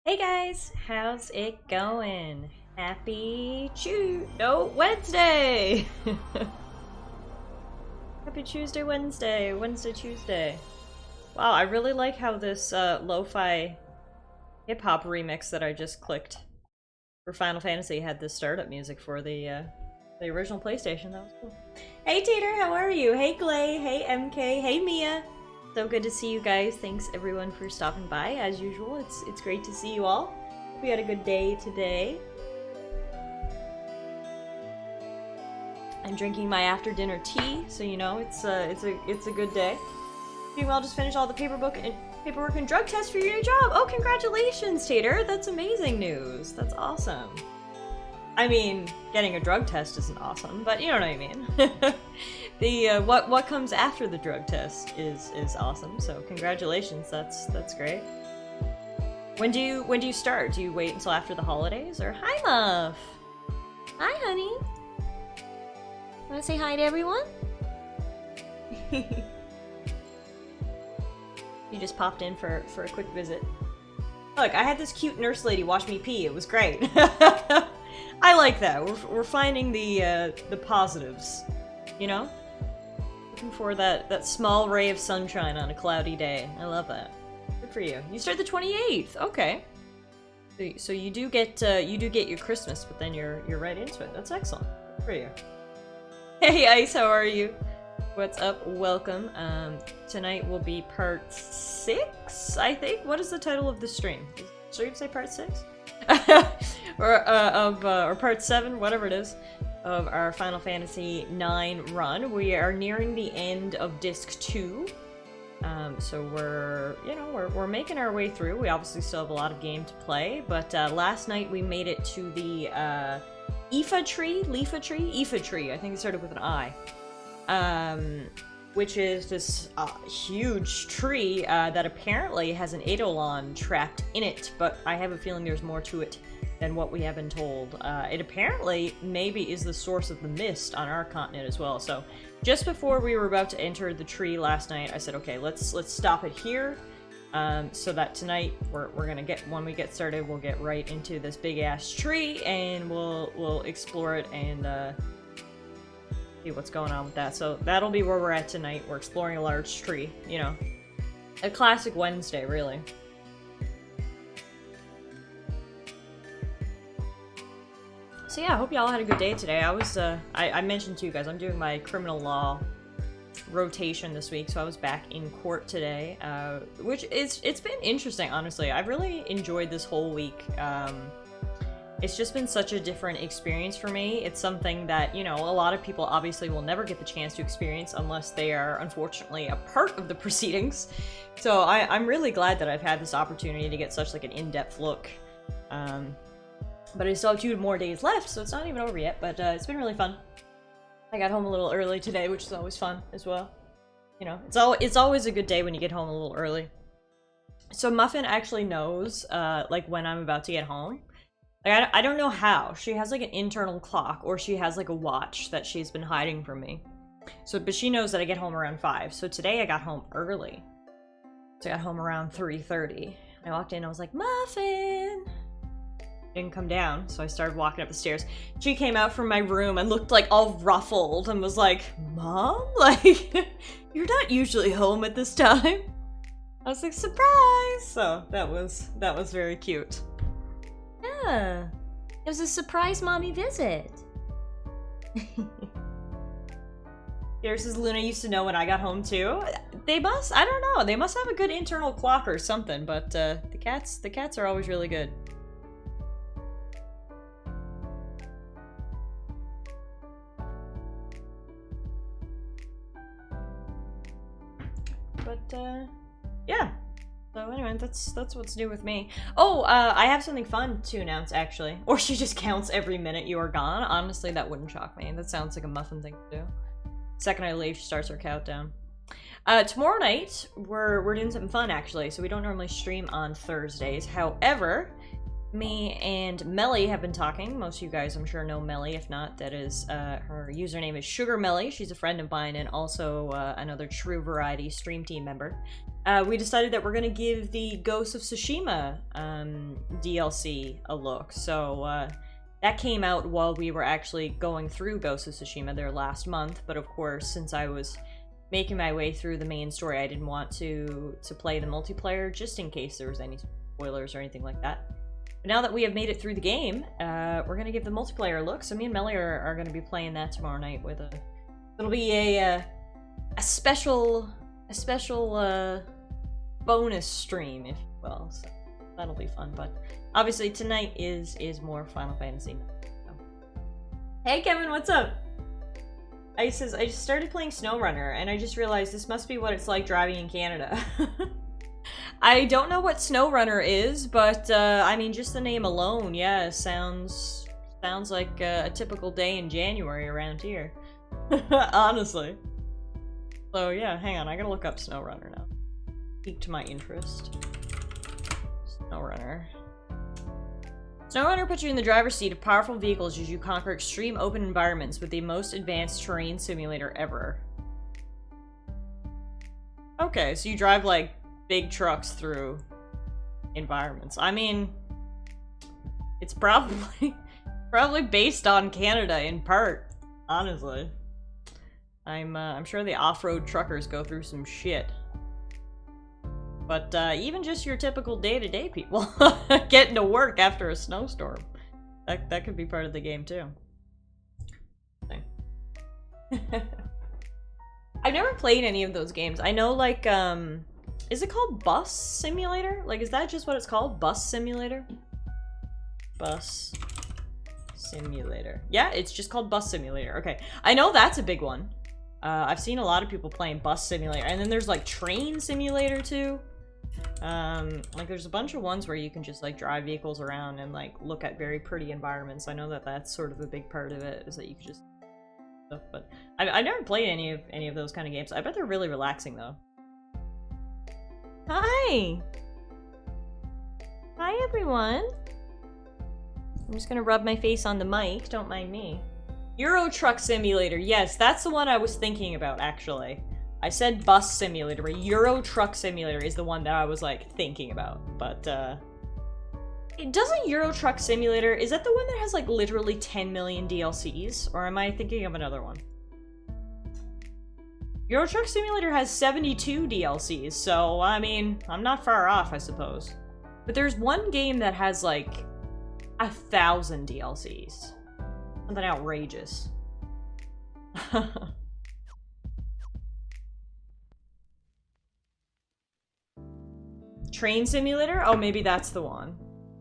Hey guys, how's it going? Happy Wednesday! Happy Tuesday. Wow, I really like how this lo-fi hip-hop remix that I just clicked for Final Fantasy had this startup music for the original PlayStation. That was cool. Hey Tater, how are you? Hey Glay, hey MK, hey Mia. So good to see you guys. Thanks everyone for stopping by. As usual, it's great to see you all. Hope you had a good day today. I'm drinking my after dinner tea, so you know it's a good day. Meanwhile, just finished all the paperwork and drug tests for your new job. Oh, congratulations, Tater! That's amazing news. That's awesome. I mean, getting a drug test isn't awesome, but you know what I mean. The what comes after the drug test is awesome. So congratulations, that's great. When do you start? Do you wait until after the holidays, or hi love? Hi honey. Want to say hi to everyone? You just popped in for a quick visit. Look, I had this cute nurse lady watch me pee. It was great. I like that. We're finding the positives, you know? Looking for that small ray of sunshine on a cloudy day. I love that. Good for you. You start the 28th. Okay. So you do get your Christmas, but then you're right into it. That's excellent. Good for you. Hey Ice, how are you? What's up? Welcome. Tonight will be part 6, I think. What is the title of the stream? Does the stream say part 6? or part 7, whatever it is, of our Final Fantasy IX run. We are nearing the end of disc 2. So we're making our way through. We obviously still have a lot of game to play, but last night we made it to the Leafa tree. I think it started with an I. Which is this huge tree that apparently has an Eidolon trapped in it, but I have a feeling there's more to it than what we have been told. It apparently maybe is the source of the mist on our continent as well. So just before we were about to enter the tree last night, I said, okay, let's stop it here, so that tonight we're gonna get, when we get started, we'll get right into this big ass tree and we'll explore it and see what's going on with that. So that'll be where we're at tonight. We're exploring a large tree, you know. A classic Wednesday, really. So yeah, I hope y'all had a good day today. I mentioned to you guys, I'm doing my criminal law rotation this week, so I was back in court today, which it's been interesting, honestly. I've really enjoyed this whole week. It's just been such a different experience for me. It's something that, you know, a lot of people obviously will never get the chance to experience unless they are, unfortunately, a part of the proceedings. So I'm really glad that I've had this opportunity to get such like an in-depth look. But I still have 2 more days left, so it's not even over yet, but it's been really fun. I got home a little early today, which is always fun as well. You know, it's always a good day when you get home a little early. So Muffin actually knows, like, when I'm about to get home. Like, I don't know how. She has, like, an internal clock, or she has, like, a watch that she's been hiding from me. So, but she knows that I get home around 5. So today I got home early. So I got home around 3:30. I walked in, I was like, Muffin! Didn't come down, so I started walking up the stairs. She came out from my room and looked, like, all ruffled and was like, Mom? Like, you're not usually home at this time. I was like, surprise! So that was very cute. Yeah, it was a surprise mommy visit. Here says Luna used to know when I got home too. They must, I don't know, they must have a good internal clock or something, but the cats are always really good. But yeah. So anyway, that's what's new with me. Oh, I have something fun to announce, actually. Or she just counts every minute you are gone. Honestly, that wouldn't shock me. That sounds like a Muffin thing to do. Second I leave, she starts her countdown. Tomorrow night, we're doing something fun, actually. So we don't normally stream on Thursdays. However, me and Melly have been talking. Most of you guys, I'm sure, know Melly. If not, that is, her username is Sugar Melly. She's a friend of mine and also another True Variety stream team member. we decided that we're gonna give the Ghost of Tsushima DLC a look. So that came out while we were actually going through Ghost of Tsushima there last month, but of course, since I was making my way through the main story, I didn't want to play the multiplayer just in case there was any spoilers or anything like that. But now that we have made it through the game, we're gonna give the multiplayer a look. So me and Melly are gonna be playing that tomorrow night with a. It'll be a special bonus stream, if you will. So that'll be fun. But obviously tonight is more Final Fantasy. So. Hey Kevin, what's up? I just started playing SnowRunner, and I just realized this must be what it's like driving in Canada. I don't know what SnowRunner is, but I mean, just the name alone, yeah, sounds like a typical day in January around here. Honestly. So yeah, hang on, I gotta look up SnowRunner now. Piqued my interest. SnowRunner. SnowRunner puts you in the driver's seat of powerful vehicles as you conquer extreme open environments with the most advanced terrain simulator ever. Okay, so you drive like big trucks through environments. I mean, it's probably based on Canada in part, honestly. I'm sure the off-road truckers go through some shit. But even just your typical day-to-day people getting to work after a snowstorm, that could be part of the game too. I've never played any of those games. I know, like, is it called Bus Simulator? Like, is that just what it's called? Bus Simulator? Bus Simulator. Yeah, it's just called Bus Simulator. Okay. I know that's a big one. I've seen a lot of people playing Bus Simulator. And then there's, like, Train Simulator, too. Like, there's a bunch of ones where you can just, like, drive vehicles around and, like, look at very pretty environments. I know that that's sort of a big part of it, is that you can just... stuff, but I've never played any of those kind of games. I bet they're really relaxing, though. Hi! Hi, everyone! I'm just gonna rub my face on the mic, don't mind me. Euro Truck Simulator, yes, that's the one I was thinking about, actually. I said Bus Simulator, but Euro Truck Simulator is the one that I was, like, thinking about. But, doesn't Euro Truck Simulator, is that the one that has, like, literally 10 million DLCs? Or am I thinking of another one? Euro Truck Simulator has 72 DLCs, so, I mean, I'm not far off, I suppose. But there's one game that has, like, 1,000 DLCs. Something outrageous. Train Simulator? Oh, maybe that's the one.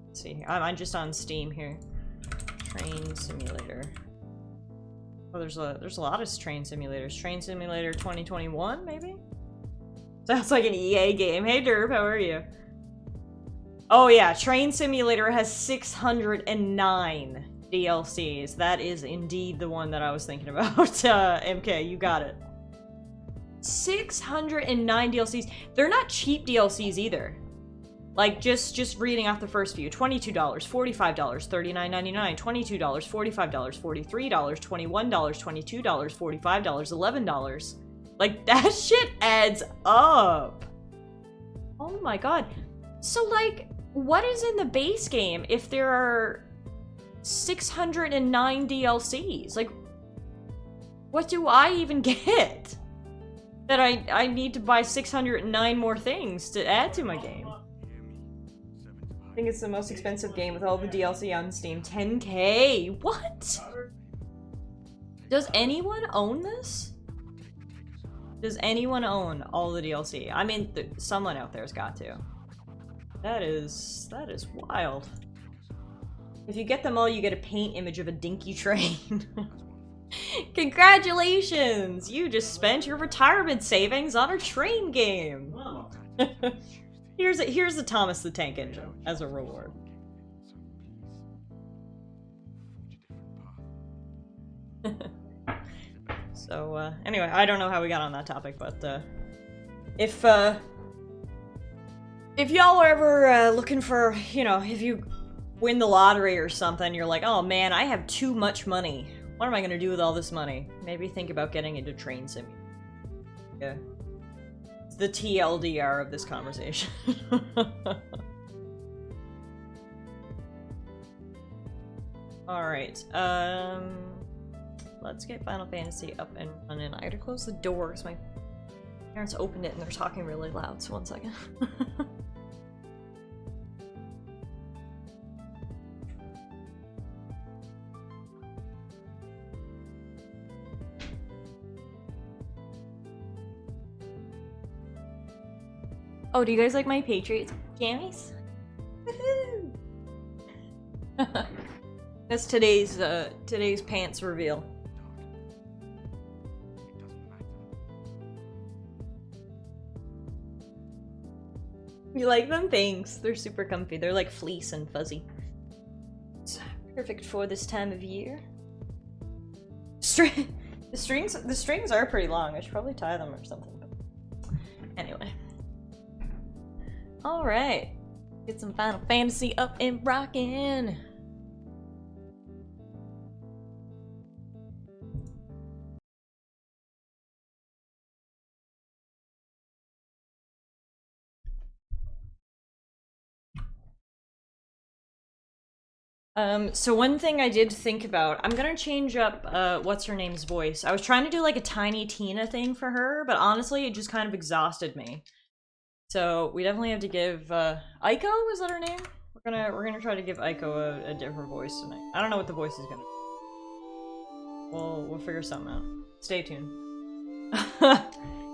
Let's see. I'm just on Steam here. Train Simulator. Oh, there's a lot of train simulators. Train Simulator 2021, maybe? Sounds like an EA game. Hey, Derp, how are you? Oh, yeah. Train Simulator has 609 DLCs. That is indeed the one that I was thinking about. MK, you got it. 609 DLCs. They're not cheap DLCs either. Like, just reading off the first few. $22, $45, $39.99, $22, $45, $43, $21, $22, $45, $11. Like, that shit adds up. Oh my god. So, like, what is in the base game if there are 609 DLCs? Like, what do I even get? That I need to buy 609 more things to add to my game. I think it's the most expensive game with all the DLC on Steam. 10K? What? Does anyone own this? Does anyone own all the DLC? I mean, someone out there's got to. That is wild. If you get them all, you get a paint image of a dinky train. Congratulations! You just spent your retirement savings on a train game! Here's a Thomas the Tank Engine as a reward. So, anyway, I don't know how we got on that topic, but, if y'all are ever, looking for, you know, if you win the lottery or something, you're like, oh man, I have too much money. What am I gonna do with all this money? Maybe think about getting into Train Simulator. Yeah. the TLDR of this conversation. Alright, let's get Final Fantasy up and running. I gotta close the door because my parents opened it and they're talking really loud, so one second. Oh, do you guys like my Patriots jammies? Woohoo! That's today's pants reveal. You like them? Thanks. They're super comfy. They're like fleece and fuzzy. It's perfect for this time of year. The strings are pretty long. I should probably tie them or something. But anyway. Alright. Get some Final Fantasy up and rockin'. So one thing I did think about, I'm gonna change up, what's-her-name's voice. I was trying to do like a Tiny Tina thing for her, but honestly, it just kind of exhausted me. So we definitely have to give, Aiko, is that her name? We're gonna try to give Aiko a different voice tonight. I don't know what the voice is gonna be. We'll figure something out. Stay tuned.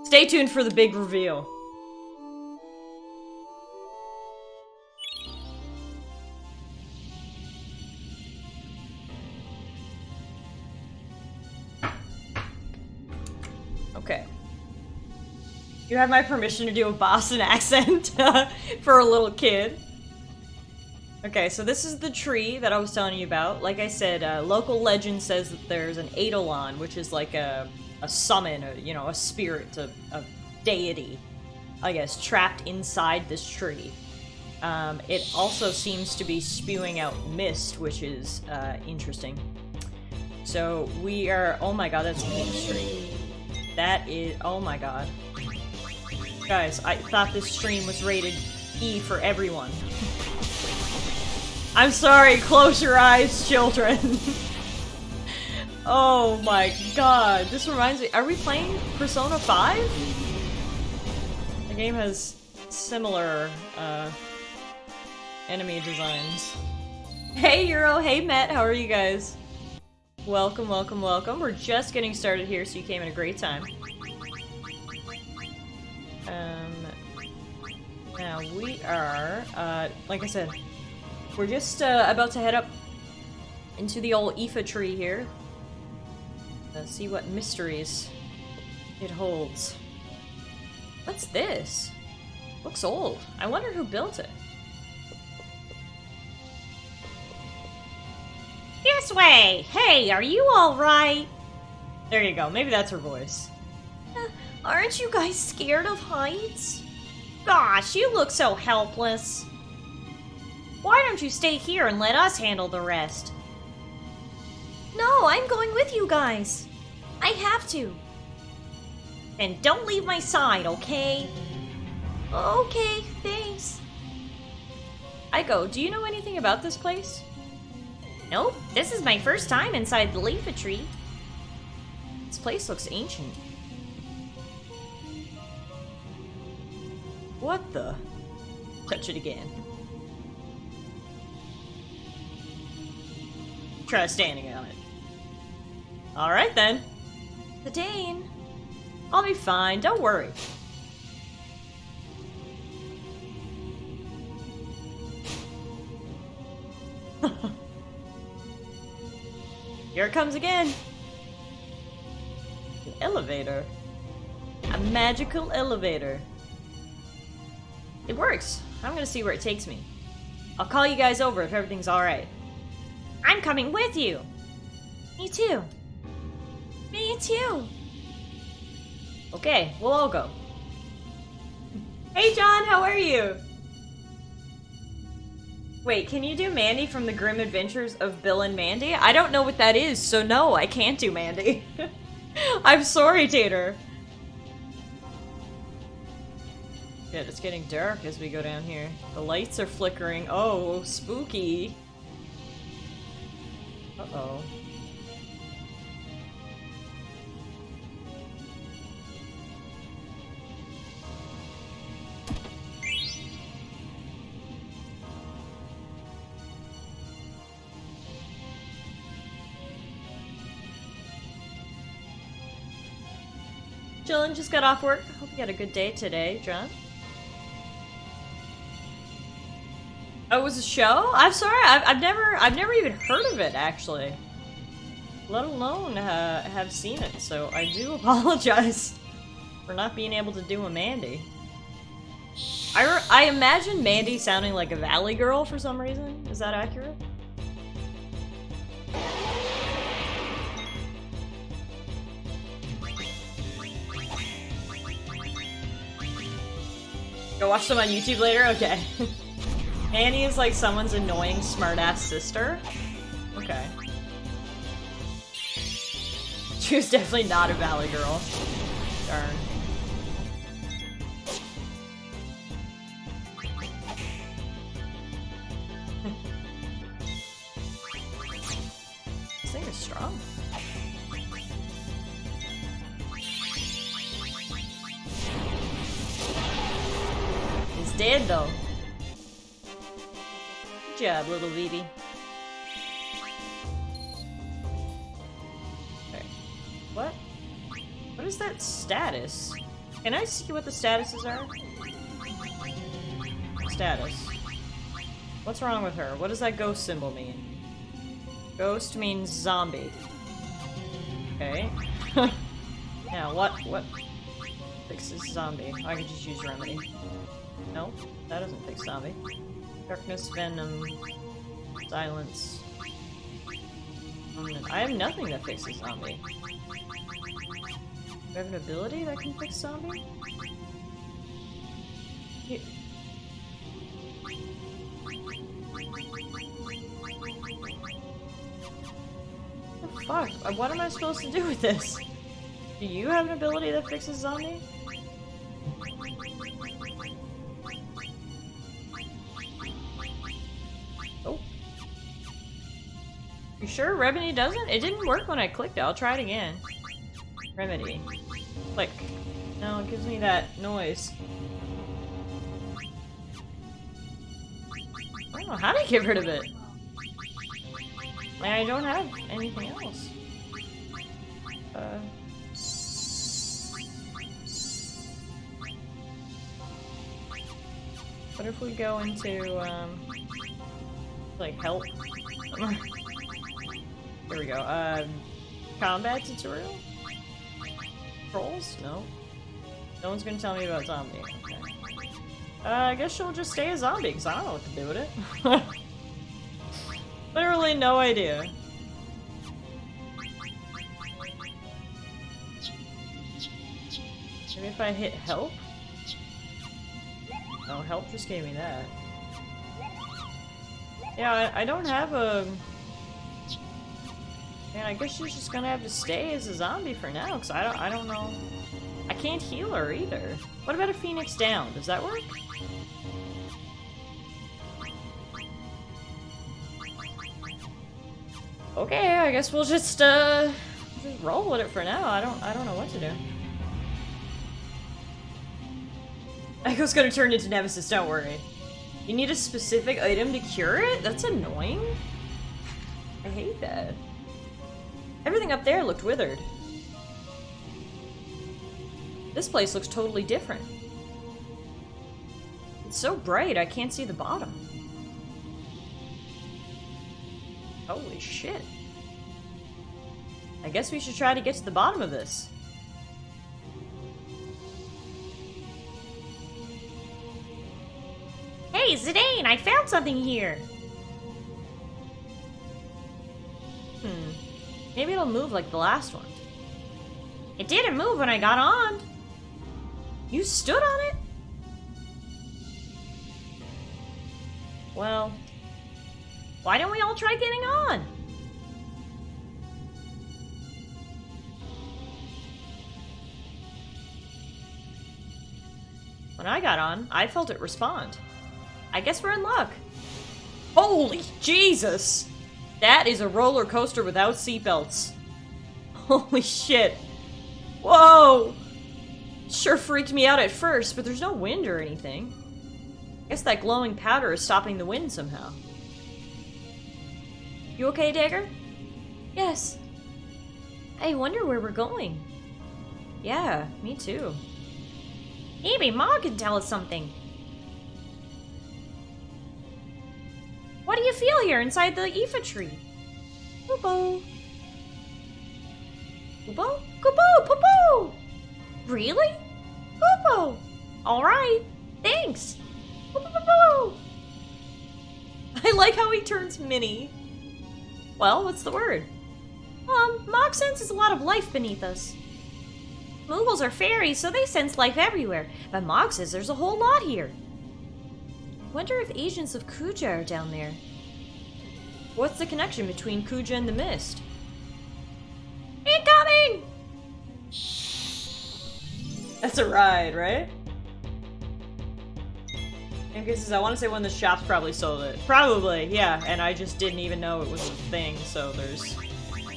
Stay tuned for the big reveal. Okay. You have my permission to do a Boston accent for a little kid. Okay, so this is the tree that I was telling you about. Like I said, local legend says that there's an Eidolon, which is like a summon, you know, a spirit, a deity, I guess, trapped inside this tree. It also seems to be spewing out mist, which is interesting. So we are... Oh my god, that's a big tree. That is... Oh my god. Guys, I thought this stream was rated E for everyone. I'm sorry, close your eyes, children. Oh my god, this reminds me, are we playing Persona 5? The game has similar, enemy designs. Hey Euro, hey Matt, how are you guys? Welcome, welcome, welcome. We're just getting started here, so you came at a great time. Now we are, like I said, we're just about to head up into the old Aoife tree here. Let's see what mysteries it holds. What's this? Looks old. I wonder who built it. This way! Hey, are you alright? There you go. Maybe that's her voice. Aren't you guys scared of heights? Gosh, you look so helpless. Why don't you stay here and let us handle the rest? No, I'm going with you guys. I have to. And don't leave my side, okay? Okay, thanks. Aiko, do you know anything about this place? Nope, this is my first time inside the Aoife tree. This place looks ancient. What the? Touch it again. Try standing on it. Alright then. Dane. I'll be fine, don't worry. Here it comes again. An elevator. A magical elevator. It works. I'm gonna see where it takes me. I'll call you guys over if everything's alright. I'm coming with you! Me too. Me too. Okay, we'll all go. Hey John, how are you? Wait, can you do Mandy from the Grim Adventures of Bill and Mandy? I don't know what that is, so no, I can't do Mandy. I'm sorry, Tater. Yeah, it's getting dark as we go down here. The lights are flickering. Oh, spooky. Uh-oh. Chillin', just got off work. Hope you had a good day today, John. Oh, it was a show? I'm sorry, I've never even heard of it, actually. Let alone have seen it, so I do apologize for not being able to do a Mandy. I imagine Mandy sounding like a Valley Girl for some reason. Is that accurate? Go watch them on YouTube later? Okay. Annie is like someone's annoying smartass sister? Okay. She was definitely not a Valley Girl. Darn. This thing is strong. He's dead though. Good job, little Vivi. Okay. What? What is that status? Can I see what the statuses are? Status. What's wrong with her? What does that ghost symbol mean? Ghost means zombie. Okay. Now, what fixes zombie? I could just use remedy. No, that doesn't fix zombie. Darkness, venom, silence. I have nothing that fixes zombie. Do I have an ability that can fix zombie? What the fuck? What am I supposed to do with this? Do you have an ability that fixes zombie? Oh. You sure Remedy doesn't? It didn't work when I clicked it. I'll try it again. Remedy. Click. No, it gives me that noise. I don't know how to get rid of it. I don't have anything else. What if we go into, like, help? There we go. Combat tutorial? Trolls? No. No one's gonna tell me about zombie. Okay. I guess she'll just stay a zombie, because I don't know what to do with it. Literally no idea. Maybe if I hit help? Oh, help just gave me that. Yeah, I don't have a... Man, I guess she's just gonna have to stay as a zombie for now, because I don't know... I can't heal her either. What about a Phoenix down? Does that work? Okay, I guess we'll just roll with it for now. I don't know what to do. Echo's gonna turn into Nemesis, don't worry. You need a specific item to cure it? That's annoying. I hate that. Everything up there looked withered. This place looks totally different. It's so bright, I can't see the bottom. Holy shit. I guess we should try to get to the bottom of this. Hey, Zidane, I found something here! Maybe it'll move like the last one. It didn't move when I got on! You stood on it? Well... why don't we all try getting on? When I got on, I felt it respond. I guess we're in luck. Holy Jesus! That is a roller coaster without seatbelts. Holy shit. Whoa! Sure freaked me out at first, but there's no wind or anything. Guess that glowing powder is stopping the wind somehow. You okay, Dagger? Yes. I wonder where we're going. Yeah, me too. Maybe Ma can tell us something. What do you feel here inside the Aoife tree? Poopo. Poopo? Poopo! Poopo! Really? Poopo! Alright, thanks. Poopo! I like how he turns Minnie. Well, what's the word? Mog senses a lot of life beneath us. Moogles are fairies, so they sense life everywhere, but Mog says there's a whole lot here. Wonder if agents of Kuja are down there. What's the connection between Kuja and the mist? Incoming! That's a ride, right? In cases, I want to say one of the shops probably sold it. Probably, yeah, and I just didn't even know it was a thing, so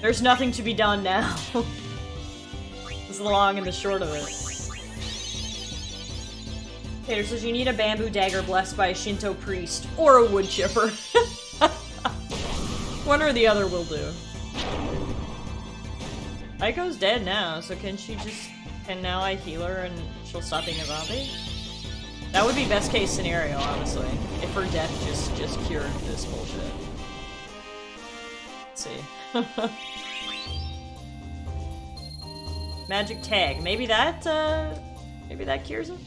there's nothing to be done now. This is the long and the short of it. Tater says you need a bamboo dagger blessed by a Shinto priest, or a wood chipper. One or the other will do. Aiko's dead now, so can now I heal her and she'll stop being a zombie? That would be best case scenario, honestly. If her death just cured this bullshit. Let's see. Magic tag. Maybe that cures him?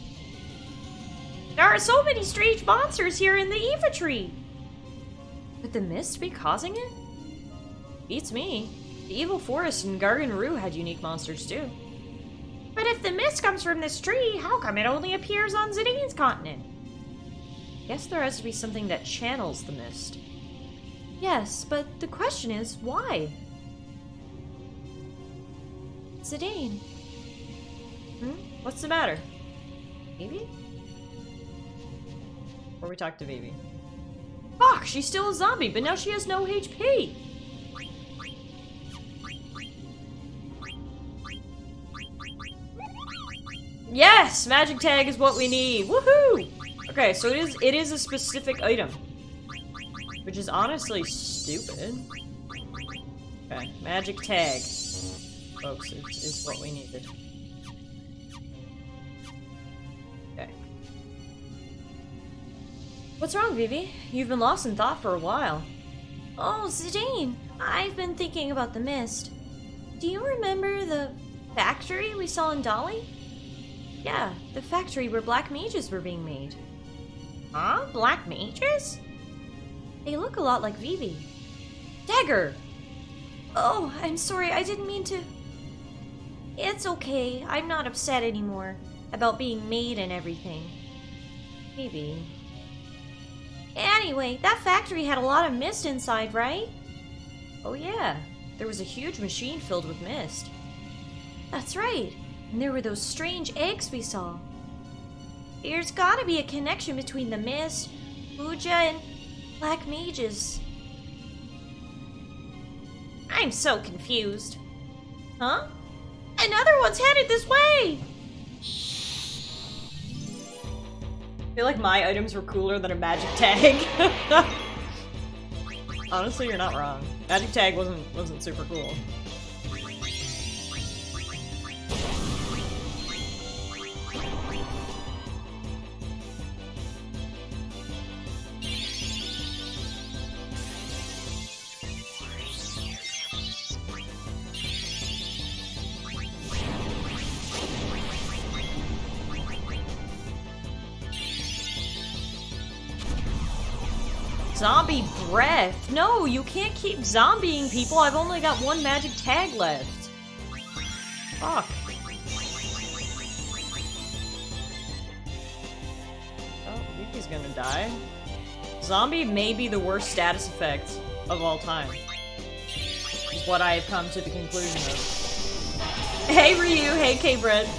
There are so many strange monsters here in the Aoife tree! Could the mist be causing it? Beats me. The evil forest in Garganru had unique monsters too. But if the mist comes from this tree, how come it only appears on Zidane's continent? Guess there has to be something that channels the mist. Yes, but the question is, why? Zidane. What's the matter? Vivi? Or we talk to Vivi. Fuck, she's still a zombie, but now she has no HP! Yes! Magic tag is what we need! Woohoo! Okay, so it is a specific item. Which is honestly stupid. Okay, magic tag. Folks, is what we needed. Okay. What's wrong, Vivi? You've been lost in thought for a while. Oh, Zidane! I've been thinking about the mist. Do you remember the factory we saw in Dolly? Yeah, the factory where black mages were being made. Huh? Black mages? They look a lot like Vivi. Dagger! Oh, I'm sorry, I didn't mean to... It's okay, I'm not upset anymore about being made and everything. Maybe. Anyway, that factory had a lot of mist inside, right? Oh yeah, there was a huge machine filled with mist. That's right, and there were those strange eggs we saw. There's gotta be a connection between the mist, Uja, and black mages. I'm so confused. Huh? Another one's headed this way! I feel like my items were cooler than a magic tag. Honestly, you're not wrong. Magic tag wasn't super cool. Zombie breath. No, you can't keep zombieing people. I've only got one magic tag left. Fuck. Oh, Yuki's gonna die. Zombie may be the worst status effect of all time. Is what I have come to the conclusion of. Hey Ryu, hey K-Bread.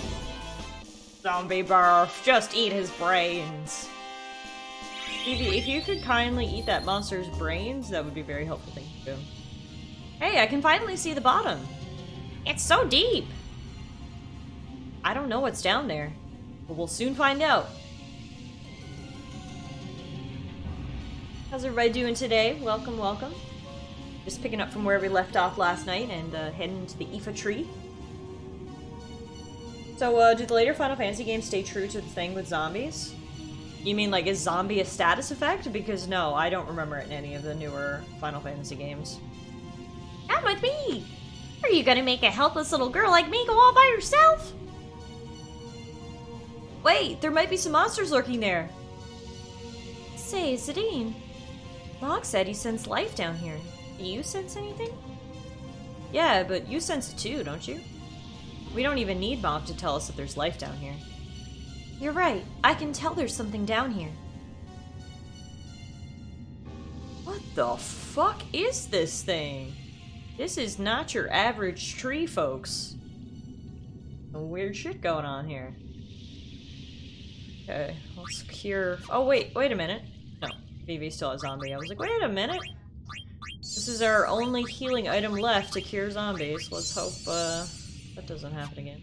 Zombie barf. Just eat his brains. If you could kindly eat that monster's brains, that would be very helpful. Thank you. Hey, I can finally see the bottom. It's so deep. I don't know what's down there, but we'll soon find out. How's everybody doing today? Welcome, welcome. Just picking up from where we left off last night and heading to the Aoife tree. So, do the later Final Fantasy games stay true to the thing with zombies? You mean, like, is zombie a status effect? Because no, I don't remember it in any of the newer Final Fantasy games. Come with me! Are you gonna make a helpless little girl like me go all by herself? Wait, there might be some monsters lurking there. Say, Zadine, Mog said he sensed life down here. Do you sense anything? Yeah, but you sense it too, don't you? We don't even need Mog to tell us that there's life down here. You're right. I can tell there's something down here. What the fuck is this thing? This is not your average tree, folks. Some weird shit going on here. Okay, let's cure... Oh, wait a minute. No, Vivi still has zombie. I was like, wait a minute. This is our only healing item left to cure zombies. Let's hope, that doesn't happen again.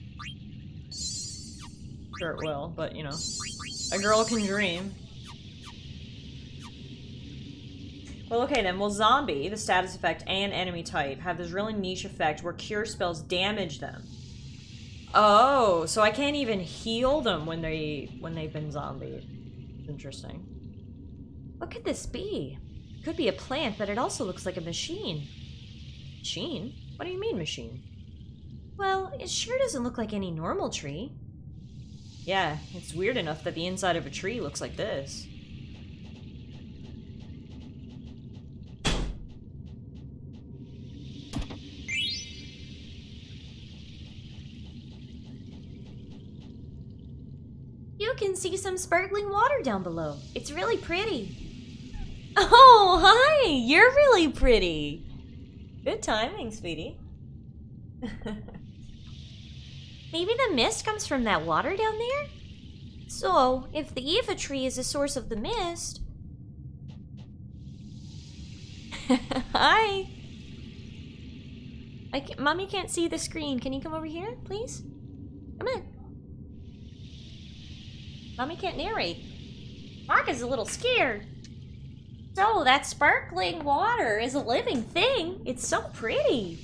Sure it will, but, you know. A girl can dream. Well, okay then. Well, zombie, the status effect, and enemy type have this really niche effect where cure spells damage them. Oh, so I can't even heal them when they've been zombied. Interesting. What could this be? It could be a plant, but it also looks like a machine. Machine? What do you mean, machine? Well, it sure doesn't look like any normal tree. Yeah, it's weird enough that the inside of a tree looks like this. You can see some sparkling water down below. It's really pretty. Oh, hi! You're really pretty! Good timing, sweetie. Maybe the mist comes from that water down there? So, if the Aoife tree is a source of the mist... Hi! Mommy can't see the screen. Can you come over here, please? Come on. Mommy can't narrate. Mark is a little scared. So, that sparkling water is a living thing. It's so pretty.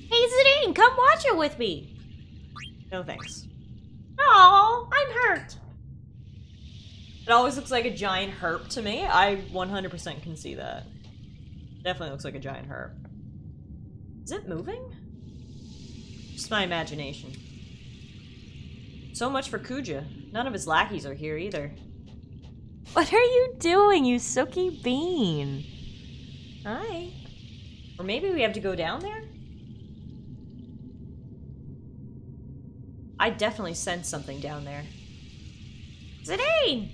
Hey, Zadine, come watch it with me. No thanks. Oh, I'm hurt. It always looks like a giant herp to me. I 100% can see that. Definitely looks like a giant herp. Is it moving? Just my imagination. So much for Kuja. None of his lackeys are here either. What are you doing, you sooky bean? Hi. Or maybe we have to go down there? I definitely sense something down there. Zadine!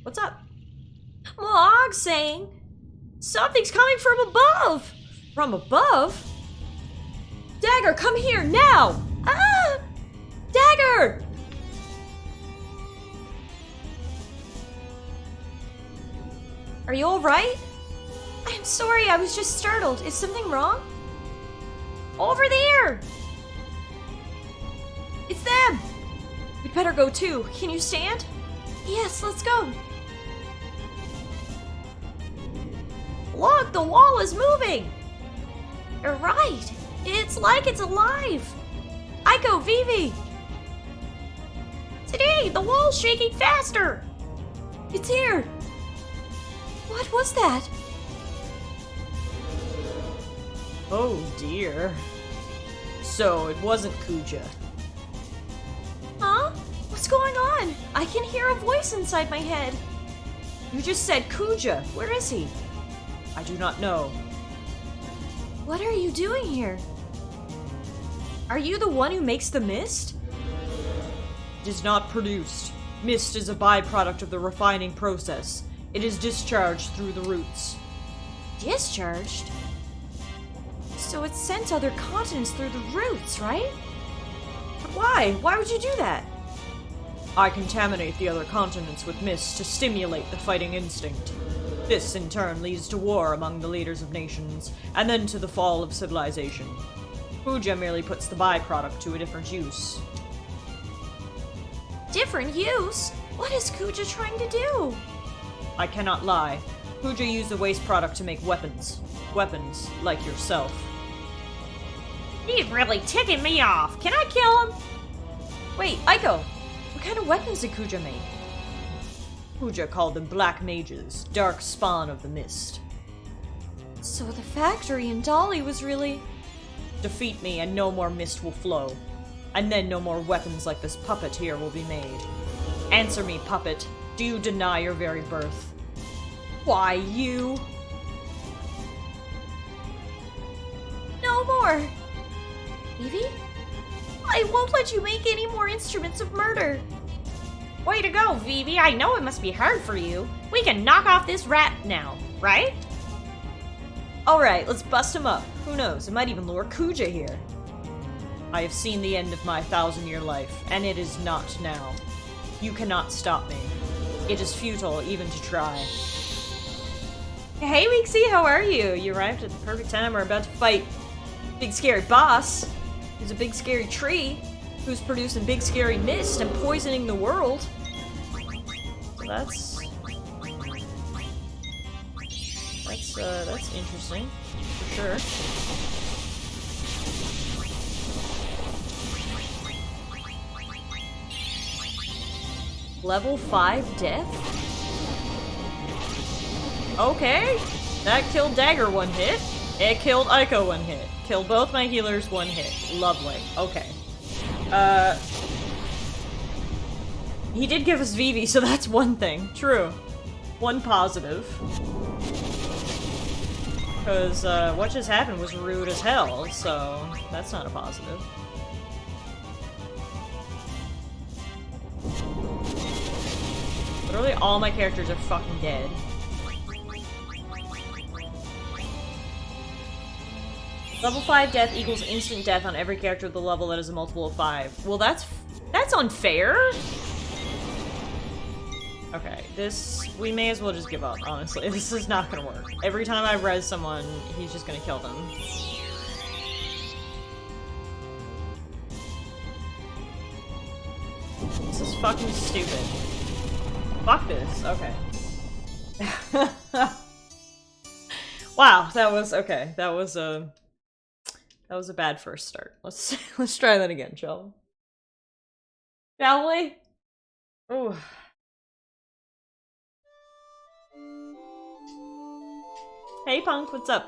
What's up? Mog's saying something's coming from above! From above? Dagger, come here, now! Ah! Dagger! Are you alright? I'm sorry, I was just startled. Is something wrong? Over there! It's them! We'd better go too. Can you stand? Yes, let's go. Look, the wall is moving! You're right. It's like it's alive. Aiko, Vivi! Today, the wall's shaking faster! It's here! What was that? Oh dear. So, it wasn't Kuja. Huh? What's going on? I can hear a voice inside my head. You just said Kuja. Where is he? I do not know. What are you doing here? Are you the one who makes the mist? It is not produced. Mist is a byproduct of the refining process. It is discharged through the roots. Discharged? So it sent other continents through the roots, right? Why? Why would you do that? I contaminate the other continents with mist to stimulate the fighting instinct. This, in turn, leads to war among the leaders of nations, and then to the fall of civilization. Puja merely puts the byproduct to a different use. Different use? What is Kuja trying to do? I cannot lie. Puja used the waste product to make weapons. Weapons like yourself. He's really ticking me off. Can I kill him? Wait, Aiko. What kind of weapons did Kuja make? Puja called them black mages, dark spawn of the mist. So the factory in Dolly was really... Defeat me and no more mist will flow. And then no more weapons like this puppet here will be made. Answer me, puppet. Do you deny your very birth? Why, you... No more! Evie? I won't let you make any more instruments of murder! Way to go, Vivi! I know it must be hard for you. We can knock off this rat now, right? Alright, let's bust him up. Who knows, it might even lure Kuja here. I have seen the end of my 1,000-year life, and it is not now. You cannot stop me. It is futile even to try. Hey, Weeksy, how are you? You arrived at the perfect time. We're about to fight big scary boss. Who's a big scary tree. Who's producing big scary mist and poisoning the world. So that's interesting, for sure. Level 5 death? Okay. That killed Dagger one hit. It killed Aiko one hit. Killed both my healers one hit. Lovely. Okay. He did give us Vivi, so that's one thing. True. One positive. Because, what just happened was rude as hell, so that's not a positive. Literally all my characters are fucking dead. Level 5 death equals instant death on every character with a level that is a multiple of 5. Well, that's unfair! Okay, we may as well just give up, honestly. This is not gonna work. Every time I res someone, he's just gonna kill them. This is fucking stupid. Fuck this, okay. Wow, that was, okay, that was a bad first start. Let's try that again, shall we? Shall we? Ooh. Hey Punk, what's up?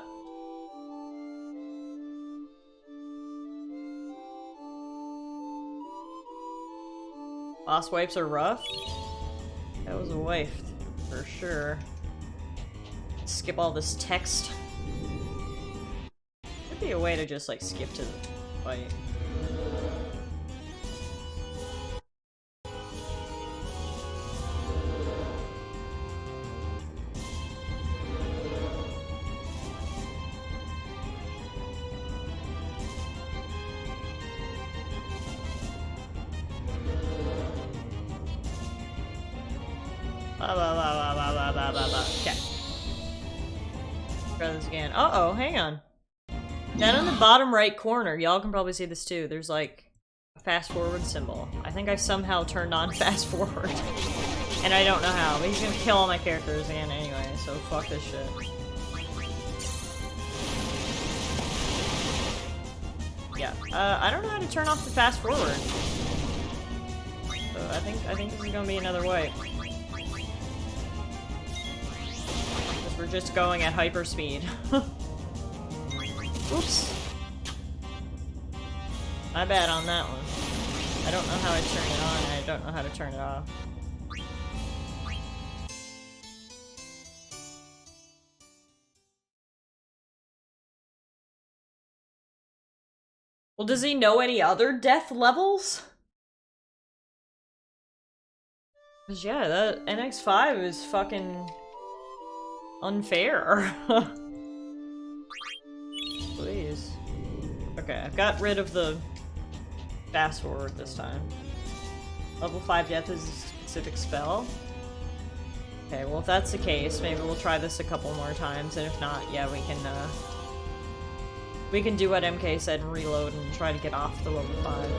Boss wipes are rough? That was a waif, for sure. Skip all this text. Could be a way to just, like, skip to the fight. Okay. Try this again. Uh-oh, hang on. Down in the bottom right corner, y'all can probably see this too, there's like a fast forward symbol. I think I somehow turned on fast forward. And I don't know how, but he's gonna kill all my characters again anyway, so fuck this shit. Yeah, I don't know how to turn off the fast forward. So I think this is gonna be another wipe. We're just going at hyperspeed. Oops. My bad on that one. I don't know how I turn it on, and I don't know how to turn it off. Well, does he know any other death levels? Cause yeah, that NX5 is fucking unfair. Please. Okay, I've got rid of the Fast forward this time. Level 5 death is a specific spell. Okay, well if that's the case, maybe we'll try this a couple more times, and if not, yeah, we can do what MK said and reload and try to get off the level 5.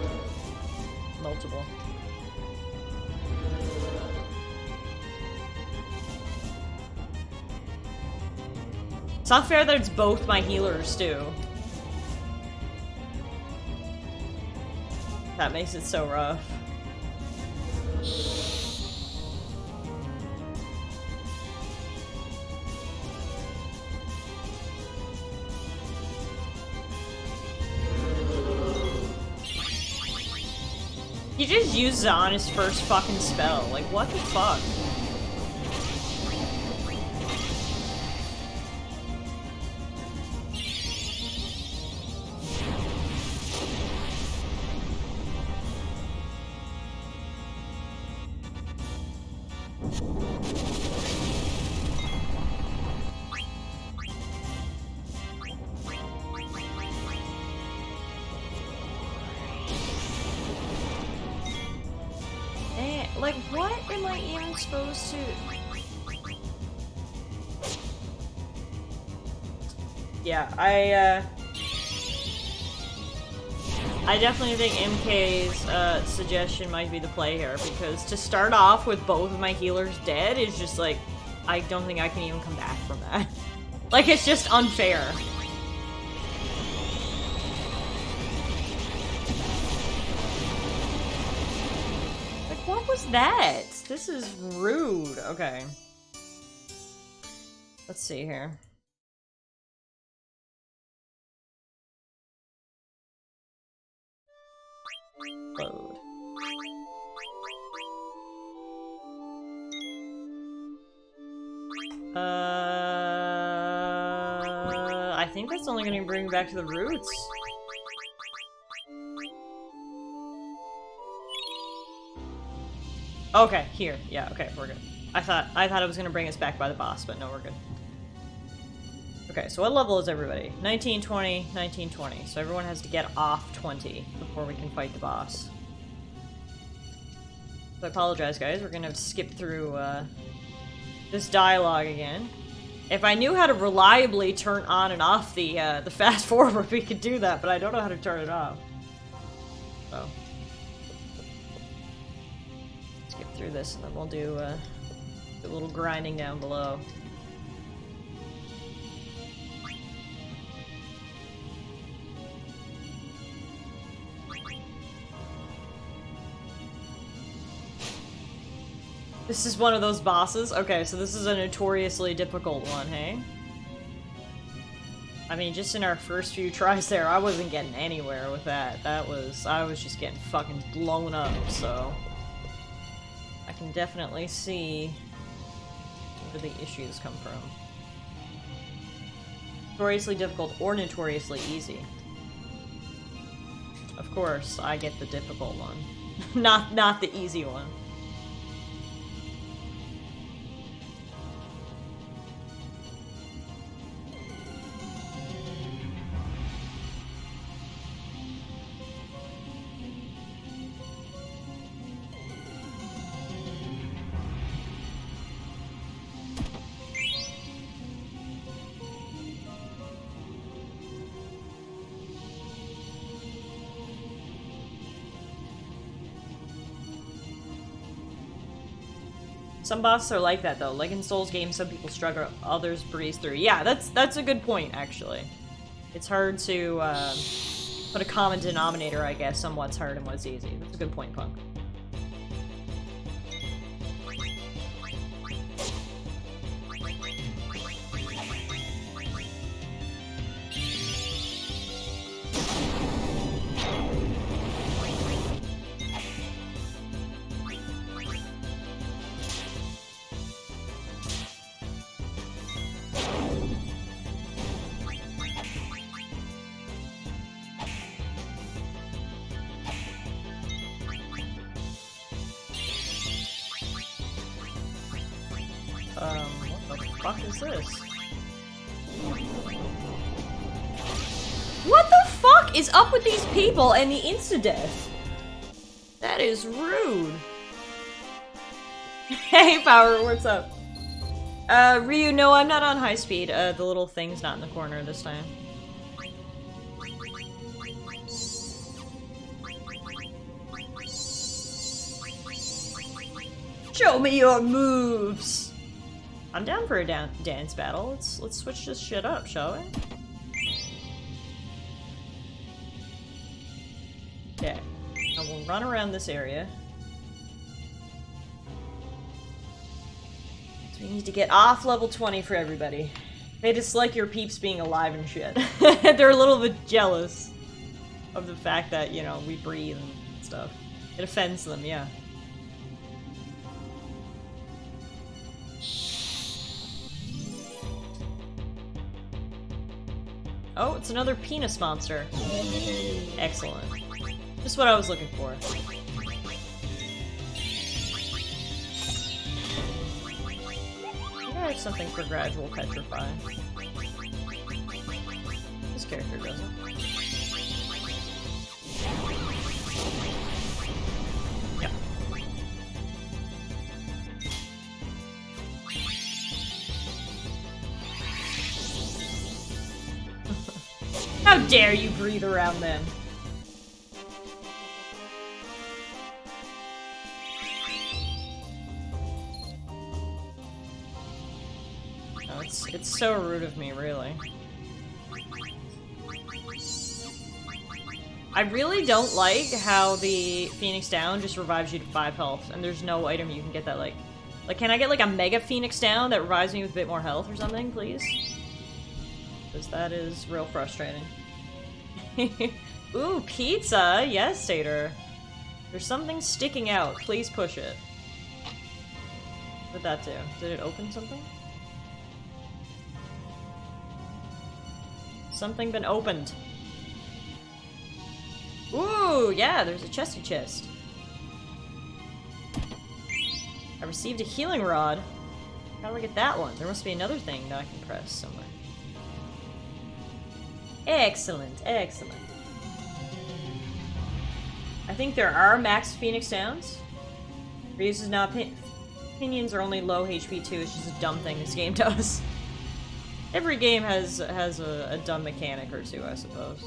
Multiple. It's not fair that it's both my healers, too. That makes it so rough. He just used it on his first fucking spell. Like, what the fuck? Like, what am I even supposed to... Yeah, I definitely think MK's suggestion might be the play here, because to start off with both of my healers dead is just like, I don't think I can even come back from that. Like, it's just unfair. What was that? This is rude. Okay. Let's see here. Load. I think that's only gonna bring me back to the roots. Okay, here. Yeah, okay, we're good. I thought it was gonna bring us back by the boss, but no, we're good. Okay, so what level is everybody? 19, 20, 19, 20. So everyone has to get off 20 before we can fight the boss. So I apologize, guys. We're gonna have to skip through this dialogue again. If I knew how to reliably turn on and off the fast forward, we could do that, but I don't know how to turn it off. So skip through this, and then we'll do a little grinding down below. This is one of those bosses? Okay, so this is a notoriously difficult one, hey? I mean, just in our first few tries there, I wasn't getting anywhere with that. I was just getting fucking blown up, so... I can definitely see where the issues come from. Notoriously difficult or notoriously easy. Of course, I get the difficult one. not the easy one. Some bosses are like that, though. Like in Souls games, some people struggle, others breeze through. Yeah, that's a good point, actually. It's hard to put a common denominator, I guess, on what's hard and what's easy. That's a good point, Punk. What the fuck is this? What the fuck is up with these people and the insta-death? That is rude. Hey, Power, what's up? Ryu, no, I'm not on high speed. The little thing's not in the corner this time. Show me your moves! I'm down for a dance battle. Let's switch this shit up, shall we? Okay. Now we'll run around this area. So we need to get off level 20 for everybody. They dislike your peeps being alive and shit. They're a little bit jealous of the fact that, you know, we breathe and stuff. It offends them, yeah. Oh, it's another penis monster. Excellent. Just what I was looking for. I have something for gradual petrify. This character doesn't. Yeah. How dare you breathe around them? Oh, it's so rude of me, really. I really don't like how the Phoenix Down just revives you to 5 health, and there's no item you can get that, like, can I get, like, a Mega Phoenix Down that revives me with a bit more health or something, please? Because that is real frustrating. Ooh, pizza! Yes, Stater. There's something sticking out. Please push it. What did that do? Did it open something? Something been opened. Ooh, yeah, there's a chesty chest. I received a healing rod. How do I get that one? There must be another thing that I can press somewhere. Excellent, excellent. I think there are max Phoenix Downs. Ryu's is not opinions are only low HP too. It's just a dumb thing this game does. Every game has a dumb mechanic or two, I suppose.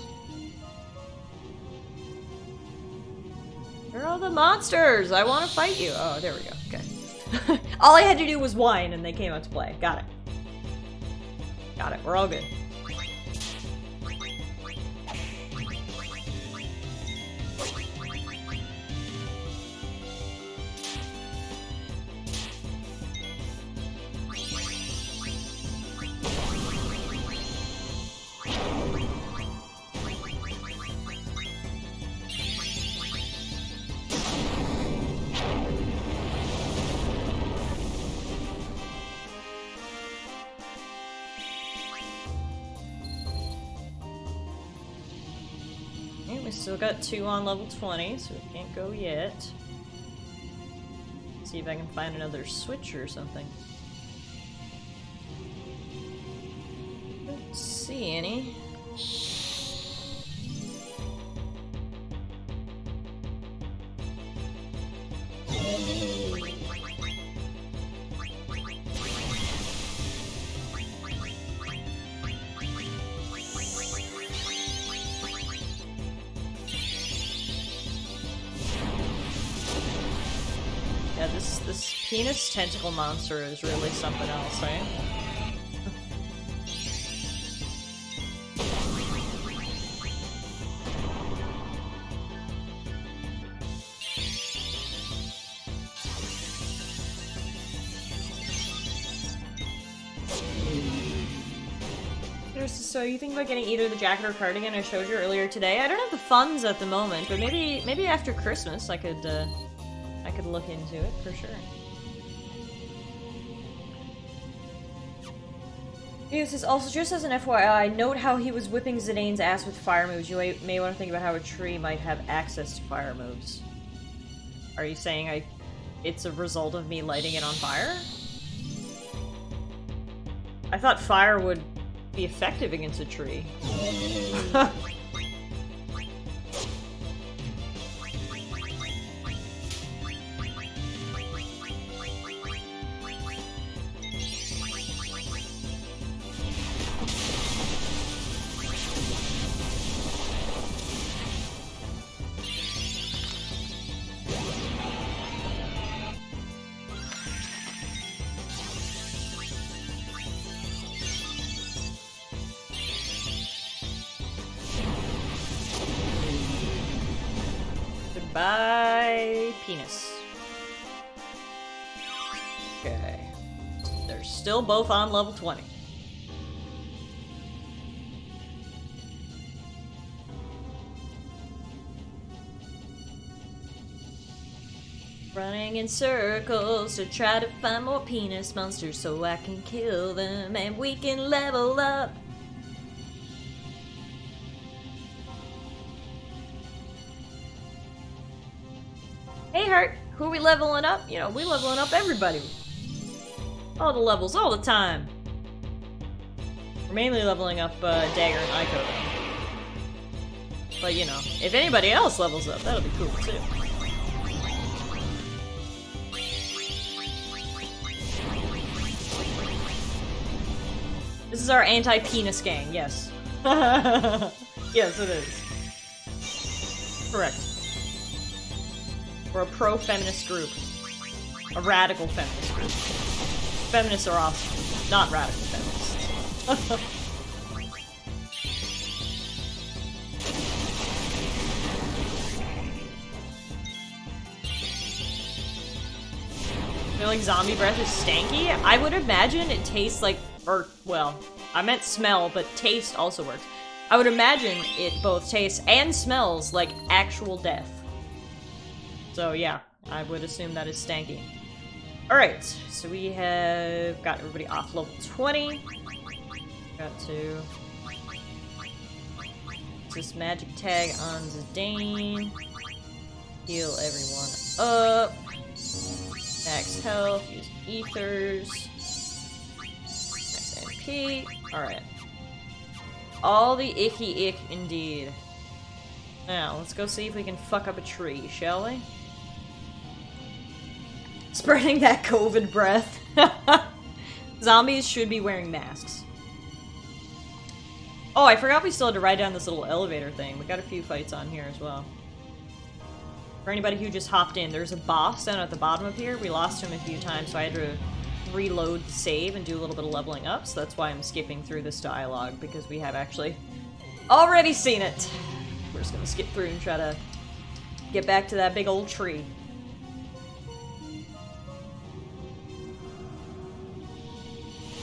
Where are all the monsters? I want to fight you. Oh, there we go. Okay. All I had to do was whine and they came out to play. Got it. Got it. We're all good. Still got 2 on level 20, so we can't go yet. See if I can find another switch or something. Don't see any. Yeah, this penis tentacle monster is really something else, right? So you think about getting either the jacket or cardigan I showed you earlier today? I don't have the funds at the moment, but maybe after Christmas I could look into it for sure. This is also just as an FYI, note how he was whipping Zidane's ass with fire moves. You may want to think about how a tree might have access to fire moves. Are you saying it's a result of me lighting it on fire? I thought fire would be effective against a tree. by penis. Okay. They're still both on level 20. Running in circles to try to find more penis monsters so I can kill them and we can level up. Hey Hart, who are we leveling up? You know, we leveling up everybody. All the levels, all the time. We're mainly leveling up Dagger and Ico though. But you know, if anybody else levels up, that'll be cool too. This is our anti-penis gang, yes. Yes, it is. Correct. We're a pro-feminist group. A radical feminist group. Feminists are awesome. Not radical feminists. I feel like zombie breath is stanky. I would imagine it tastes like, or, well, I meant smell, but taste also works. I would imagine it both tastes and smells like actual death. So yeah, I would assume that is stanky. Alright, so we have got everybody off level 20. Got to this magic tag on Zidane. Heal everyone up. Max health, use ethers. Max MP. Alright. All the icky ick indeed. Now, let's go see if we can fuck up a tree, shall we? Spreading that COVID breath. Zombies should be wearing masks. Oh, I forgot we still had to ride down this little elevator thing. We got a few fights on here as well. For anybody who just hopped in, there's a boss down at the bottom of here. We lost him a few times, so I had to reload the save and do a little bit of leveling up, so that's why I'm skipping through this dialogue, because we have actually already seen it. We're just gonna skip through and try to get back to that big old tree.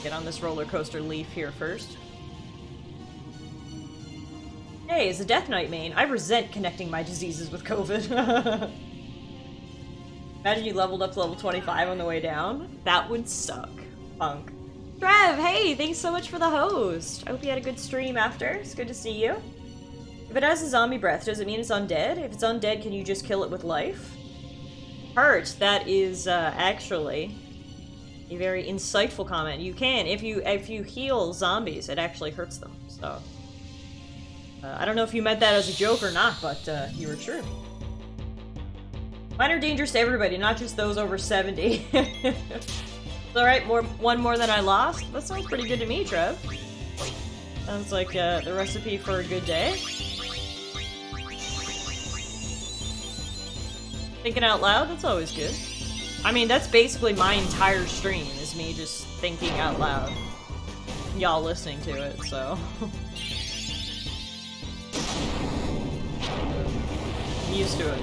Get on this roller coaster leaf here first. Hey, as a Death Knight main, I resent connecting my diseases with COVID. Imagine you leveled up to level 25 on the way down. That would suck. Punk. Trev, hey, thanks so much for the host. I hope you had a good stream after. It's good to see you. If it has a zombie breath, does it mean it's undead? If it's undead, can you just kill it with life? Hurt, that is actually a very insightful comment. You can, if you heal zombies, it actually hurts them, so. I don't know if you meant that as a joke or not, but you were true. Mine are dangerous to everybody, not just those over 70. Alright, one more than I lost? That sounds pretty good to me, Trev. Sounds like the recipe for a good day. Thinking out loud? That's always good. I mean, that's basically my entire stream, is me just thinking out loud. Y'all listening to it, so. I'm used to it.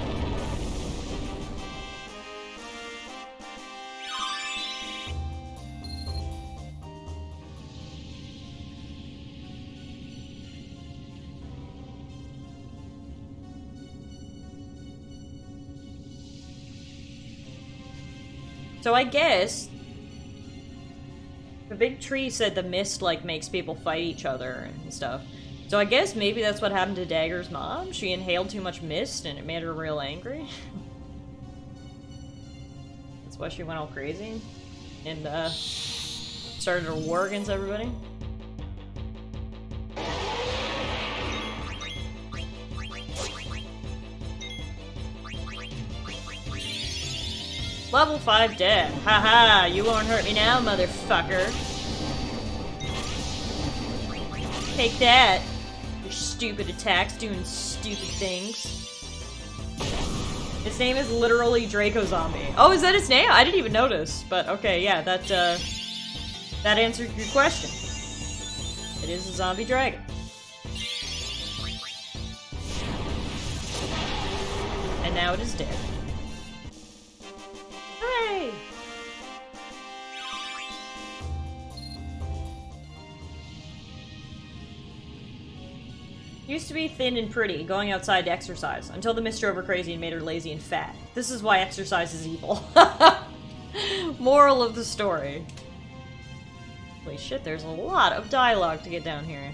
So I guess the big tree said the mist like makes people fight each other and stuff. So I guess maybe that's what happened to Dagger's mom. She inhaled too much mist and it made her real angry. That's why she went all crazy and started her war against everybody. Level 5 dead. Haha, you won't hurt me now, motherfucker. Take that. Your stupid attacks doing stupid things. Its name is literally Draco Zombie. Oh, is that its name? I didn't even notice. But okay, yeah, that answered your question. It is a zombie dragon. And now it is dead. Hooray! Used to be thin and pretty, going outside to exercise, until the mist drove her crazy and made her lazy and fat. This is why exercise is evil. Moral of the story. Holy shit, there's a lot of dialogue to get down here.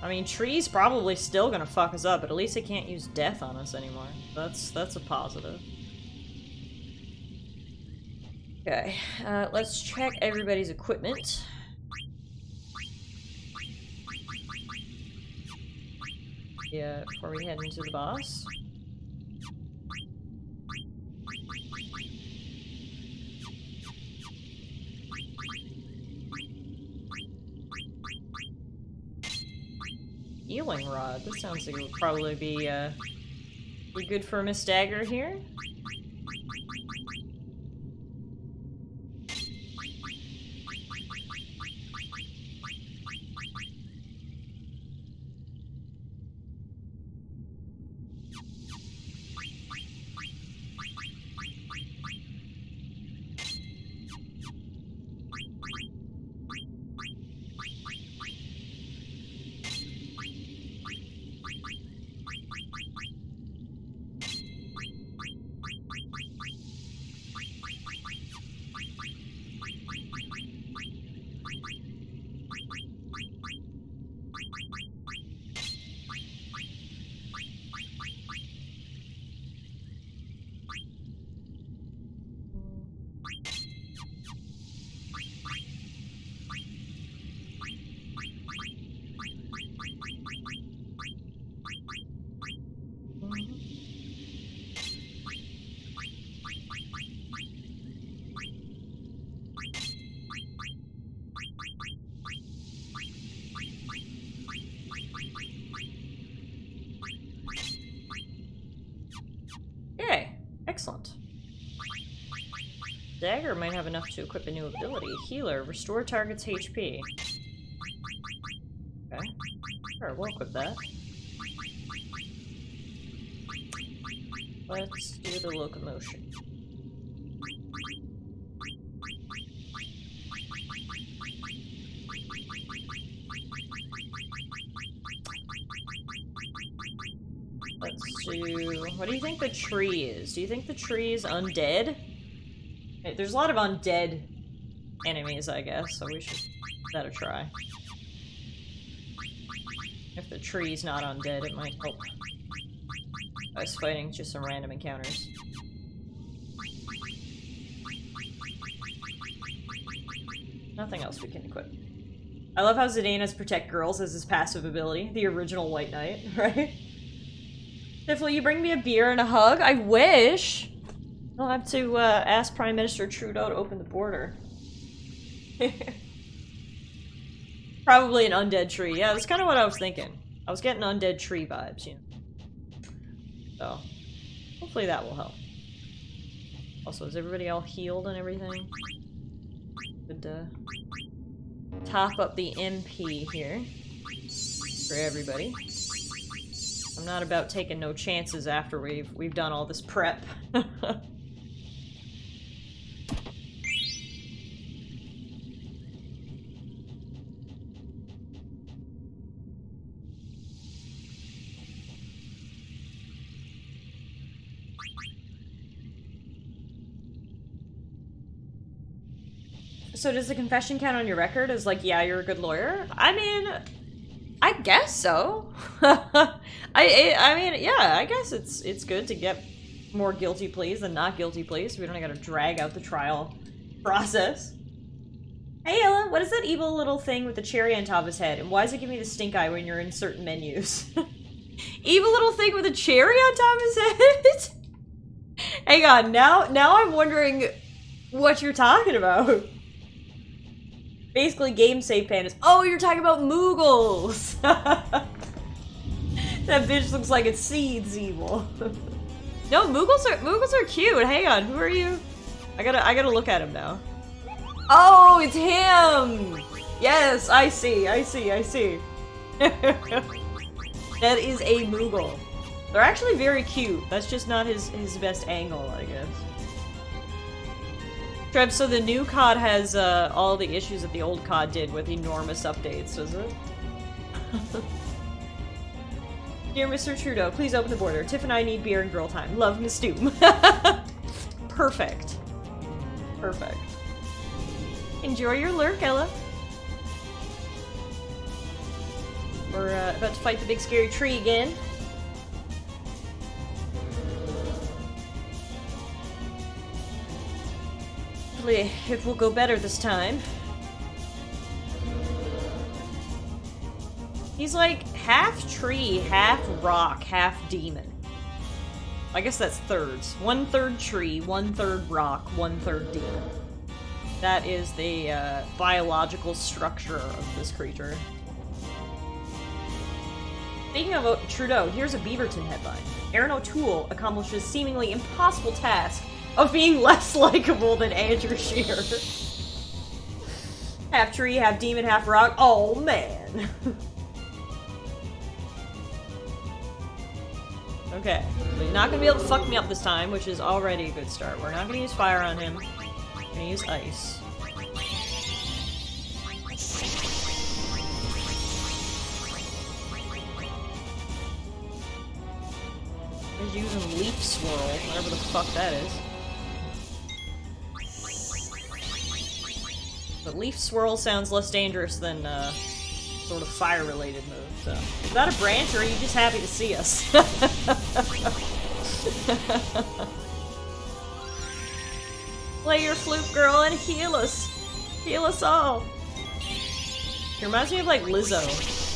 I mean, tree's probably still gonna fuck us up, but at least they can't use death on us anymore. That's a positive. Okay, let's check everybody's equipment. Yeah, before we head into the boss. Healing rod. That sounds like it would probably be good for Miss Dagger here. Excellent. Dagger might have enough to equip a new ability. Healer, restore target's HP. Okay. Sure, we'll equip that. Let's do the locomotion. Let's do... What do you think the tree is? Do you think the tree is undead? There's a lot of undead enemies, I guess, so we should give that a try. If the tree's not undead, it might help us fighting just some random encounters. Nothing else we can equip. I love how Zidane's Protect Girls as his passive ability. The original White Knight, right? Tiff, will you bring me a beer and a hug? I wish! I'll have to ask Prime Minister Trudeau to open the border. Probably an undead tree. Yeah, that's kind of what I was thinking. I was getting undead tree vibes, you know. So, hopefully that will help. Also, is everybody all healed and everything? Could top up the MP here for everybody. I'm not about taking no chances after we've done all this prep. So does the confession count on your record as like, yeah, you're a good lawyer? I mean, I guess so. I mean, yeah, I guess it's good to get more guilty pleas than not guilty pleas. So we don't gotta drag out the trial process. Hey Ella, what is that evil little thing with the cherry on top of his head? And why does it give me the stink eye when you're in certain menus? Evil little thing with a cherry on top of his head? Hang on, now I'm wondering what you're talking about. Basically, game save pandas. Oh, you're talking about Moogles! That bitch looks like it seeds evil. No, Moogles are cute. Hang on, who are you? I gotta look at him now. Oh, it's him! Yes, I see. That is a Moogle. They're actually very cute. That's just not his best angle, I guess. Trev, so the new COD has all the issues that the old COD did with enormous updates, does it? Dear Mr. Trudeau, please open the border. Tiff and I need beer and girl time. Love, Miss Doom. Perfect. Perfect. Enjoy your lurk, Ella. We're about to fight the big scary tree again. Hopefully it will go better this time. He's like half tree, half rock, half demon. I guess that's thirds. 1/3 tree, 1/3 rock, 1/3 demon. That is the biological structure of this creature. Speaking of Trudeau, here's a Beaverton headline. Aaron O'Toole accomplishes seemingly impossible task of being less likable than Andrew Scheer. Half tree, half demon, half rock. Oh, man. Okay. So he's not gonna be able to fuck me up this time, which is already a good start. We're not gonna use fire on him. We're gonna use ice. He's using leaf swirl, whatever the fuck that is. But leaf swirl sounds less dangerous than sort of fire-related moves. So, is that a branch, or are you just happy to see us? Play your flute, girl, and heal us. Heal us all. It reminds me of like Lizzo.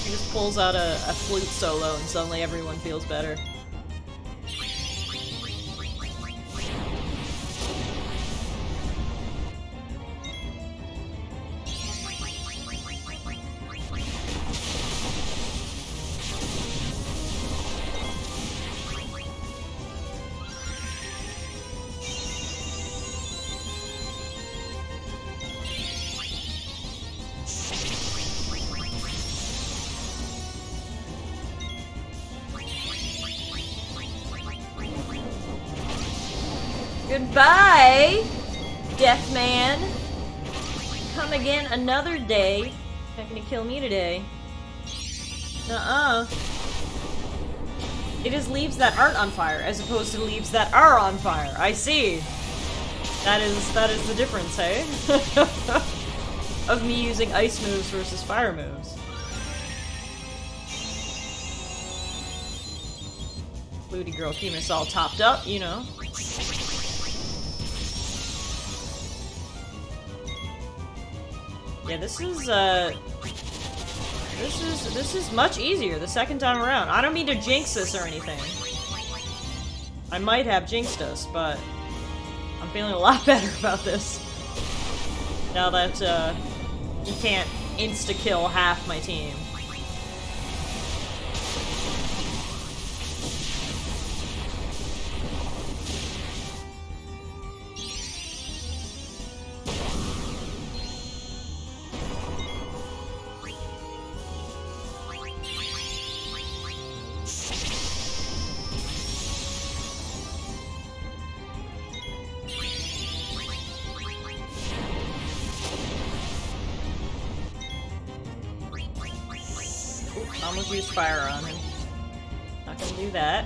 She just pulls out a flute solo, and suddenly everyone feels better. Goodbye, Death Man. Come again another day. Not gonna kill me today. It is leaves that aren't on fire, as opposed to leaves that are on fire. I see. That is the difference, hey? Of me using ice moves versus fire moves. Fluty girl keeping us all topped up, you know. Yeah, this is much easier the second time around. I don't mean to jinx this or anything. I might have jinxed us, but I'm feeling a lot better about this. Now that you can't insta-kill half my team. Almost used fire on him. Not gonna do that.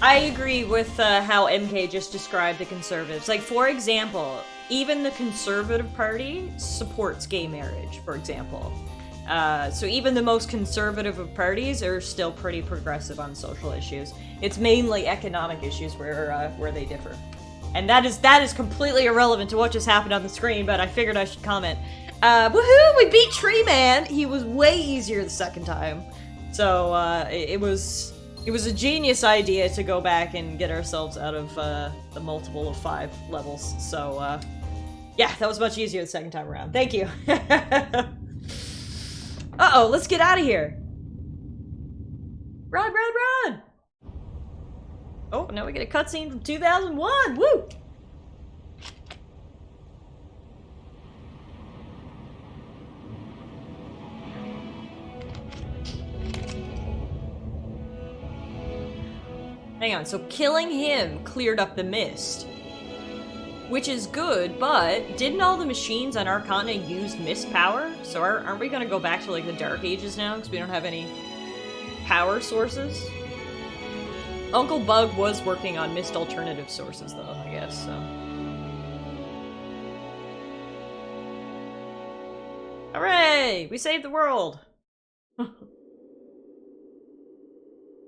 I agree with how MK just described the conservatives. Like, for example, even the Conservative Party supports gay marriage, for example. So even the most conservative of parties are still pretty progressive on social issues. It's mainly economic issues where they differ. And that is completely irrelevant to what just happened on the screen, but I figured I should comment. Woohoo! We beat Tree Man! He was way easier the second time. So, it was It was a genius idea to go back and get ourselves out of the multiple of 5 levels. So, yeah, that was much easier the second time around. Thank you. Uh-oh, let's get out of here. Run, run, run! Oh, now we get a cutscene from 2001! Woo! Hang on, so killing him cleared up the mist. Which is good, but didn't all the machines on our continent use mist power? So aren't we gonna go back to, like, the Dark Ages now, because we don't have any power sources? Uncle Bug was working on mist alternative sources, though, I guess, so. Hooray! We saved the world!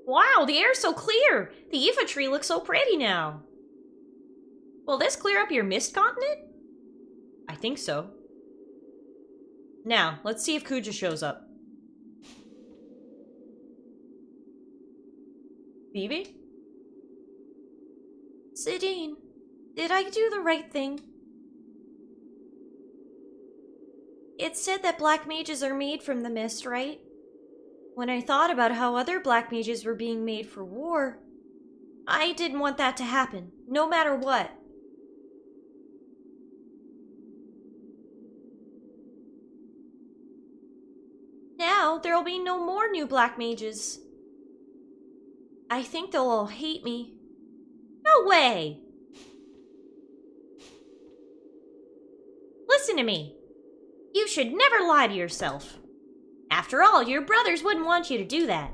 Wow, the air's so clear! The Eva tree looks so pretty now! Will this clear up your mist continent? I think so. Now, let's see if Kuja shows up. Phoebe? Sidine, did I do the right thing? It said that black mages are made from the mist, right? When I thought about how other black mages were being made for war, I didn't want that to happen, no matter what. Now, there'll be no more new black mages. I think they'll all hate me. No way! Listen to me. You should never lie to yourself. After all, your brothers wouldn't want you to do that.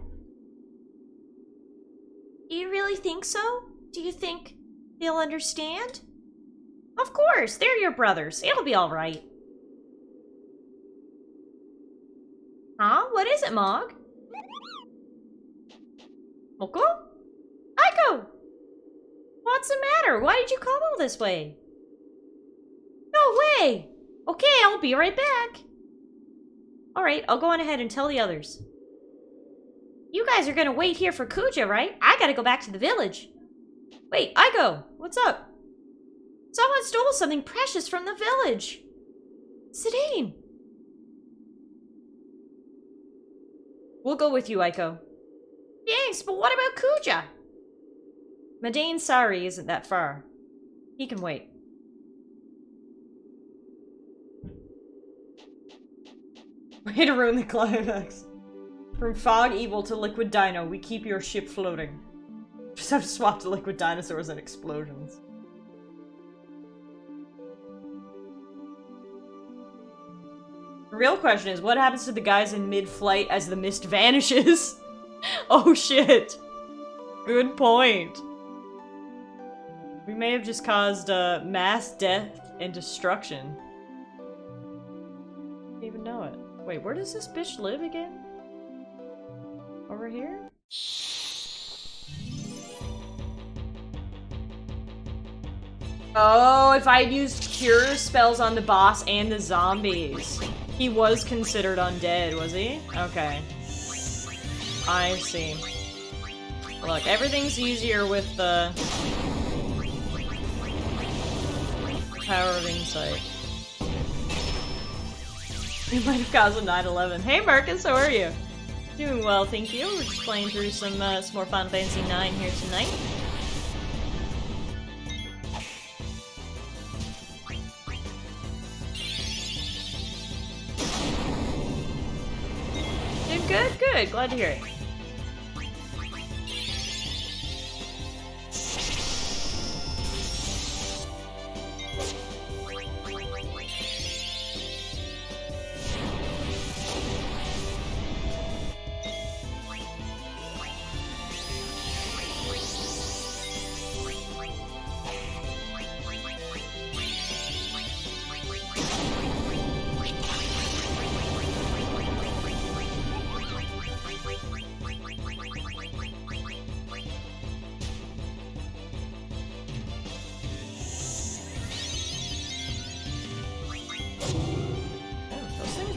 Do you really think so? Do you think they'll understand? Of course, they're your brothers. It'll be all right. Huh? What is it, Mog? Moko? Aiko! What's the matter? Why did you come all this way? No way! Okay, I'll be right back. Alright, I'll go on ahead and tell the others. You guys are gonna wait here for Kuja, right? I gotta go back to the village. Wait, Aiko! What's up? Someone stole something precious from the village. Sidine! We'll go with you, Aiko. Thanks, but what about Kuja? Madain Sari isn't that far. He can wait. Way to ruin the climax. From Fog Evil to Liquid Dino, we keep your ship floating. Just have to swap to Liquid Dinosaurs and explosions. The real question is, what happens to the guys in mid-flight as the mist vanishes? Oh shit! Good point. We may have just caused mass death and destruction. Didn't even know it. Wait, where does this bitch live again? Over here? Oh, if I'd used cure spells on the boss and the zombies. He was considered undead, was he? Okay. I see. Look, everything's easier with the power of insight. You might have caused a 9/11. Hey Marcus, how are you? Doing well, thank you. We're just playing through some more Final Fantasy IX here tonight. Doing good, good. Glad to hear it.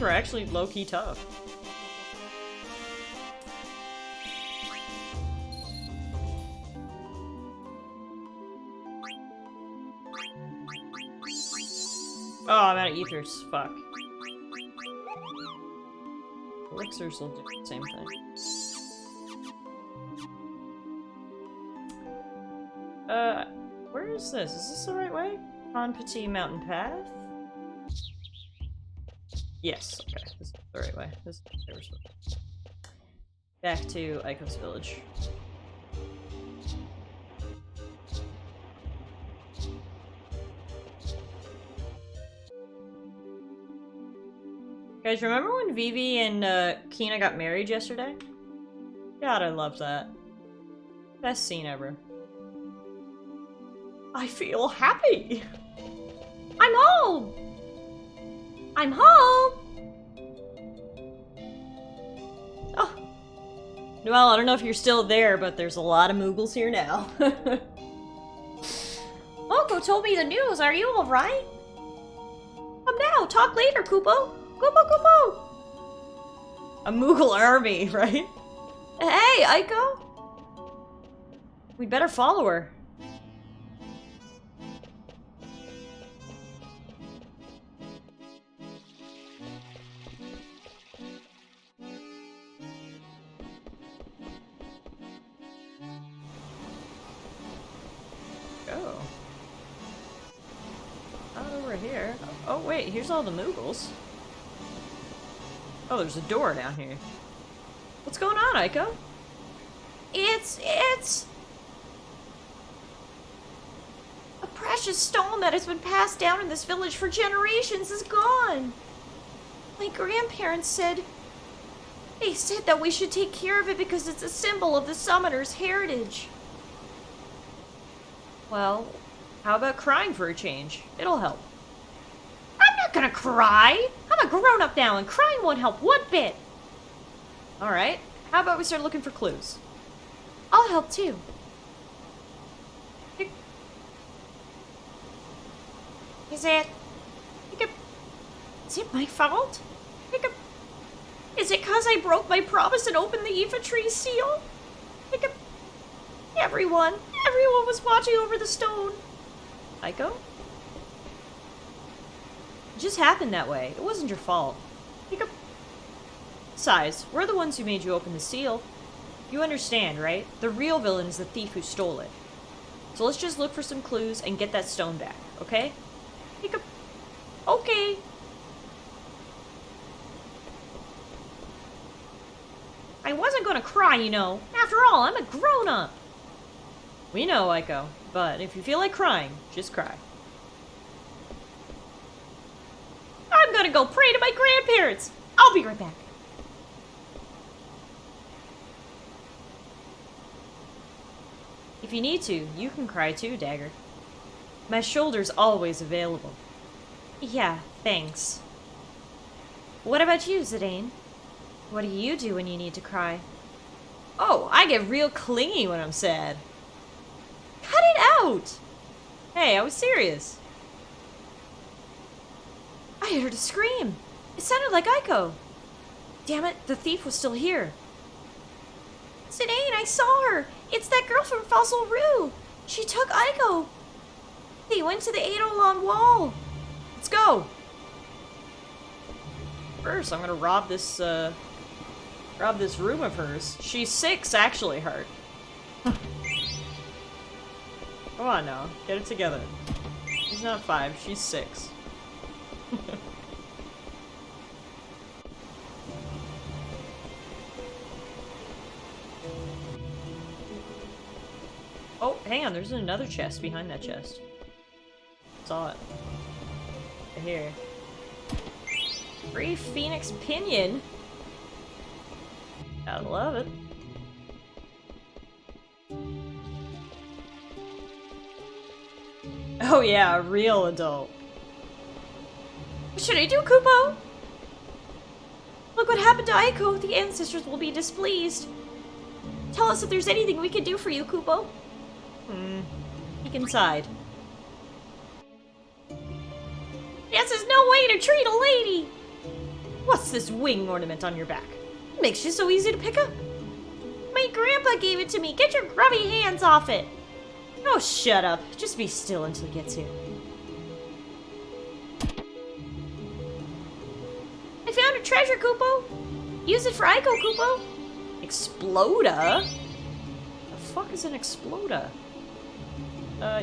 Were actually low-key tough. I'm out of ethers. Fuck. Elixirs will do the same thing. Where is this? Is this the right way? On Petit Mountain Path? Yes, okay. This is the right way. This is the right way. Back to Aiko's village. Guys, remember when Vivi and Kina got married yesterday? God, I love that. Best scene ever. I feel happy! I'm home! I'm home! Oh. Well, I don't know if you're still there, but there's a lot of Moogles here now. Moko told me the news. Are you alright? Come now. Talk later, Kupo. Kupo, Kupo! A Moogle army, right? Hey, Aiko! We better follow her. Go. Not over here. Oh, wait, here's all the Moogles. Oh, there's a door down here. What's going on, Aiko? It's... a precious stone that has been passed down in this village for generations is gone. My grandparents said... They said that we should take care of it because it's a symbol of the summoner's heritage. Well, how about crying for a change? It'll help. I'm not gonna cry! I'm a grown-up now, and crying won't help one bit! Alright, how about we start looking for clues? I'll help too. Is it my fault? Is it cause I broke my promise and opened the Aoife tree's seal? Everyone was watching over the stone. Aiko? It just happened that way. It wasn't your fault. Besides, we're the ones who made you open the seal. You understand, right? The real villain is the thief who stole it. So let's just look for some clues and get that stone back, okay? Okay. I wasn't gonna cry, you know. After all, I'm a grown-up. We know, Aiko, but if you feel like crying, just cry. I'm gonna go pray to my grandparents. I'll be right back. If you need to, you can cry too, Dagger. My shoulder's always available. Yeah, thanks. What about you, Zidane? What do you do when you need to cry? Oh, I get real clingy when I'm sad. Cut it out! Hey, I was serious. I heard a scream. It sounded like Aiko. Damn it, the thief was still here. Zidane, I saw her. It's that girl from Fossil Rue. She took Aiko. They went to the Eidolon wall. Let's go. First, I'm gonna rob this room of hers. She's 6, actually, Heart. Come on now, get it together. She's not 5, she's 6. Oh, hang on, there's another chest behind that chest. Saw it. Here. Free Phoenix Pinion. Gotta love it. Oh yeah, a real adult. What should I do, Kupo? Look what happened to Aiko. The ancestors will be displeased. Tell us if there's anything we can do for you, Kupo. Peek inside. Yes, there's no way to treat a lady! What's this wing ornament on your back? It makes you so easy to pick up. My grandpa gave it to me. Get your grubby hands off it. Oh, shut up. Just be still until he gets here. treasure, Koopo! Use it for Aiko, Koopo! Exploda? The fuck is an Exploda?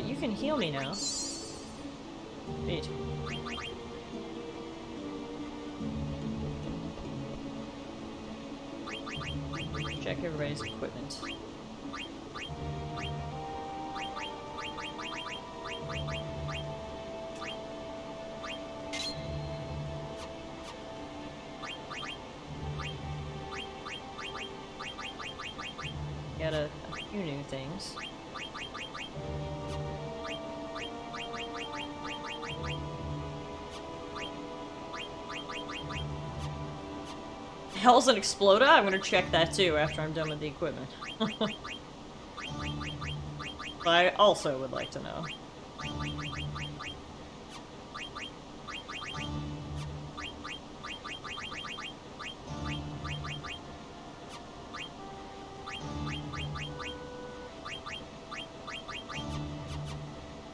You can heal me now. Wait. Check everybody's equipment. Got a few new things. Hell's an Exploda? I'm gonna check that too after I'm done with the equipment. I also would like to know.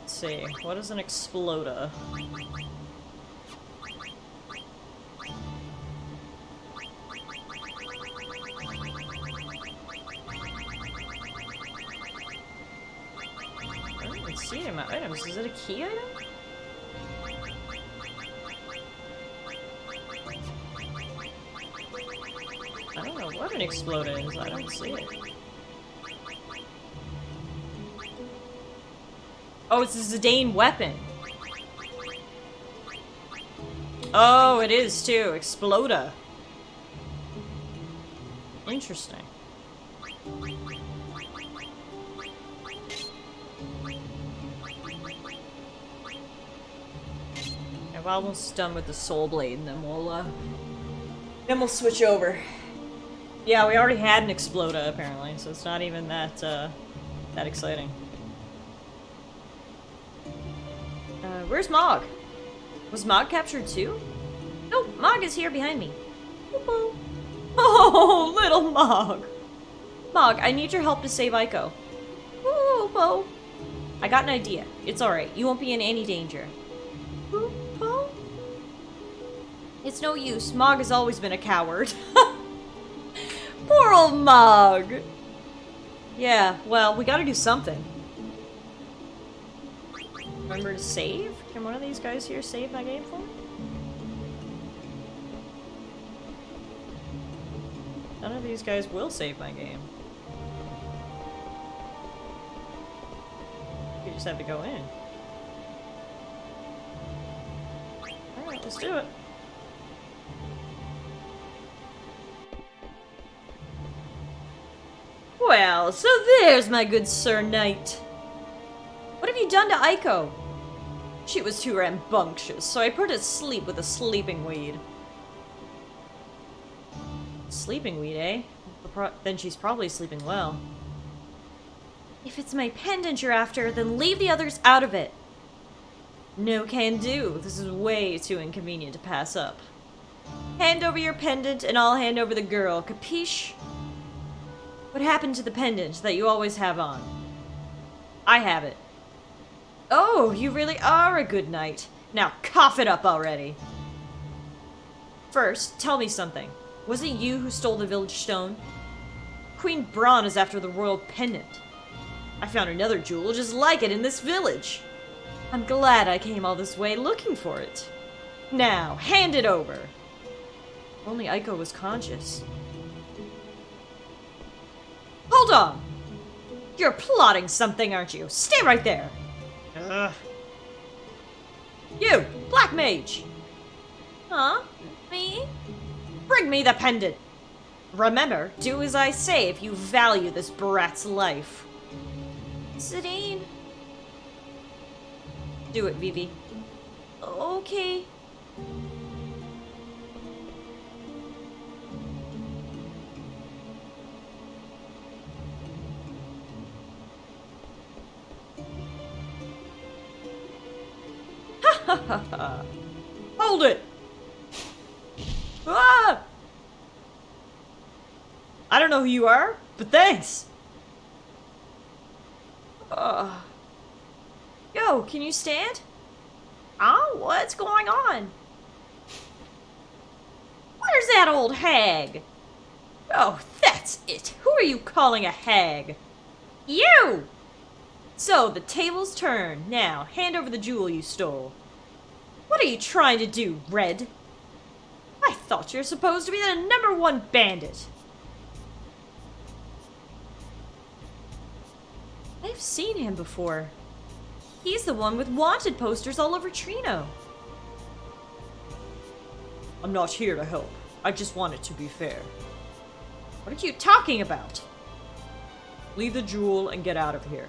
Let's see, what is an Exploda? See it in my items. Is it a key item? I don't know what an Exploda is. I don't see it. Oh, it's a Zidane weapon. Oh, it is too. Exploda. Interesting. We're almost done with the Soul Blade, and then we'll switch over. Yeah, we already had an Exploda apparently, so it's not even that that exciting. Where's Mog? Was Mog captured too? No, Mog is here behind me. Boop-boop. Oh, little Mog. Mog, I need your help to save Aiko. Boop-boop. I got an idea. It's alright. You won't be in any danger. Boop-boop. It's no use. Mog has always been a coward. Poor old Mog. Yeah, well, we gotta do something. Remember to save? Can one of these guys here save my game for me? None of these guys will save my game. You just have to go in. Alright, let's do it. Well, so there's my good Sir Knight. What have you done to Aiko? She was too rambunctious, so I put her to sleep with a sleeping weed. Sleeping weed, eh? Then she's probably sleeping well. If it's my pendant you're after, then leave the others out of it. No can do. This is way too inconvenient to pass up. Hand over your pendant and I'll hand over the girl, capiche? What happened to the pendant that you always have on? I have it. Oh, you really are a good knight. Now cough it up already. First, tell me something. Was it you who stole the village stone? Queen Braun is after the royal pendant. I found another jewel just like it in this village. I'm glad I came all this way looking for it. Now, hand it over. Only Aiko was conscious. Hold on! You're plotting something, aren't you? Stay right there! Ugh. You! Black Mage! Huh? Me? Bring me the pendant! Remember, do as I say if you value this brat's life. Zidane. Do it, Vivi. Okay. Hold it! Ah! I don't know who you are, but thanks! Yo, can you stand? What's going on? Where's Where's that old hag? Oh, that's it. Who are you calling a hag? You! So, the tables turn. Now, hand over the jewel you stole. What are you trying to do, Red? I thought you were supposed to be the #1 bandit. I've seen him before. He's the one with wanted posters all over Trino. I'm not here to help. I just want it to be fair. What are you talking about? Leave the jewel and get out of here.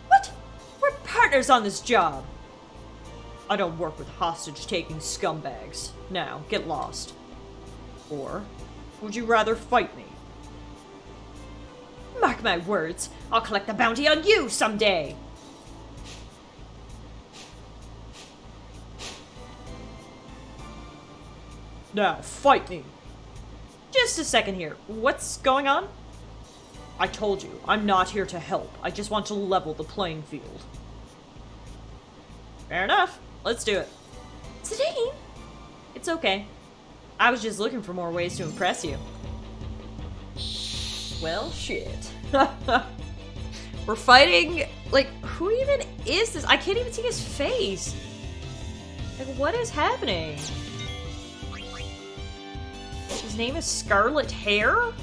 What? We're partners on this job. I don't work with hostage-taking scumbags. Now, get lost. Or, would you rather fight me? Mark my words, I'll collect the bounty on you someday! Now, fight me! Just a second here. What's going on? I told you, I'm not here to help. I just want to level the playing field. Fair enough. Let's do it. Zidane! It's okay. I was just looking for more ways to impress you. Well, shit. We're fighting... Like, who even is this? I can't even see his face. Like, what is happening? His name is Scarlet Hair?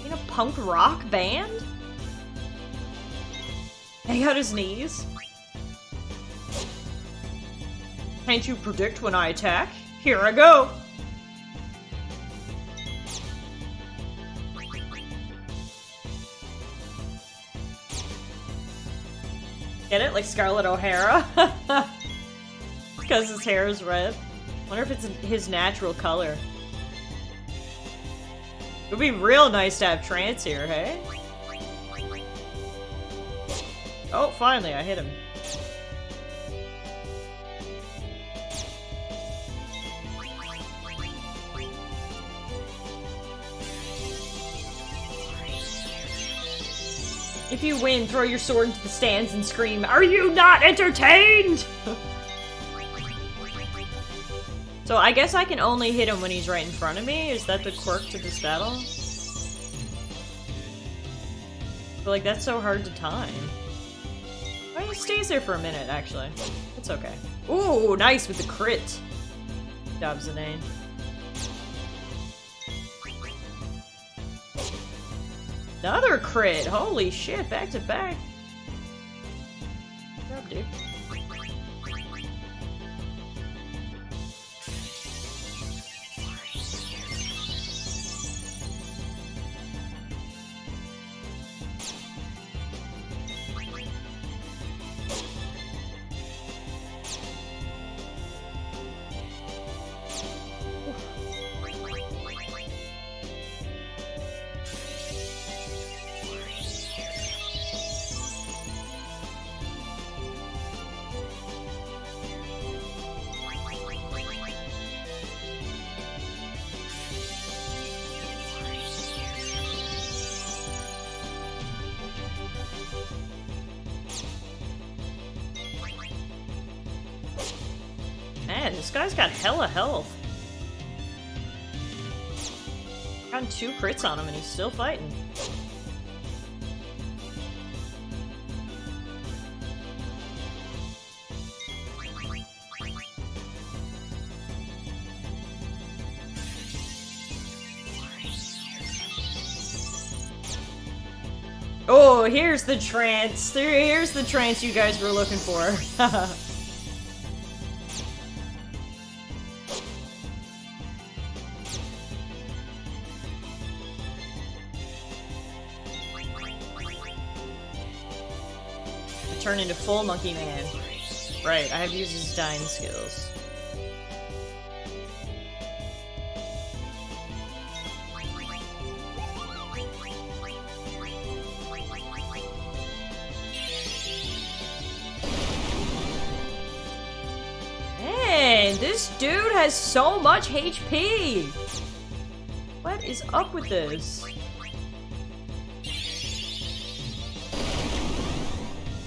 In a punk rock band? Hang out his knees? Can't you predict when I attack? Here I go! Get it? Like Scarlett O'Hara? Because his hair is red. Wonder if it's his natural color. It would be real nice to have Trance here, hey? Oh, finally, I hit him. If you win, throw your sword into the stands and scream, "Are you not entertained?" So I guess I can only hit him when he's right in front of me? Is that the quirk to this battle? But like, that's so hard to time. Oh, he stays there for a minute, actually. It's okay. Ooh, nice with the crit. Good job, Zidane. Another crit! Holy shit, back to back. Good job, dude. Man, this guy's got hella health. Gotten 2 crits on him and he's still fighting. Oh, here's the trance. Here's the trance you guys were looking for. Turn into full monkey man. Right, I have used his dying skills. Man, this dude has so much HP! What is up with this?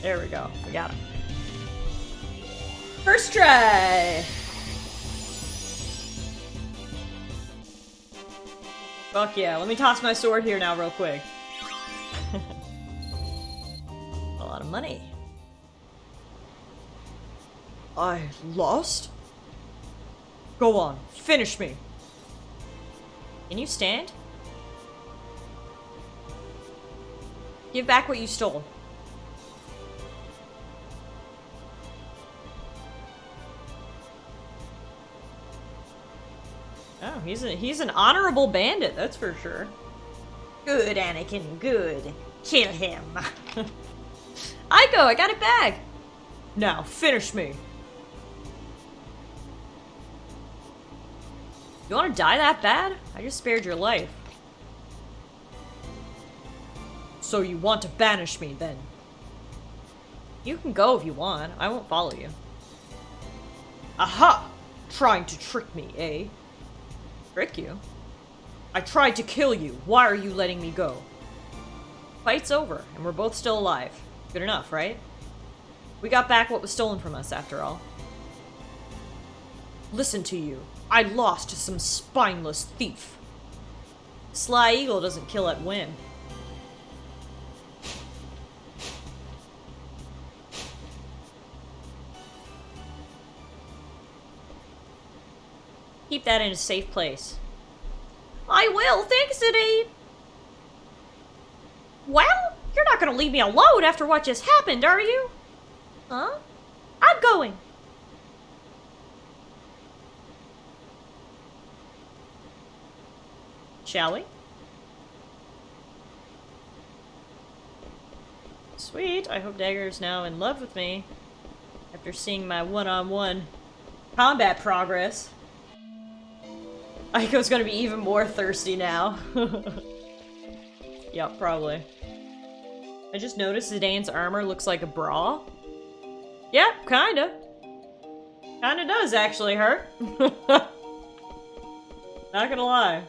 There we go. We got him. First try! Fuck yeah, let me toss my sword here now real quick. A lot of money. I lost? Go on, finish me. Can you stand? Give back what you stole. Oh, he's an honorable bandit, that's for sure. Good, Anakin, good. Kill him. Aiko, I got it back. Now, finish me. You want to die that bad? I just spared your life. So you want to banish me, then? You can go if you want. I won't follow you. Aha! Trying to trick me, eh? Trick you? I tried to kill you. Why are you letting me go? Fight's over, and we're both still alive. Good enough, right? We got back what was stolen from us, after all. Listen to you. I lost to some spineless thief. Sly Eagle doesn't kill at whim. Keep that in a safe place. I will, thanks, Eddie. Well, you're not gonna leave me alone after what just happened, are you? Huh? I'm going. Shall we? Sweet, I hope Dagger is now in love with me after seeing my one-on-one combat progress. Aiko's gonna be even more thirsty now. Yep, probably. I just noticed Zidane's armor looks like a bra. Yep, kinda. Kinda does actually hurt. Not gonna lie.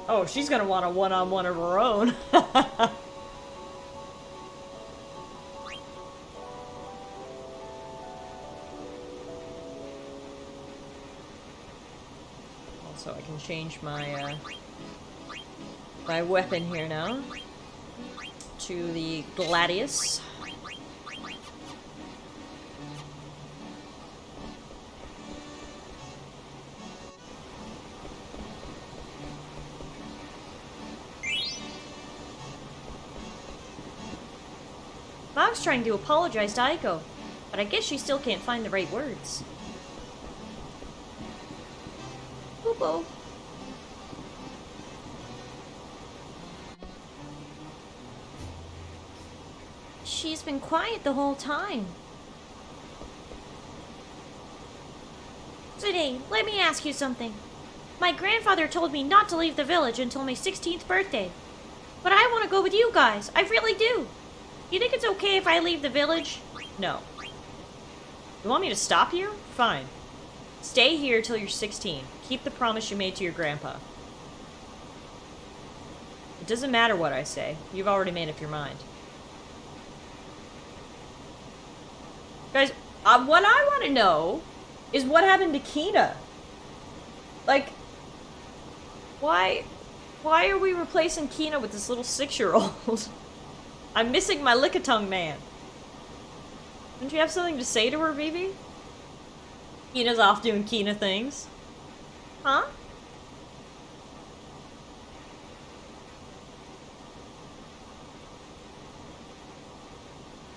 Oh, she's gonna want a one-on-one of her own. Also, I can change my my weapon here now to the Gladius. Mog's trying to apologize to Aiko, but I guess she still can't find the right words. Boo-boo. She's been quiet the whole time. Zidane, let me ask you something. My grandfather told me not to leave the village until my 16th birthday. But I want to go with you guys. I really do. You think it's okay if I leave the village? No. You want me to stop you? Fine. Stay here till you're 16. Keep the promise you made to your grandpa. It doesn't matter what I say. You've already made up your mind. Guys, what I want to know is what happened to Kina? Like, why are we replacing Kina with this little 6-year-old? I'm missing my Lickitung man. Don't you have something to say to her, Vivi? Kina's off doing Kina things. Huh?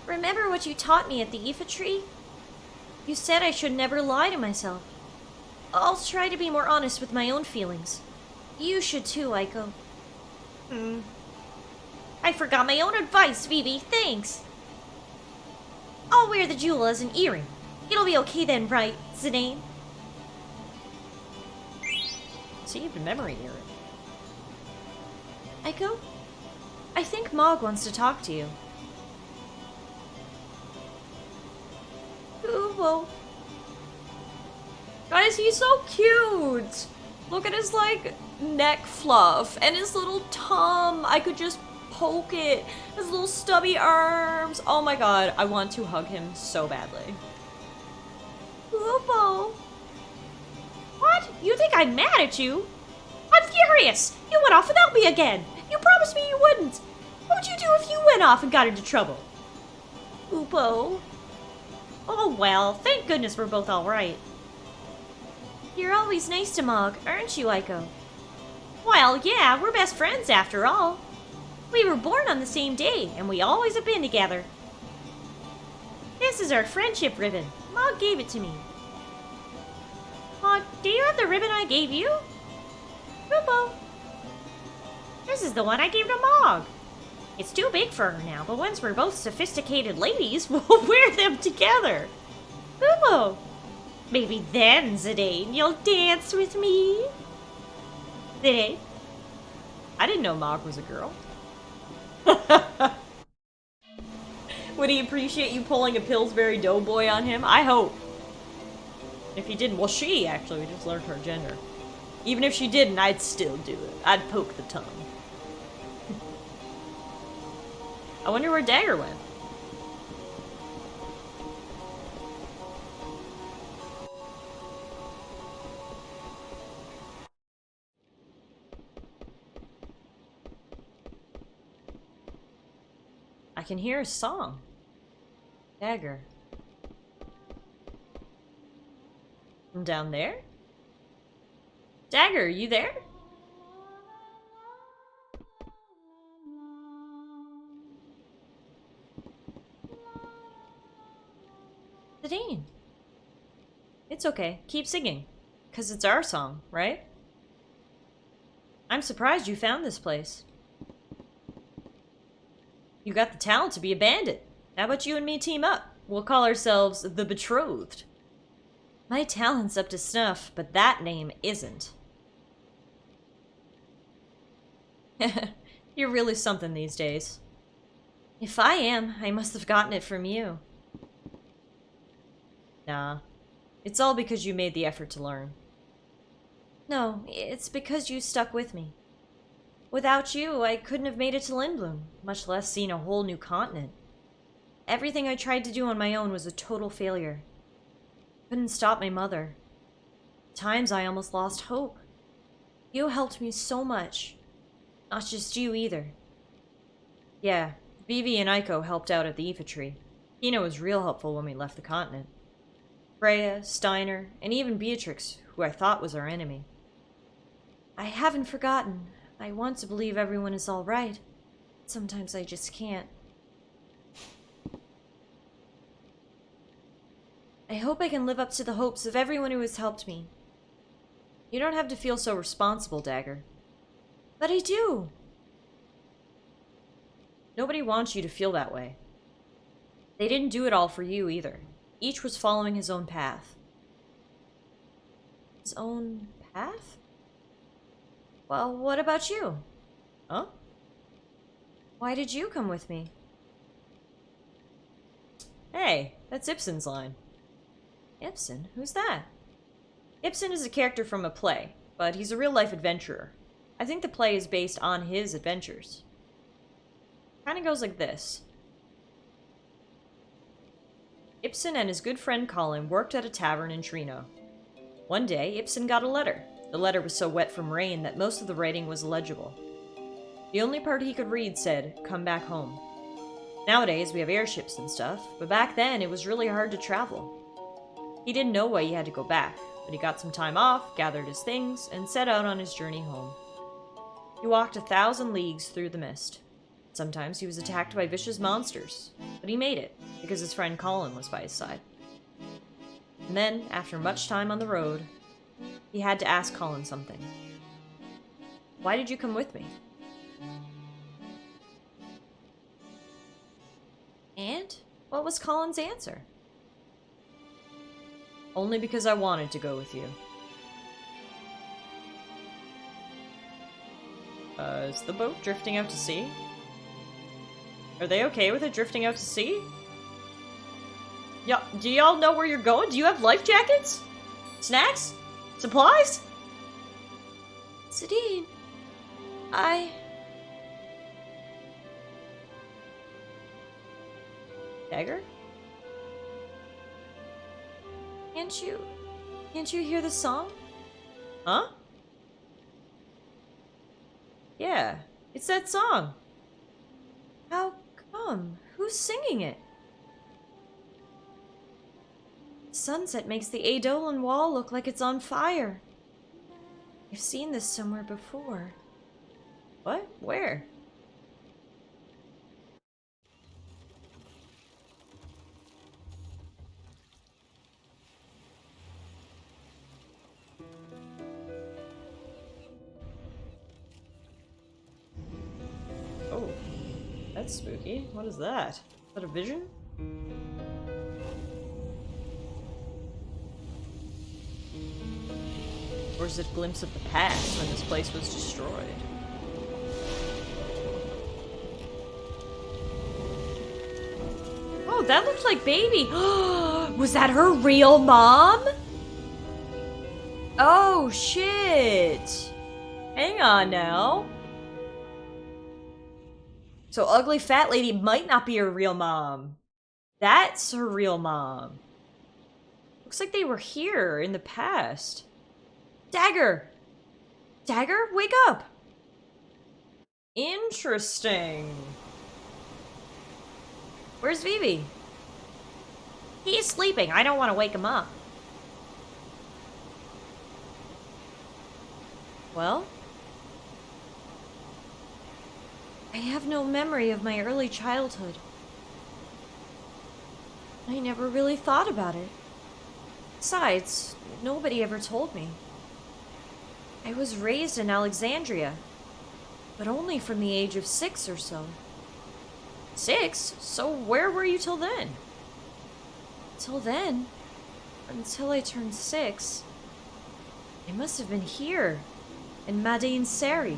Remember what you taught me at the Aoife tree? You said I should never lie to myself. I'll try to be more honest with my own feelings. You should too, Aiko. I forgot my own advice, Vivi. Thanks. I'll wear the jewel as an earring. It'll be okay then, right, Zidane? Saved memory earring. Aiko? I think Mog wants to talk to you. Ooh, guys, he's so cute! Look at his, like, neck fluff and his little tum. I could just poke it. His little stubby arms. Oh my god, I want to hug him so badly. Lupo. What? You think I'm mad at you? I'm furious! You went off without me again. You promised me you wouldn't. What would you do if you went off and got into trouble? Upo. Oh well, thank goodness we're both alright. You're always nice to Mog, aren't you, Aiko? Well, yeah, we're best friends after all. We were born on the same day, and we always have been together. This is our friendship ribbon. Mog gave it to me. Mog, do you have the ribbon I gave you? Upo. This is the one I gave to Mog. It's too big for her now, but once we're both sophisticated ladies, we'll wear them together. Upo. Maybe then, Zidane, you'll dance with me. Zidane? I didn't know Mog was a girl. Would he appreciate you pulling a Pillsbury Doughboy on him? I hope. If he didn't, well, she actually just learned her gender. Even if she didn't, I'd still do it. I'd poke the tongue. I wonder where Dagger went. I can hear a song. Dagger. From down there? Dagger, are you there? Zidane. It's okay. Keep singing. 'Cause it's our song, right? I'm surprised you found this place. You got the talent to be a bandit. How about you and me team up? We'll call ourselves the Betrothed. My talent's up to snuff, but that name isn't. You're really something these days. If I am, I must have gotten it from you. Nah. It's all because you made the effort to learn. No, it's because you stuck with me. Without you, I couldn't have made it to Lindblum, much less seen a whole new continent. Everything I tried to do on my own was a total failure. Couldn't stop my mother. At times I almost lost hope. You helped me so much. Not just you either. Yeah, Vivi and Aiko helped out at the Aoife tree. Hina was real helpful when we left the continent. Freya, Steiner, and even Beatrix, who I thought was our enemy. I haven't forgotten. I want to believe everyone is all right. Sometimes I just can't. I hope I can live up to the hopes of everyone who has helped me. You don't have to feel so responsible, Dagger. But I do. Nobody wants you to feel that way. They didn't do it all for you either. Each was following his own path. His own path? Well, what about you? Huh? Why did you come with me? Hey, that's Ibsen's line. Ibsen? Who's that? Ibsen is a character from a play, but he's a real-life adventurer. I think the play is based on his adventures. Kinda goes like this. Ibsen and his good friend Colin worked at a tavern in Trino. One day, Ibsen got a letter. The letter was so wet from rain that most of the writing was illegible. The only part he could read said, "Come back home." Nowadays, we have airships and stuff, but back then it was really hard to travel. He didn't know why he had to go back, but he got some time off, gathered his things, and set out on his journey home. He walked 1,000 leagues through the mist. Sometimes he was attacked by vicious monsters, but he made it, because his friend Colin was by his side. And then, after much time on the road, he had to ask Colin something. Why did you come with me? And what was Colin's answer? Only because I wanted to go with you. Is the boat drifting out to sea? Are they okay with it drifting out to sea? Yeah, do y'all know where you're going? Do you have life jackets? Snacks? Supplies? Zidane, Dagger? Can't you hear the song? Huh? Yeah, it's that song. How come? Who's singing it? Sunset makes the Eidolon wall look like it's on fire. I've seen this somewhere before. What? Where? Oh, that's spooky. What is that? Is that a vision? Or is it a glimpse of the past when this place was destroyed? Oh, that looked like baby. Was that her real mom? Oh, shit. Hang on now. So ugly fat lady might not be her real mom. That's her real mom. Looks like they were here in the past. Dagger! Dagger, wake up! Interesting. Where's Vivi? He's sleeping. I don't want to wake him up. Well? I have no memory of my early childhood. I never really thought about it. Besides, nobody ever told me. I was raised in Alexandria, but only from the age of 6 or so. 6? So where were you till then? Till then? Until I turned 6. I must have been here, in Madain Seri.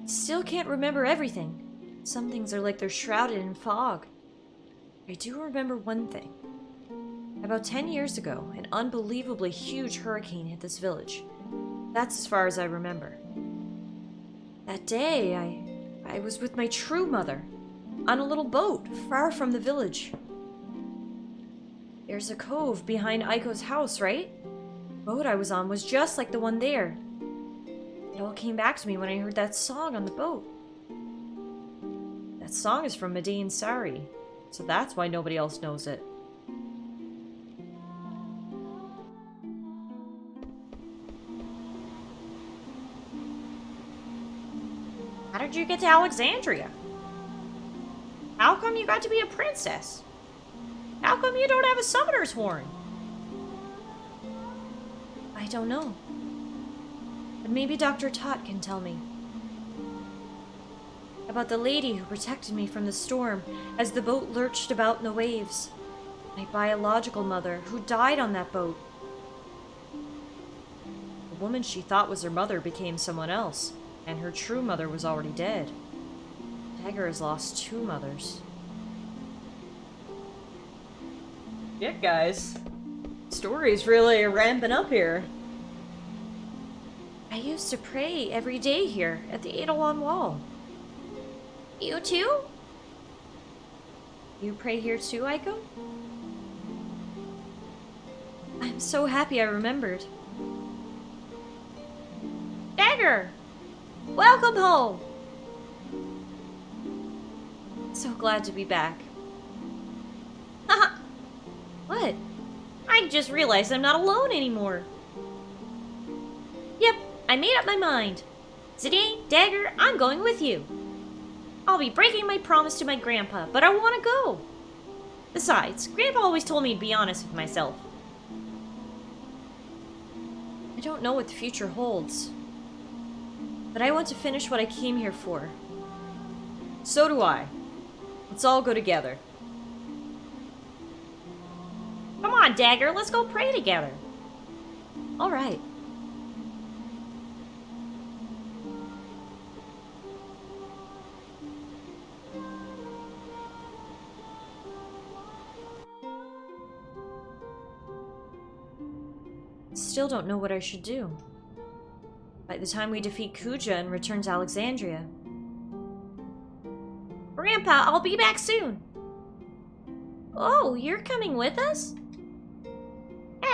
I still can't remember everything. Some things are like they're shrouded in fog. I do remember one thing. About 10 years ago, an unbelievably huge hurricane hit this village. That's as far as I remember. That day, I was with my true mother, on a little boat far from the village. There's a cove behind Aiko's house, right? The boat I was on was just like the one there. It all came back to me when I heard that song on the boat. That song is from Madain Sari, so that's why nobody else knows it. How did you get to Alexandria? How come you got to be a princess? How come you don't have a summoner's horn? I don't know. But maybe Dr. Tot can tell me. About the lady who protected me from the storm as the boat lurched about in the waves. My biological mother, who died on that boat. The woman she thought was her mother became someone else, and her true mother was already dead. Dagger has lost 2 mothers. Yeah, guys. Story's really ramping up here. I used to pray every day here at the Eidolon wall. You too? You pray here too, Aiko? I'm so happy I remembered. Dagger! Welcome home! So glad to be back. Haha! What? I just realized I'm not alone anymore. Yep, I made up my mind. Zidane, Dagger, I'm going with you. I'll be breaking my promise to my grandpa, but I want to go. Besides, Grandpa always told me to be honest with myself. I don't know what the future holds, but I want to finish what I came here for. So do I. Let's all go together. Come on, Dagger, let's go pray together. All right. Still don't know what I should do. By the time we defeat Kuja and return to Alexandria. Grandpa, I'll be back soon. Oh, you're coming with us?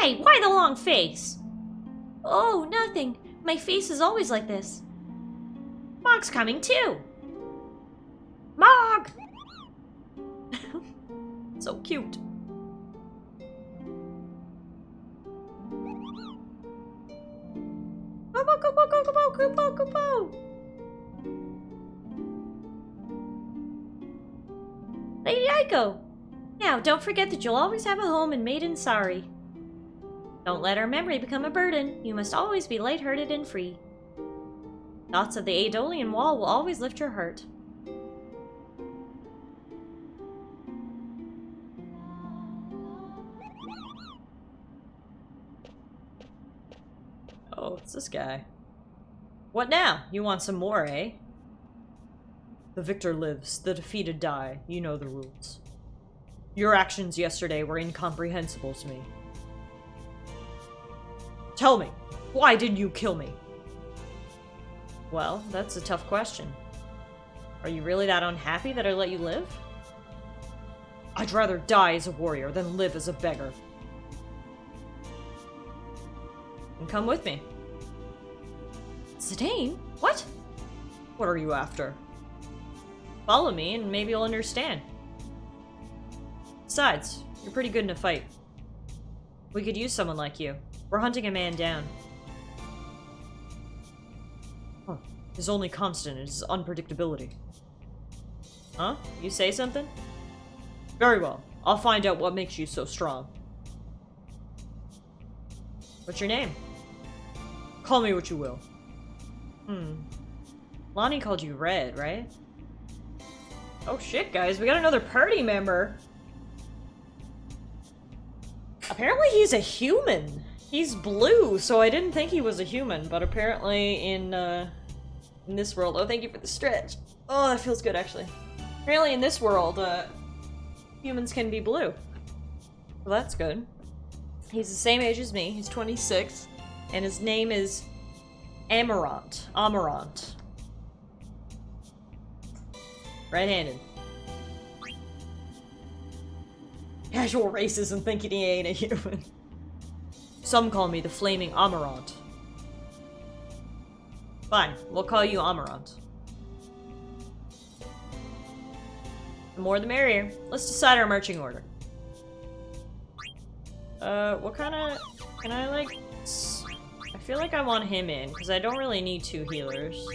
Hey, why the long face? Oh, nothing. My face is always like this. Mog's coming too. Mog! So cute. Kupo, kupo, kupo, kupo, kupo. Lady Aiko! Now, don't forget that you'll always have a home in Maiden Sari. Don't let our memory become a burden. You must always be lighthearted and free. Thoughts of the Aedolian Wall will always lift your heart. Oh, it's this guy. What now? You want some more, eh? The victor lives, the defeated die. You know the rules. Your actions yesterday were incomprehensible to me. Tell me, why did you kill me? Well, that's a tough question. Are you really that unhappy that I let you live? I'd rather die as a warrior than live as a beggar. And come with me. Zidane? What? What are you after? Follow me and maybe you'll understand. Besides, you're pretty good in a fight. We could use someone like you. We're hunting a man down. Huh. His only constant is his unpredictability. Huh? You say something? Very well. I'll find out what makes you so strong. What's your name? Call me what you will. Lonnie called you Red, right? Oh shit, guys, we got another party member. Apparently he's a human. He's blue, so I didn't think he was a human, but apparently in this world... Oh, thank you for the stretch. Oh, that feels good, actually. Apparently in this world, humans can be blue. Well, that's good. He's the same age as me. He's 26. And his name is Amarant. Amarant. Right-handed. Casual racism thinking he ain't a human. Some call me the Flaming Amarant. Fine, we'll call you Amarant. The more the merrier. Let's decide our marching order. What kind of... Can I, like... I feel like I want him in, because I don't really need two healers.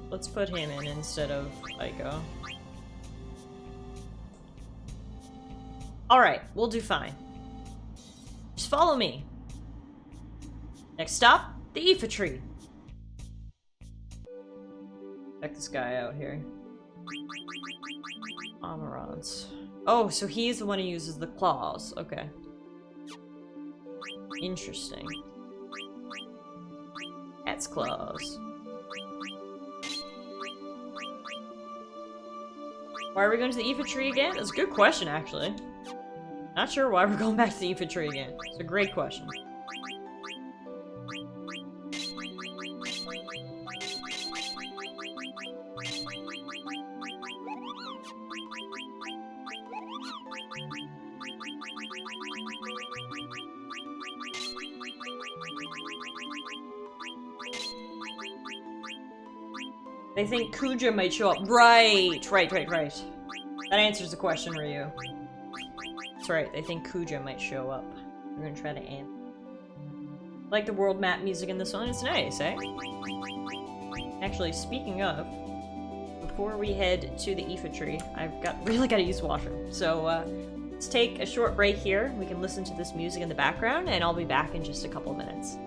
Let's put him in instead of Aiko. Alright, we'll do fine. Just follow me. Next stop, the Aoife tree. Check this guy out here. Amarant. Oh, so he's the one who uses the claws. Okay. Interesting. Cat's claws. Why are we going to the Aoife tree again? That's a good question, actually. Not sure why we're going back to the Aoife tree again. It's a great question. They think Kuja might show up. Right. That answers the question, Ryu. That's right, they think Kuja might show up. We're gonna try to answer. Like the world map music in this one, it's nice, eh? Actually, speaking of, before we head to the Aoife tree, I've really gotta use the washroom. So, let's take a short break here. We can listen to this music in the background, and I'll be back in just a couple of minutes.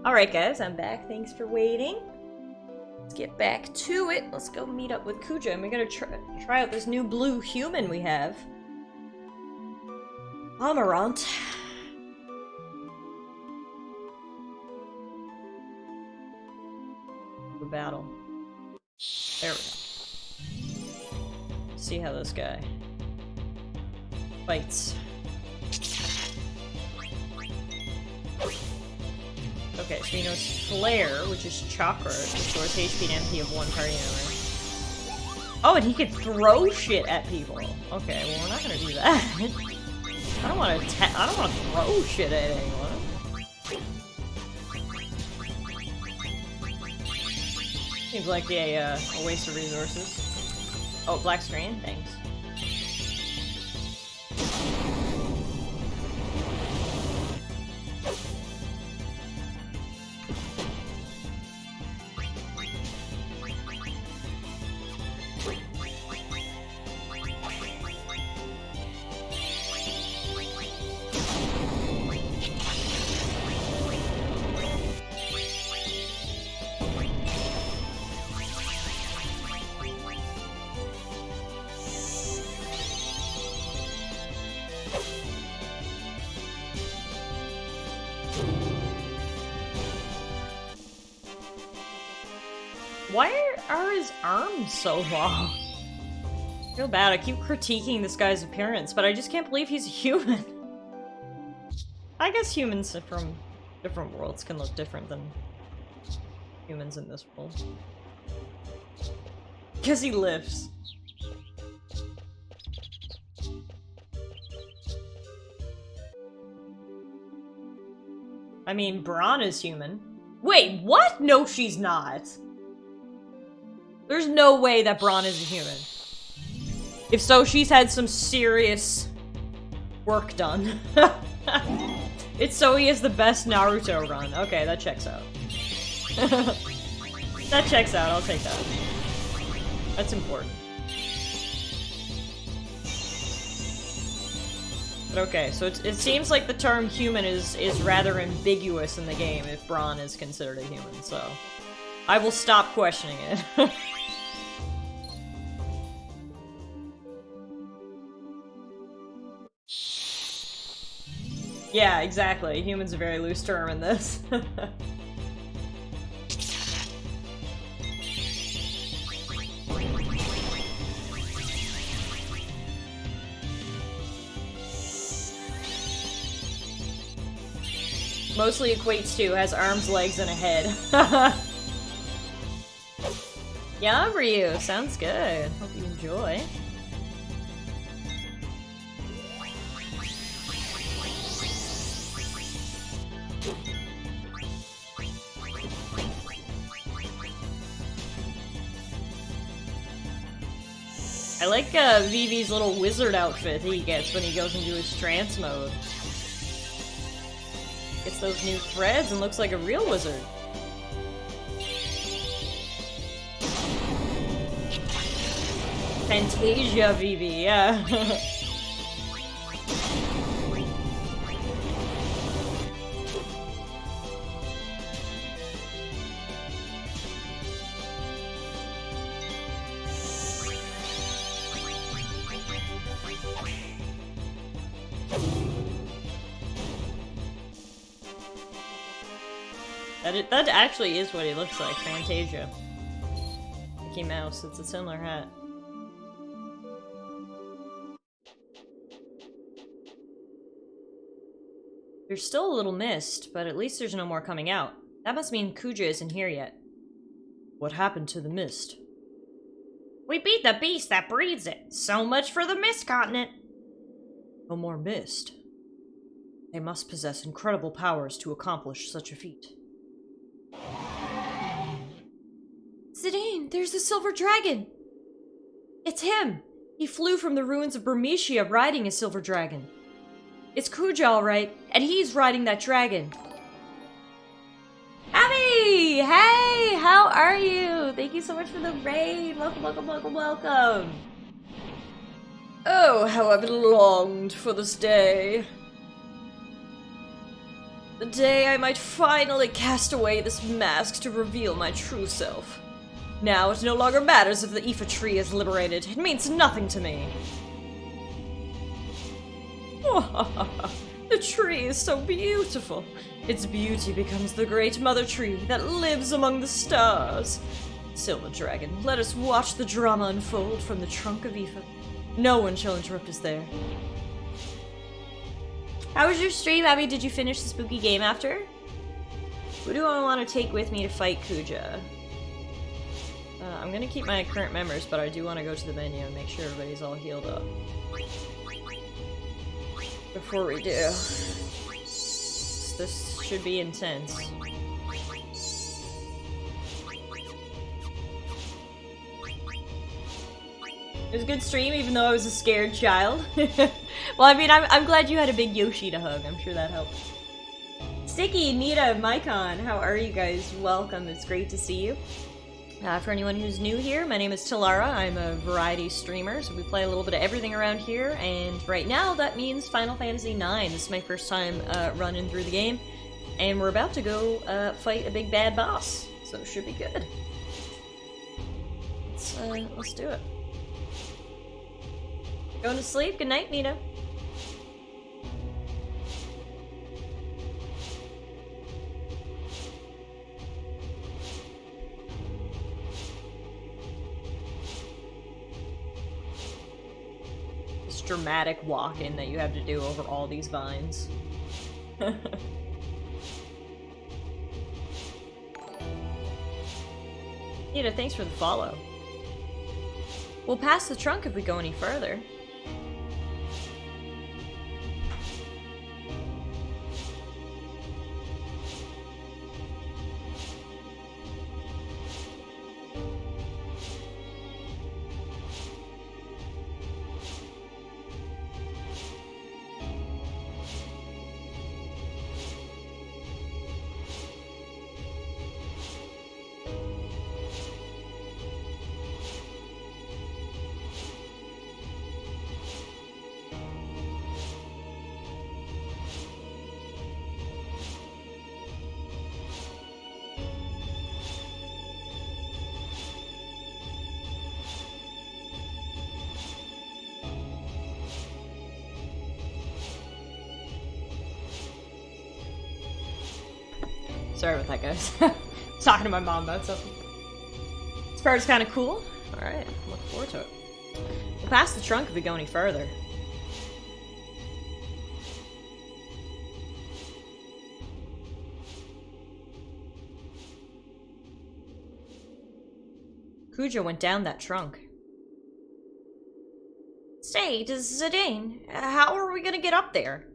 Alright guys, I'm back. Thanks for waiting. Let's get back to it. Let's go meet up with Kuja, and we're gonna try out this new blue human we have. Amarant. The battle. There we go. See how this guy fights. Okay, so he knows Flare, which is Chakra, restores HP and MP of one party member. Oh, and he can throw shit at people. Okay, well we're not gonna do that. I don't want to throw shit at anyone. Seems like a waste of resources. Oh, black screen, thanks. Why are his arms so long? I feel bad, I keep critiquing this guy's appearance, but I just can't believe he's a human. I guess humans from different worlds can look different than humans in this world. Because he lifts. I mean, Braun is human. Wait, what? No, she's not. There's no way that Braun is a human. If so, she's had some serious work done. It's so he has the best Naruto run. Okay, that checks out. That checks out, I'll take that. That's important. But okay, so it seems like the term human is rather ambiguous in the game if Braun is considered a human, so I will stop questioning it. Yeah, exactly. Human's a very loose term in this. Mostly equates to has arms, legs, and a head. Yeah, Ryu. Sounds good. Hope you enjoy. I like Vivi's little wizard outfit he gets when he goes into his trance mode. Gets those new threads and looks like a real wizard. Fantasia Vivi, yeah. That actually is what he looks like, Fantasia. Mickey Mouse, it's a similar hat. There's still a little mist, but at least there's no more coming out. That must mean Kuja isn't here yet. What happened to the mist? We beat the beast that breeds it. So much for the mist continent. No more mist. They must possess incredible powers to accomplish such a feat. Zidane, there's the silver dragon! It's him! He flew from the ruins of Burmecia riding a silver dragon. It's Kuja, alright, and he's riding that dragon. Abby! Hey! How are you? Thank you so much for the raid! Welcome, welcome, welcome, welcome! Oh, how I've longed for this day. The day I might finally cast away this mask to reveal my true self. Now it no longer matters if the Aoife tree is liberated. It means nothing to me. The tree is so beautiful. Its beauty becomes the great mother tree that lives among the stars. Silver Dragon, let us watch the drama unfold from the trunk of Aoife. No one shall interrupt us there. How was your stream, Abby? Did you finish the spooky game after? Who do I want to take with me to fight Kuja? I'm gonna keep my current members, but I do want to go to the menu and make sure everybody's all healed up. Before we do. This should be intense. It was a good stream, even though I was a scared child. Well, I mean, I'm glad you had a big Yoshi to hug. I'm sure that helped. Sticky, Nita, Mycon, how are you guys? Welcome. It's great to see you. For anyone who's new here, my name is Talara. I'm a variety streamer, so we play a little bit of everything around here, and right now that means Final Fantasy IX. This is my first time running through the game, and we're about to go fight a big bad boss, so it should be good. Let's do it. Going to sleep? Good night, Nita. This dramatic walk-in that you have to do over all these vines. Nita, thanks for the follow. We'll pass the trunk if we go any further. Sorry about that, guys. Talking to my mom about something. This part is kind of cool. Alright, looking forward to it. We'll pass the trunk if we go any further. Kuja went down that trunk. Say, Zidane, how are we gonna get up there?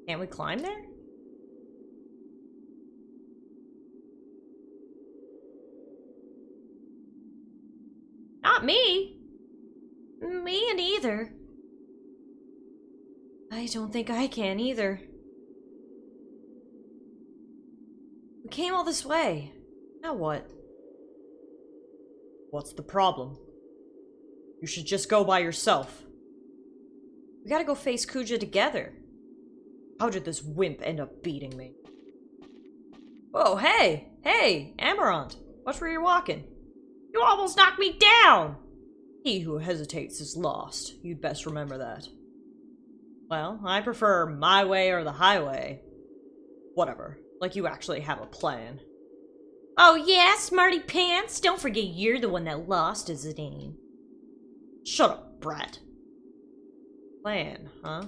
Can't we climb there? Not me. Me neither. I don't think I can either. We came all this way. Now what? What's the problem? You should just go by yourself. We gotta go face Kuja together. How did this wimp end up beating me? Whoa, hey! Hey, Amarant! Watch where you're walking. You almost knocked me down! He who hesitates is lost. You'd best remember that. Well, I prefer my way or the highway. Whatever. Like you actually have a plan. Oh yeah, smarty pants? Don't forget you're the one that lost, Zidane. Shut up, brat. Plan, huh?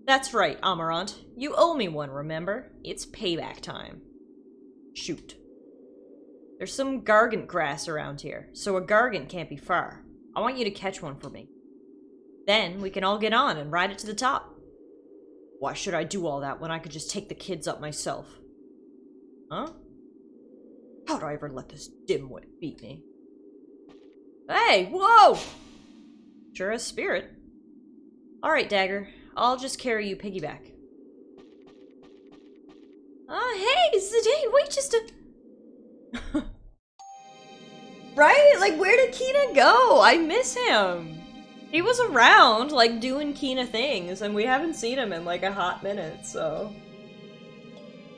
That's right, Amarant. You owe me one, remember? It's payback time. Shoot. There's some gargant grass around here, so a gargant can't be far. I want you to catch one for me. Then we can all get on and ride it to the top. Why should I do all that when I could just take the kids up myself? Huh? How'd I ever let this dimwit beat me? Hey, whoa! Sure has spirit. Alright, Dagger. I'll just carry you piggyback. Hey, Zidane, wait just a... Right? Like, where did Keenan go? I miss him. He was around, like, doing Kina things, and we haven't seen him in, like, a hot minute, so...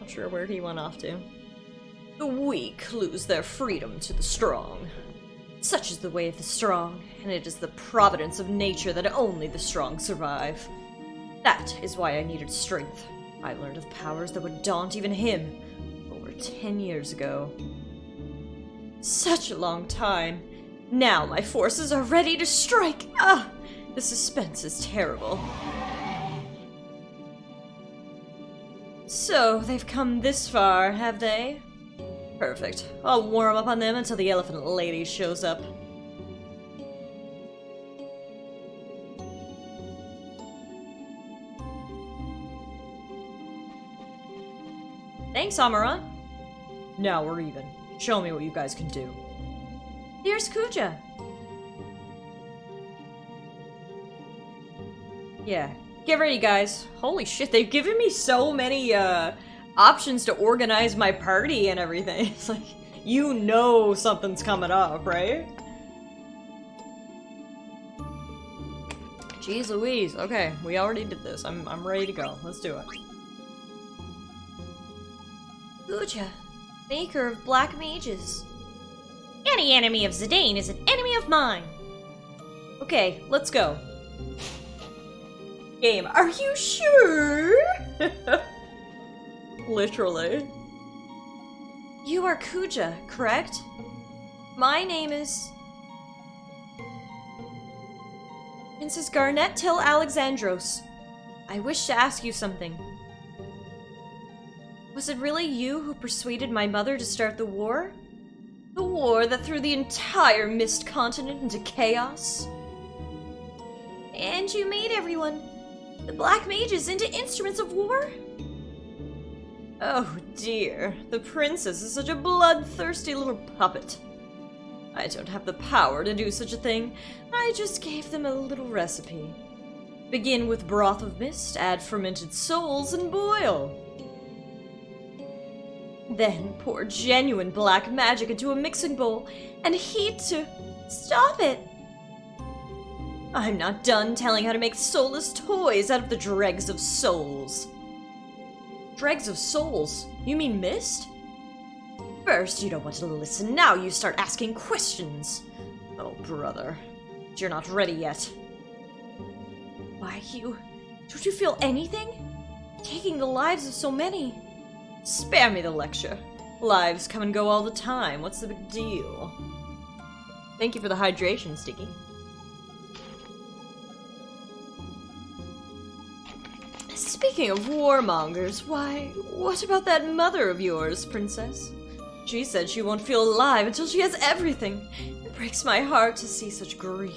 Not sure where he went off to. The weak lose their freedom to the strong. Such is the way of the strong, and it is the providence of nature that only the strong survive. That is why I needed strength. I learned of powers that would daunt even him over 10 years ago. Such a long time. Now my forces are ready to strike! Ah! The suspense is terrible. So, they've come this far, have they? Perfect. I'll warm up on them until the elephant lady shows up. Thanks, Amara. Now we're even. Show me what you guys can do. Here's Kuja. Yeah. Get ready, guys. Holy shit, they've given me so many, options to organize my party and everything. It's like, you know something's coming up, right? Jeez Louise. Okay, we already did this. I'm ready to go. Let's do it. Kuja, maker of black mages. Any enemy of Zidane is an enemy of mine. Okay, let's go. Game, are you sure? Literally. You are Kuja, correct? My name is... Princess Garnet Till Alexandros. I wish to ask you something. Was it really you who persuaded my mother to start the war? The war that threw the entire Mist Continent into chaos? And you made everyone, the Black Mages, into instruments of war? Oh dear, the princess is such a bloodthirsty little puppet. I don't have the power to do such a thing. I just gave them a little recipe. Begin with broth of mist, add fermented souls, and boil. Then pour genuine black magic into a mixing bowl and heat to... Stop it! I'm not done telling how to make soulless toys out of the dregs of souls. Dregs of souls? You mean mist? First, you don't want to listen. Now you start asking questions. Oh, brother. You're not ready yet. Why, don't you feel anything? Taking the lives of so many. Spare me the lecture. Lives come and go all the time. What's the big deal? Thank you for the hydration, Sticky. Speaking of warmongers, why, what about that mother of yours, princess? She said she won't feel alive until she has everything. It breaks my heart to see such greed.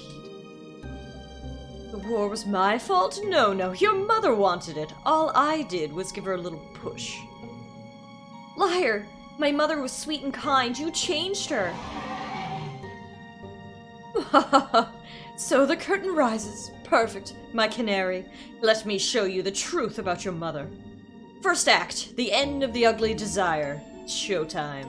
The war was my fault? No, your mother wanted it. All I did was give her a little push. Liar! My mother was sweet and kind. You changed her. So the curtain rises. Perfect, my canary. Let me show you the truth about your mother. First act, the end of the ugly desire. Showtime.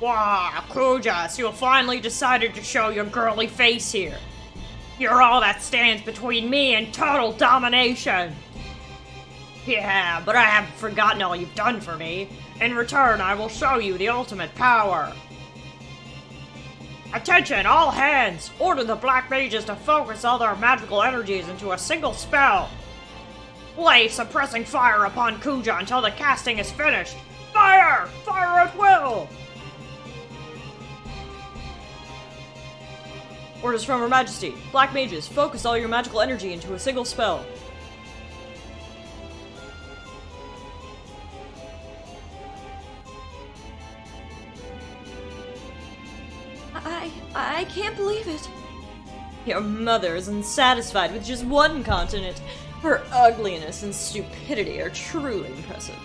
Wow, Kuja, so you finally decided to show your girly face here. You're all that stands between me and total domination. Yeah, but I haven't forgotten all you've done for me. In return, I will show you the ultimate power. Attention, all hands! Order the Black Mages to focus all their magical energies into a single spell. Lay suppressing fire upon Kuja until the casting is finished. Fire! Fire at will! Orders from Her Majesty. Black Mages, focus all your magical energy into a single spell. I can't believe it. Your mother is unsatisfied with just one continent. Her ugliness and stupidity are truly impressive.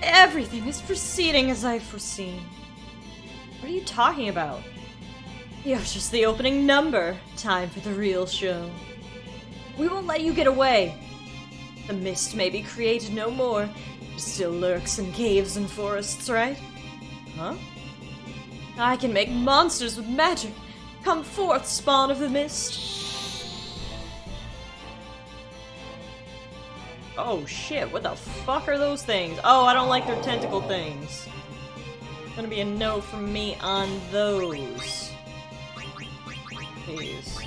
Everything is proceeding as I've foreseen. What are you talking about? You're just the opening number. Time for the real show. We won't let you get away. The mist may be created no more. It still lurks in caves and forests, right? Huh? I can make monsters with magic. Come forth, spawn of the mist. Oh shit, what the fuck are those things? Oh, I don't like their tentacle things. Gonna be a no from me on those. Please.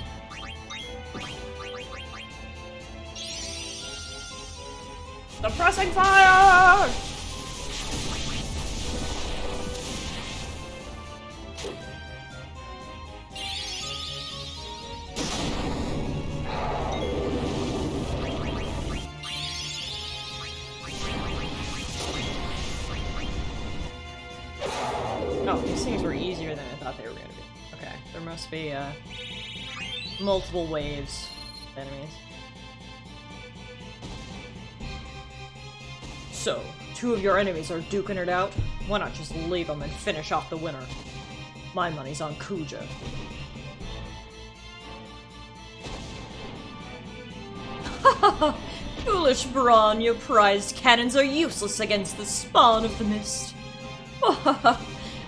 Suppressing fire! Oh, these things were easier than I thought they were gonna be. Okay, there must be, multiple waves of enemies. So, two of your enemies are duking it out? Why not just leave them and finish off the winner? My money's on Kuja. Foolish Brawn, your prized cannons are useless against the spawn of the mist.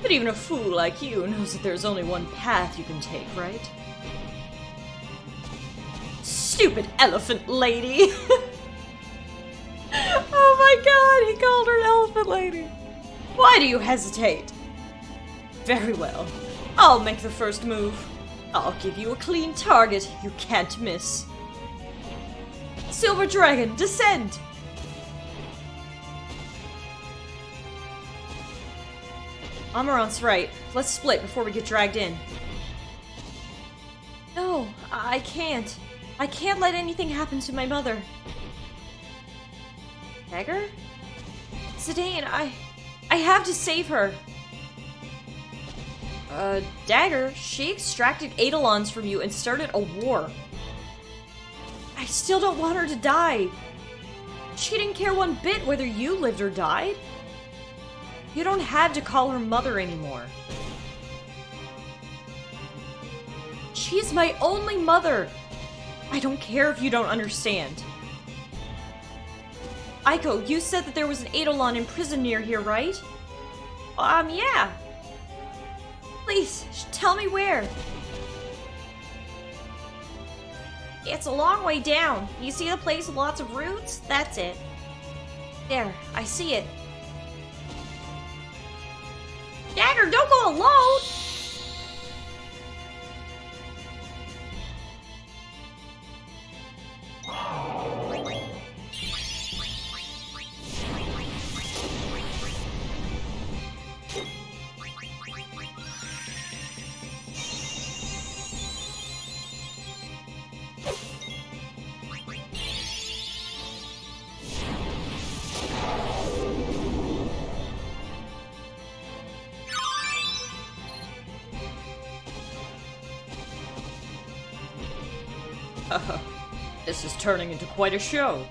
But even a fool like you knows that there's only one path you can take, right? Stupid elephant lady! Oh my god, he called her an elephant lady! Why do you hesitate? Very well. I'll make the first move. I'll give you a clean target you can't miss. Silver Dragon, descend! Amaranth's right. Let's split before we get dragged in. No, I can't. I can't let anything happen to my mother. Dagger? Zidane, I have to save her. Dagger, she extracted Eidolons from you and started a war. I still don't want her to die. She didn't care one bit whether you lived or died. You don't have to call her mother anymore. She's my only mother. I don't care if you don't understand. Aiko, you said that there was an Eidolon in prison near here, right? Yeah. Please, tell me where. It's a long way down. You see the place with lots of roots? That's it. There, I see it. Dagger, don't go alone! This is turning into quite a show.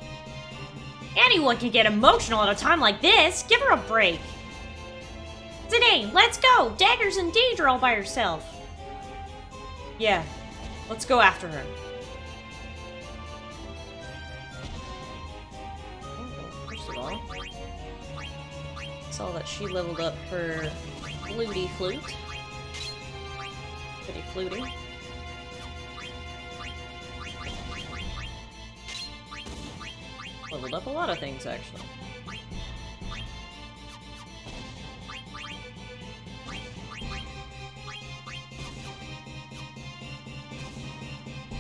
Anyone can get emotional at a time like this. Give her a break. Zidane, let's go. Dagger's in danger all by herself. Yeah, let's go after her. First of all, saw that she leveled up her fluty flute. Pretty fluty. Leveled up a lot of things, actually.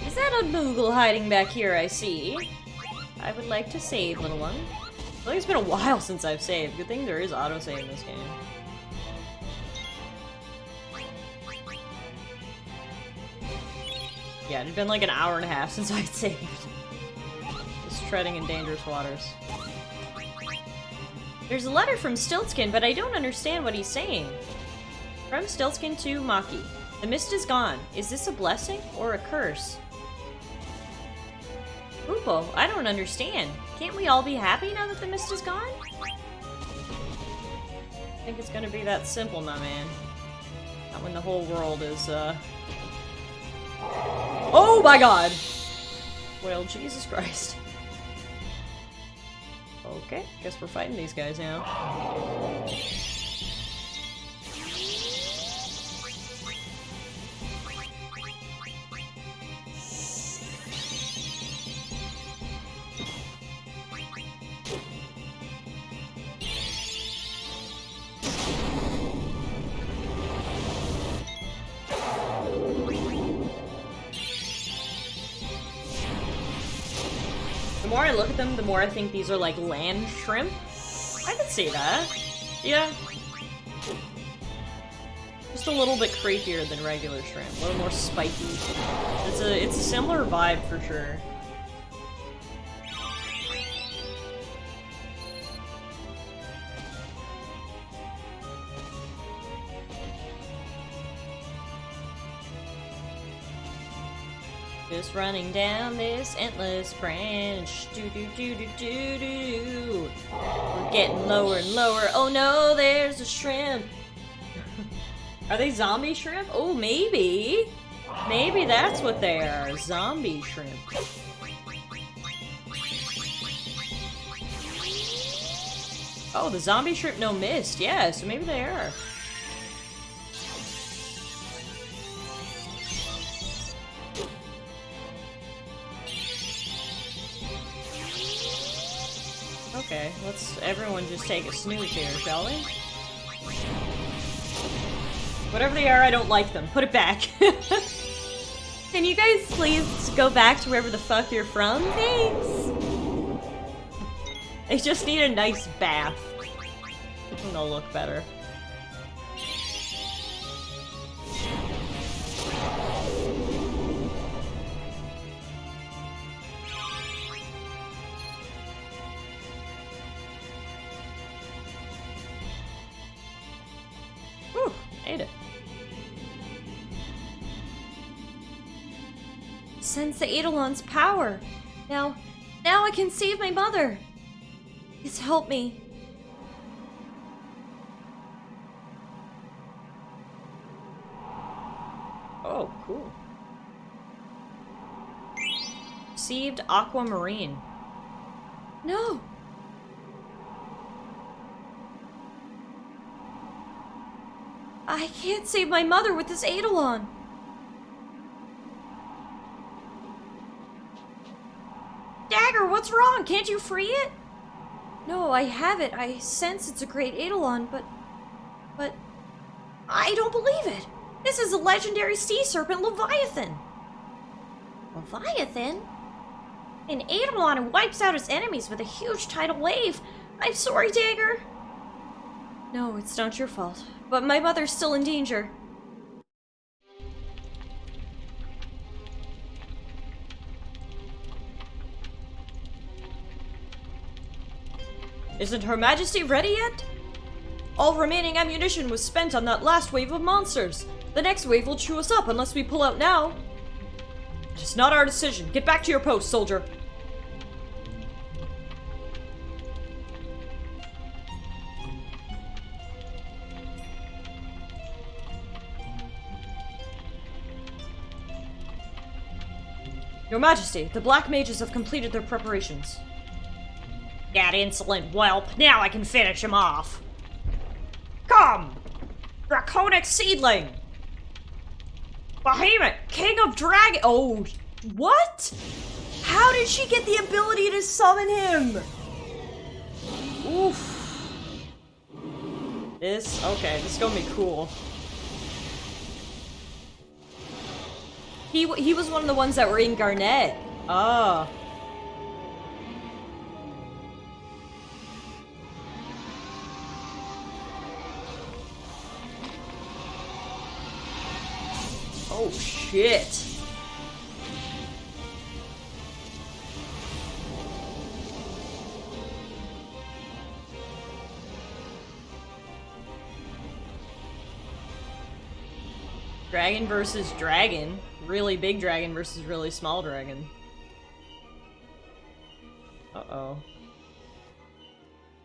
Is that a Moogle hiding back here, I see? I would like to save, little one. I feel like it's been a while since I've saved. Good thing there is autosave in this game. Yeah, it had been like an hour and a half since I'd saved. Treading in dangerous waters. There's a letter from Stiltskin, but I don't understand what he's saying. From Stiltskin to Maki. The mist is gone. Is this a blessing or a curse? Upo, I don't understand. Can't we all be happy now that the mist is gone? I think it's gonna be that simple, my man. Not when the whole world is, Oh my god! Well, Jesus Christ. Okay, guess we're fighting these guys now. The more I look at them, the more I think these are like land shrimp. I could see that. Yeah. Just a little bit creepier than regular shrimp. A little more spiky. It's a similar vibe for sure. Just running down this endless branch. Do do do do do do. We're getting lower and lower. Oh no, there's a shrimp. Are they zombie shrimp? Oh, maybe. Maybe that's what they are. Zombie shrimp. Oh, the zombie shrimp no mist. Yeah, so maybe they are. Okay, let's everyone just take a snooze here, shall we? Whatever they are, I don't like them. Put it back. Can you guys please go back to wherever the fuck you're from? Thanks! They just need a nice bath. And they'll look better. Whew, ate it. Sense the Eidolon's power. Now I can save my mother. Please help me. Oh, cool. Received aquamarine. No. I can't save my mother with this Eidolon. Dagger, what's wrong? Can't you free it? No, I have it. I sense it's a great Eidolon, but I don't believe it. This is a legendary sea serpent, Leviathan. Leviathan? An Eidolon who wipes out his enemies with a huge tidal wave. I'm sorry, Dagger. No, it's not your fault. But my mother's still in danger. Isn't Her Majesty ready yet? All remaining ammunition was spent on that last wave of monsters. The next wave will chew us up unless we pull out now. It is not our decision. Get back to your post, soldier. Your Majesty, the Black Mages have completed their preparations. That insolent whelp. Now I can finish him off. Come! Draconic Seedling! Behemoth, King of Dragon. Oh, what? How did she get the ability to summon him? Oof. This is gonna be cool. He was one of the ones that were in Garnet. Ah. Oh shit. Dragon versus dragon. Really big dragon versus really small dragon. Uh-oh.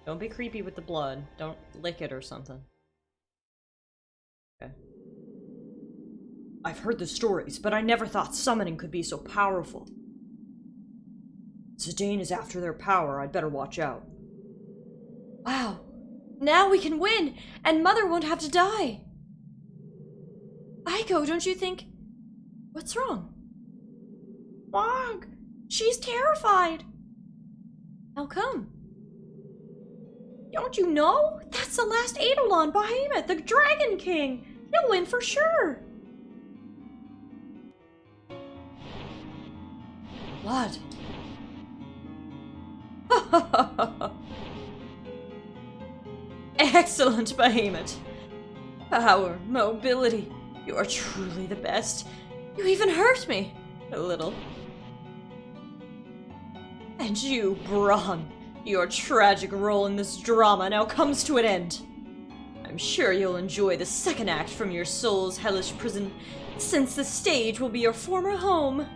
Don't be creepy with the blood. Don't lick it or something. Okay. I've heard the stories, but I never thought summoning could be so powerful. Zidane is after their power, I'd better watch out. Wow. Now we can win, and Mother won't have to die. Aiko, don't you think... What's wrong? Mog, she's terrified. How come? Don't you know? That's the last Eidolon, Behemoth, the Dragon King. He'll win for sure. What? Excellent, Behemoth. Power, mobility. You are truly the best. You even hurt me. A little. And you, Braun. Your tragic role in this drama now comes to an end. I'm sure you'll enjoy the second act from your soul's hellish prison, since the stage will be your former home.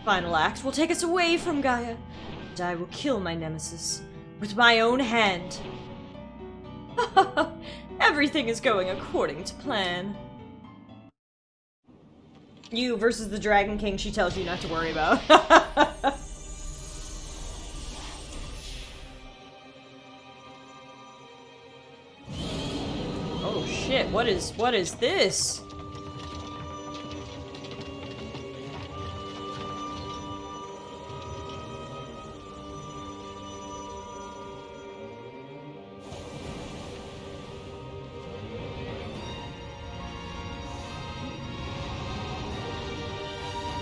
Final act will take us away from Gaia, and I will kill my nemesis with my own hand. Everything is going according to plan. You versus the Dragon King she tells you not to worry about. Oh shit, what is this?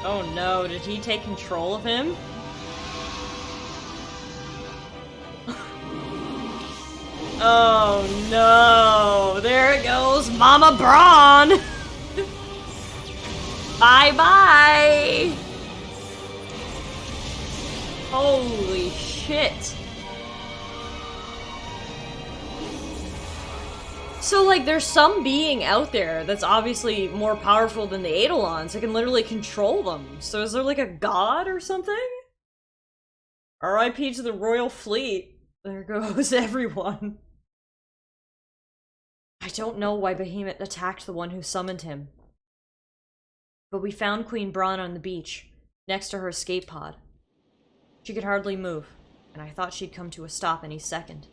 Oh no, did he take control of him? Oh no, there it goes, Mama Braun! Bye-bye! Holy shit. So, like, there's some being out there that's obviously more powerful than the Eidolons that can literally control them. So is there, like, a god or something? R.I.P. to the Royal Fleet. There goes everyone. I don't know why Behemoth attacked the one who summoned him. But we found Queen Braun on the beach, next to her escape pod. She could hardly move, and I thought she'd come to a stop any second.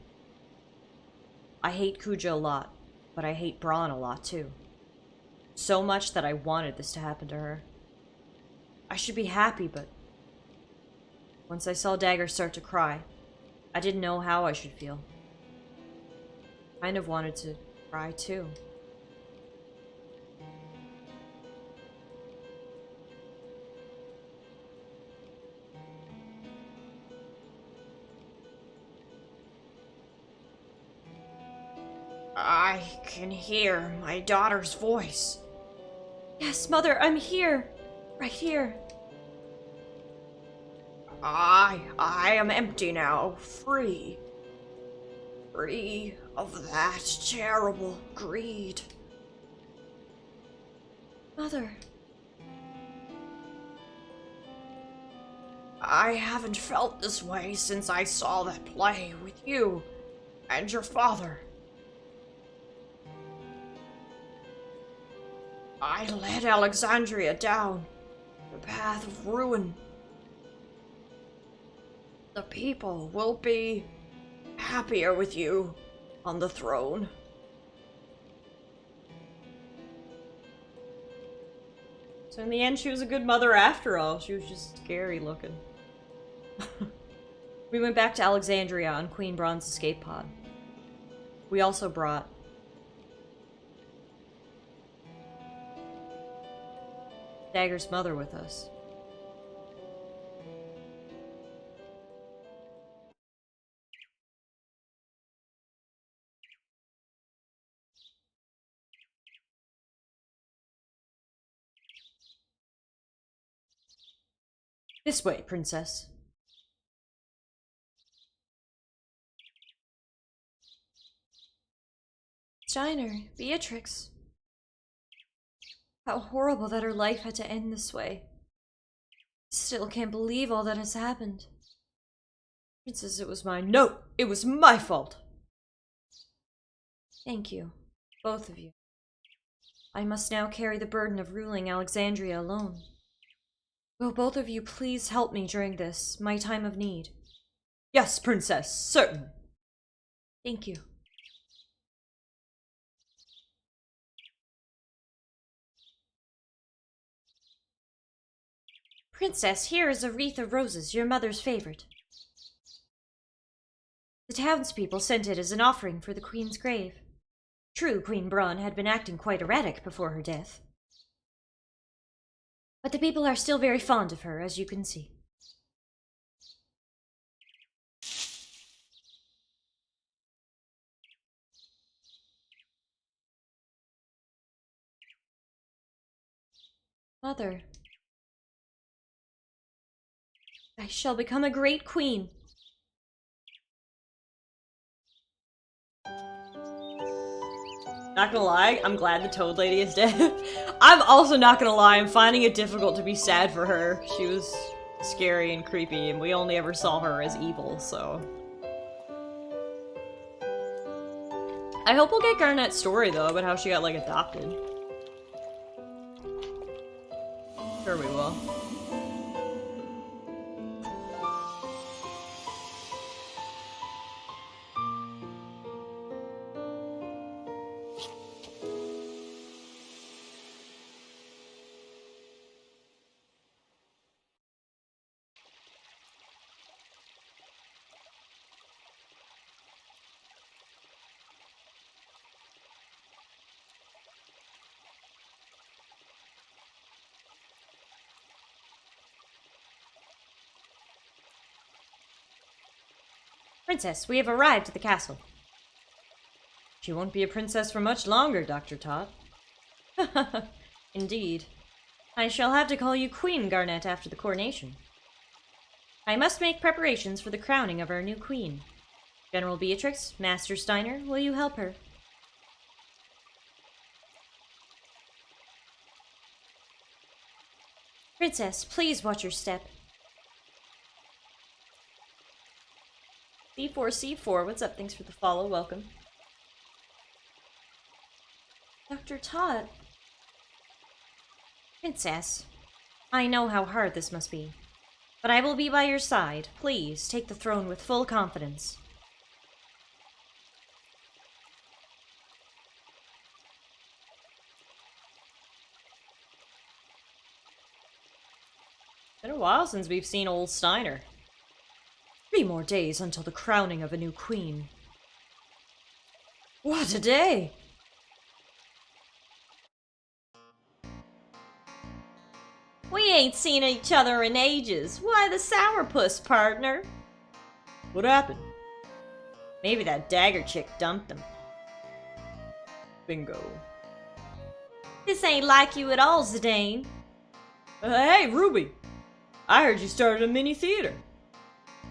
I hate Kuja a lot, but I hate Braun a lot too. So much that I wanted this to happen to her. I should be happy, but... Once I saw Dagger start to cry, I didn't know how I should feel. Kind of wanted to cry too. I can hear my daughter's voice. Yes, Mother, I'm here. Right here. I am empty now, free. Free of that terrible greed. Mother. I haven't felt this way since I saw that play with you and your father. I led Alexandria down the path of ruin. The people will be happier with you on the throne. So in the end, she was a good mother after all. She was just scary looking. We went back to Alexandria on Queen Braun's escape pod. We also brought Dagger's mother with us. This way, princess. Steiner, Beatrix. How horrible that her life had to end this way. Still can't believe all that has happened. Princess, it was mine. No, it was my fault. Thank you, both of you. I must now carry the burden of ruling Alexandria alone. Will both of you please help me during this, my time of need? Yes, Princess, certainly. Thank you. Princess, here is a wreath of roses, your mother's favorite. The townspeople sent it as an offering for the Queen's grave. True, Queen Braun had been acting quite erratic before her death. But the people are still very fond of her, as you can see. Mother, I shall become a great queen. Not gonna lie, I'm glad the Toad Lady is dead. I'm also not gonna lie, I'm finding it difficult to be sad for her. She was scary and creepy, and we only ever saw her as evil, so... I hope we'll get Garnet's story, though, about how she got, like, adopted. Sure we will. Princess, we have arrived at the castle. She won't be a princess for much longer, Dr. Tot. Indeed. I shall have to call you Queen Garnet after the coronation. I must make preparations for the crowning of our new queen. General Beatrix, Master Steiner, will you help her? Princess, please watch your step. C4C4, what's up? Thanks for the follow, welcome. Dr. Tot. Princess, I know how hard this must be, but I will be by your side. Please, take the throne with full confidence. Been a while since we've seen old Steiner. 3 more days until the crowning of a new queen. What a day! We ain't seen each other in ages. Why the sourpuss, partner? What happened? Maybe that dagger chick dumped him. Bingo. This ain't like you at all, Zidane. Hey, Ruby! I heard you started a mini theater.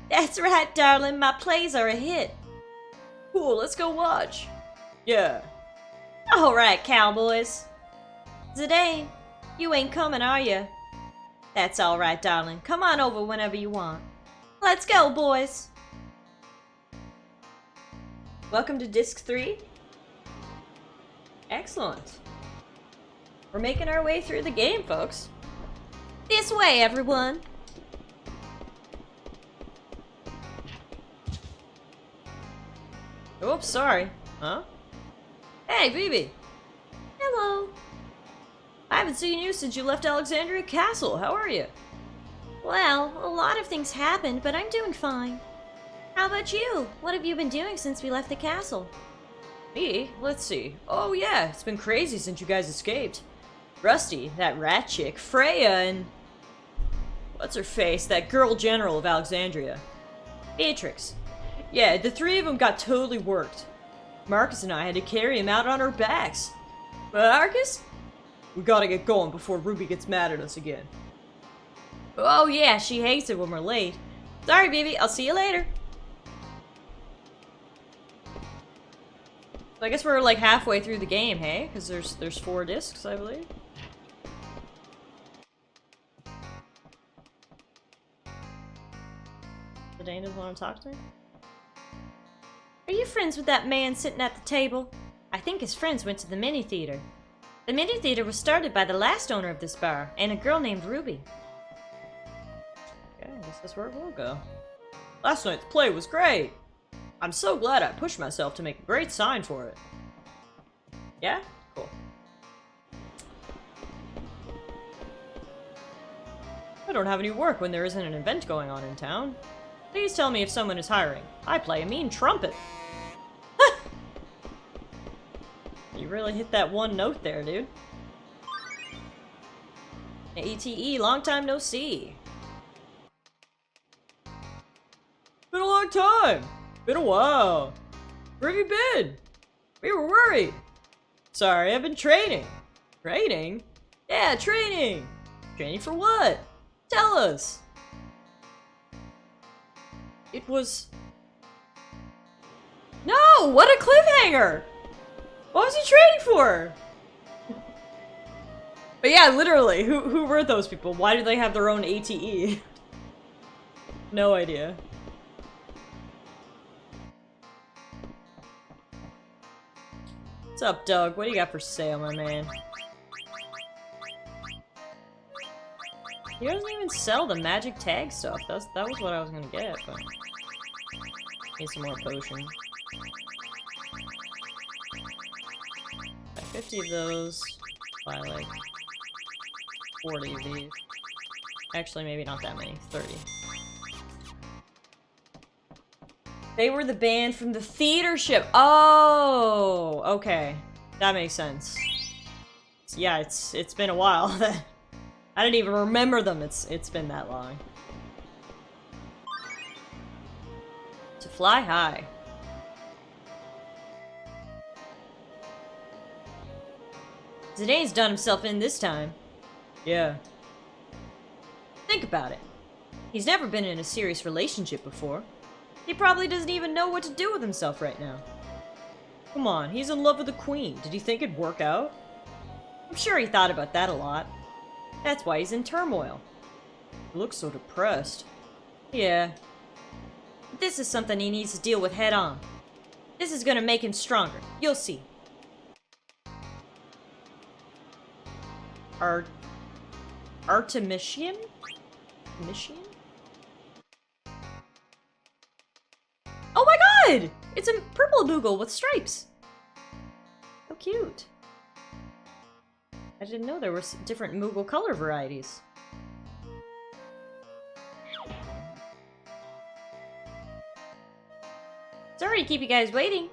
That's right, darling. My plays are a hit. Cool, let's go watch. Yeah. All right, cowboys. Zidane, you ain't coming, are you? That's all right, darling. Come on over whenever you want. Let's go, boys. Welcome to Disc 3. Excellent. We're making our way through the game, folks. This way, everyone. Oops, sorry. Huh? Hey, Phoebe! Hello. I haven't seen you since you left Alexandria Castle. How are you? Well, a lot of things happened, but I'm doing fine. How about you? What have you been doing since we left the castle? Me? Let's see. Oh yeah, it's been crazy since you guys escaped. Rusty, that rat chick, Freya, and... what's her face? That girl general of Alexandria. Beatrix. Yeah, the 3 of them got totally worked. Marcus and I had to carry him out on our backs. Marcus? We gotta get going before Ruby gets mad at us again. Oh yeah, she hates it when we're late. Sorry, baby, I'll see you later. So I guess we're like halfway through the game, hey? Because there's 4 discs, I believe. The Dane doesn't want to talk to me? Are you friends with that man sitting at the table? I think his friends went to the mini theater. The mini theater was started by the last owner of this bar, and a girl named Ruby. Okay, I guess that's where we'll go. Last night's play was great! I'm so glad I pushed myself to make a great sign for it. Yeah? Cool. I don't have any work when there isn't an event going on in town. Please tell me if someone is hiring. I play a mean trumpet. You really hit that one note there, dude. ATE, long time no see. Been a long time. Been a while. Where have you been? We were worried. Sorry, I've been training. Training? Yeah, training. Training for what? Tell us. It was... No! What a cliffhanger! What was he training for? But yeah, literally, who were those people? Why do they have their own ATE? No idea. What's up, Doug? What do you got for sale, my man? He doesn't even sell the magic tag stuff. That was what I was gonna get, but... Need some more potion. Buy 50 of those. Buy like 40 of these. Actually, maybe not that many. 30. They were the band from the theater ship. Oh, okay. That makes sense. Yeah, it's been a while. I didn't even remember them. It's been that long. To fly high. Zidane's done himself in this time. Yeah. Think about it. He's never been in a serious relationship before. He probably doesn't even know what to do with himself right now. Come on, he's in love with the queen. Did he think it'd work out? I'm sure he thought about that a lot. That's why he's in turmoil. He looks so depressed. Yeah. But this is something he needs to deal with head on. This is gonna make him stronger. You'll see. Artemisian? Mission? Oh my god! It's a purple Moogle with stripes! So cute. I didn't know there were different Moogle color varieties. Sorry to keep you guys waiting.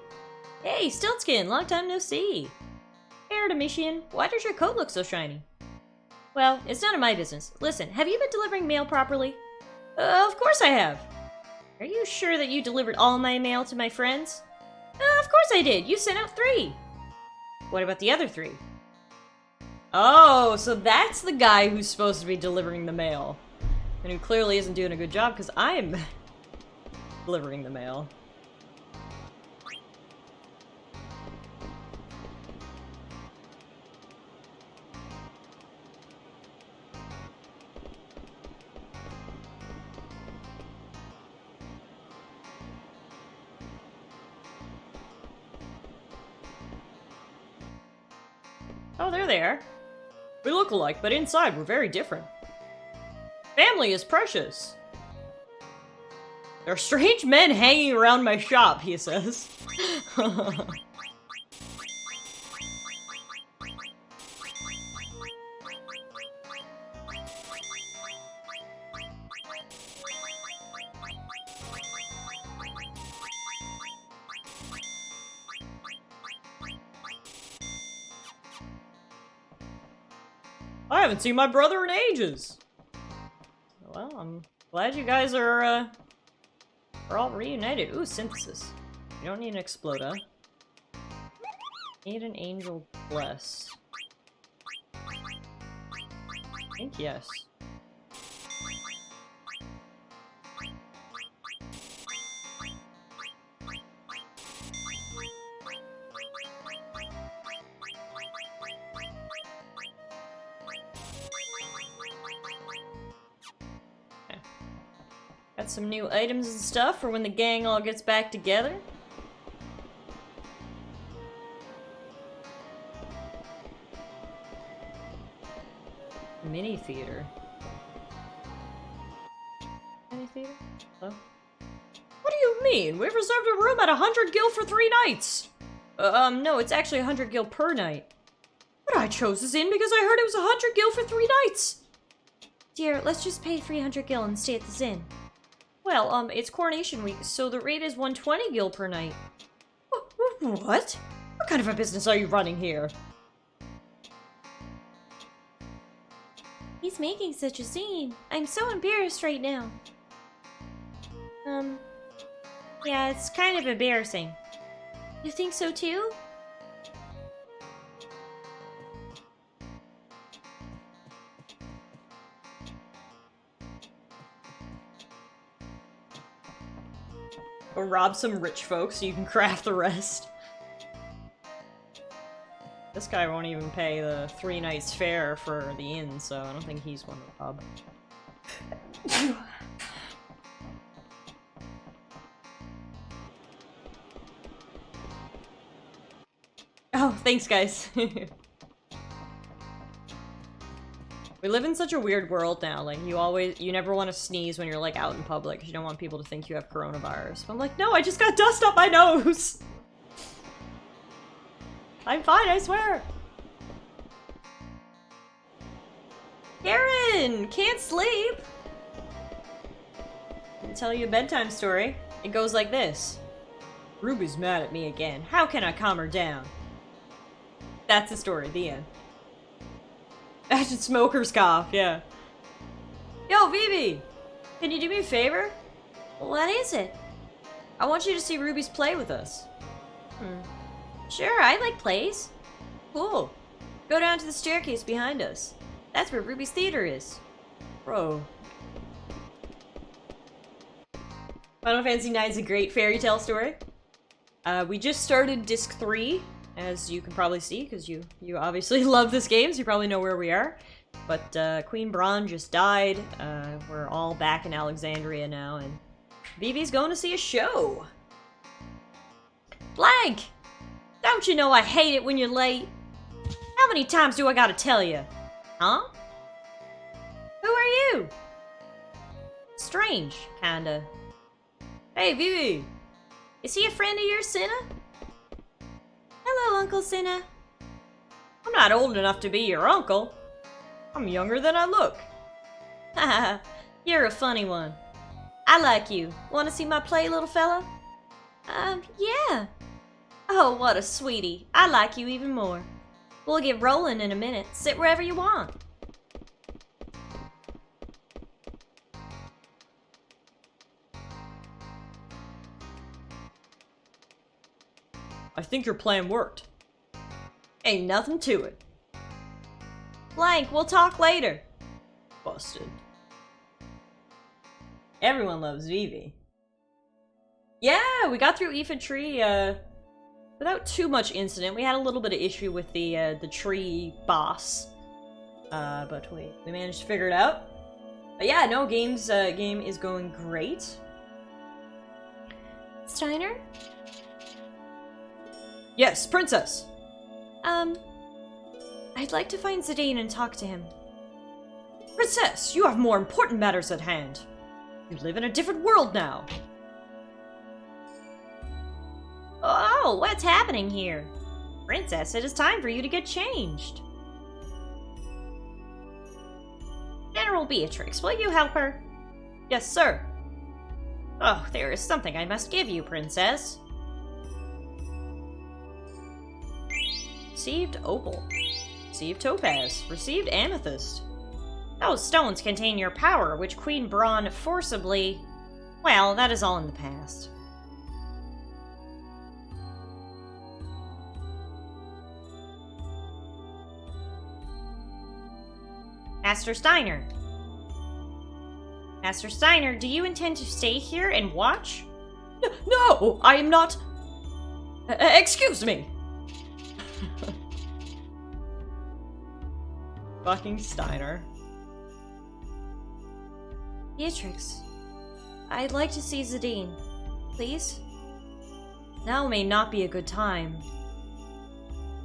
Hey, Stiltskin, long time no see. Hey, Artemisian, why does your coat look so shiny? Well, it's none of my business. Listen, have you been delivering mail properly? Of course I have. Are you sure that you delivered all my mail to my friends? Of course I did. You sent out 3. What about the other 3? Oh, so that's the guy who's supposed to be delivering the mail. And who clearly isn't doing a good job because I'm delivering the mail. Oh, there they are. We look alike, but inside we're very different. Family is precious. There are strange men hanging around my shop, he says. I haven't seen my brother in ages. Well, I'm glad you guys are all reunited. Ooh, synthesis. You don't need an exploda. Need an angel bless. I think yes. Got some new items and stuff for when the gang all gets back together. theater. Any theater? Hello? What do you mean? We've reserved a room at 100 gil for 3 nights! No, it's actually 100 gil per night. But I chose this inn because I heard it was 100 gil for 3 nights! Dear, let's just pay 300 gil and stay at this inn. Well, it's coronation week, so the rate is 120 gil per night. What? What kind of a business are you running here? He's making such a scene. I'm so embarrassed right now. Yeah, it's kind of embarrassing. You think so too? Or rob some rich folks so you can craft the rest. This guy won't even pay the 3 nights fare for the inn, so I don't think he's one to rob. Oh, thanks guys. We live in such a weird world now, like you never want to sneeze when you're like out in public, 'cause you don't want people to think you have coronavirus. But I'm like, no, I just got dust up my nose! I'm fine, I swear! Karen! Can't sleep! I'll tell you a bedtime story. It goes like this. Ruby's mad at me again. How can I calm her down? That's the story, the end. Imagine smoker's cough, yeah. Yo, Vivi! Can you do me a favor? What is it? I want you to see Ruby's play with us. Sure, I like plays. Cool. Go down to the staircase behind us. That's where Ruby's theater is. Bro. Final Fantasy IX is a great fairy tale story. We just started Disc 3, as you can probably see, because you obviously love this game, so you probably know where we are. But Queen Braun just died. We're all back in Alexandria now, and Vivi's going to see a show. Blank! Don't you know I hate it when you're late? How many times do I gotta tell you? Huh? Who are you? Strange, kinda. Hey, Vivi! Is he a friend of yours, Cinna? Hello, Uncle Cinna. I'm not old enough to be your uncle. I'm younger than I look. Haha, you're a funny one. I like you. Want to see my play, little fella? Yeah. Oh, what a sweetie. I like you even more. We'll get rolling in a minute. Sit wherever you want. I think your plan worked. Ain't nothing to it. Blank, we'll talk later. Busted. Everyone loves Vivi. Yeah, we got through Aoife Tree, without too much incident. We had a little bit of issue with the tree boss. But we managed to figure it out. But yeah, no, game is going great. Steiner? Yes, Princess! I'd like to find Zidane and talk to him. Princess, you have more important matters at hand. You live in a different world now. Oh, what's happening here? Princess, it is time for you to get changed. General Beatrix, will you help her? Yes, sir. Oh, there is something I must give you, Princess. Received opal. Received topaz. Received amethyst. Those stones contain your power, which Queen Braun forcibly... Well, that is all in the past. Master Steiner. Master Steiner, do you intend to stay here and watch? No, I am not... excuse me! Fucking Steiner. Beatrix, I'd like to see Zidane. Please? Now may not be a good time.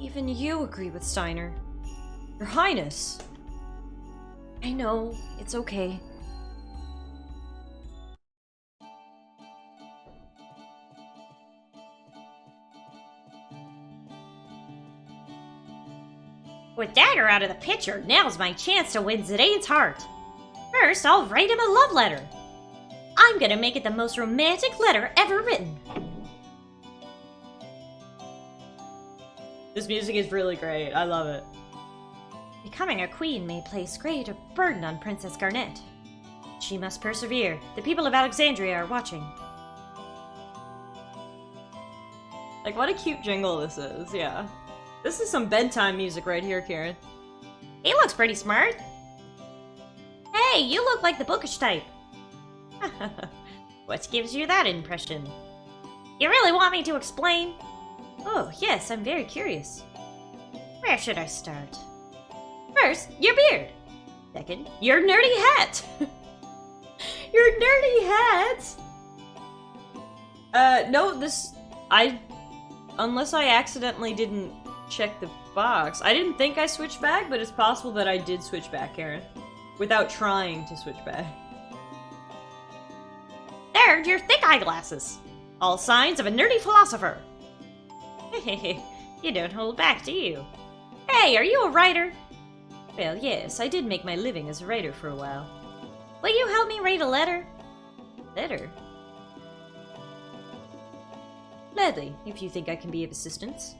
Even you agree with Steiner. Your Highness. I know, it's okay. With Dagger out of the picture, now's my chance to win Zidane's heart. First, I'll write him a love letter. I'm gonna make it the most romantic letter ever written. This music is really great. I love it. Becoming a queen may place great burden on Princess Garnet. She must persevere. The people of Alexandria are watching. Like, what a cute jingle this is, yeah. This is some bedtime music right here, Karen. He looks pretty smart. Hey, you look like the bookish type. What gives you that impression? You really want me to explain? Oh, yes, I'm very curious. Where should I start? First, your beard. Second, your nerdy hat. Your nerdy hat! No, unless I accidentally didn't check the box. I didn't think I switched back, but it's possible that I did switch back, Karen. Without trying to switch back. They're your thick eyeglasses. All signs of a nerdy philosopher. You don't hold back, do you? Hey, are you a writer? Well, yes, I did make my living as a writer for a while. Will you help me write a letter? Letter? Gladly, if you think I can be of assistance.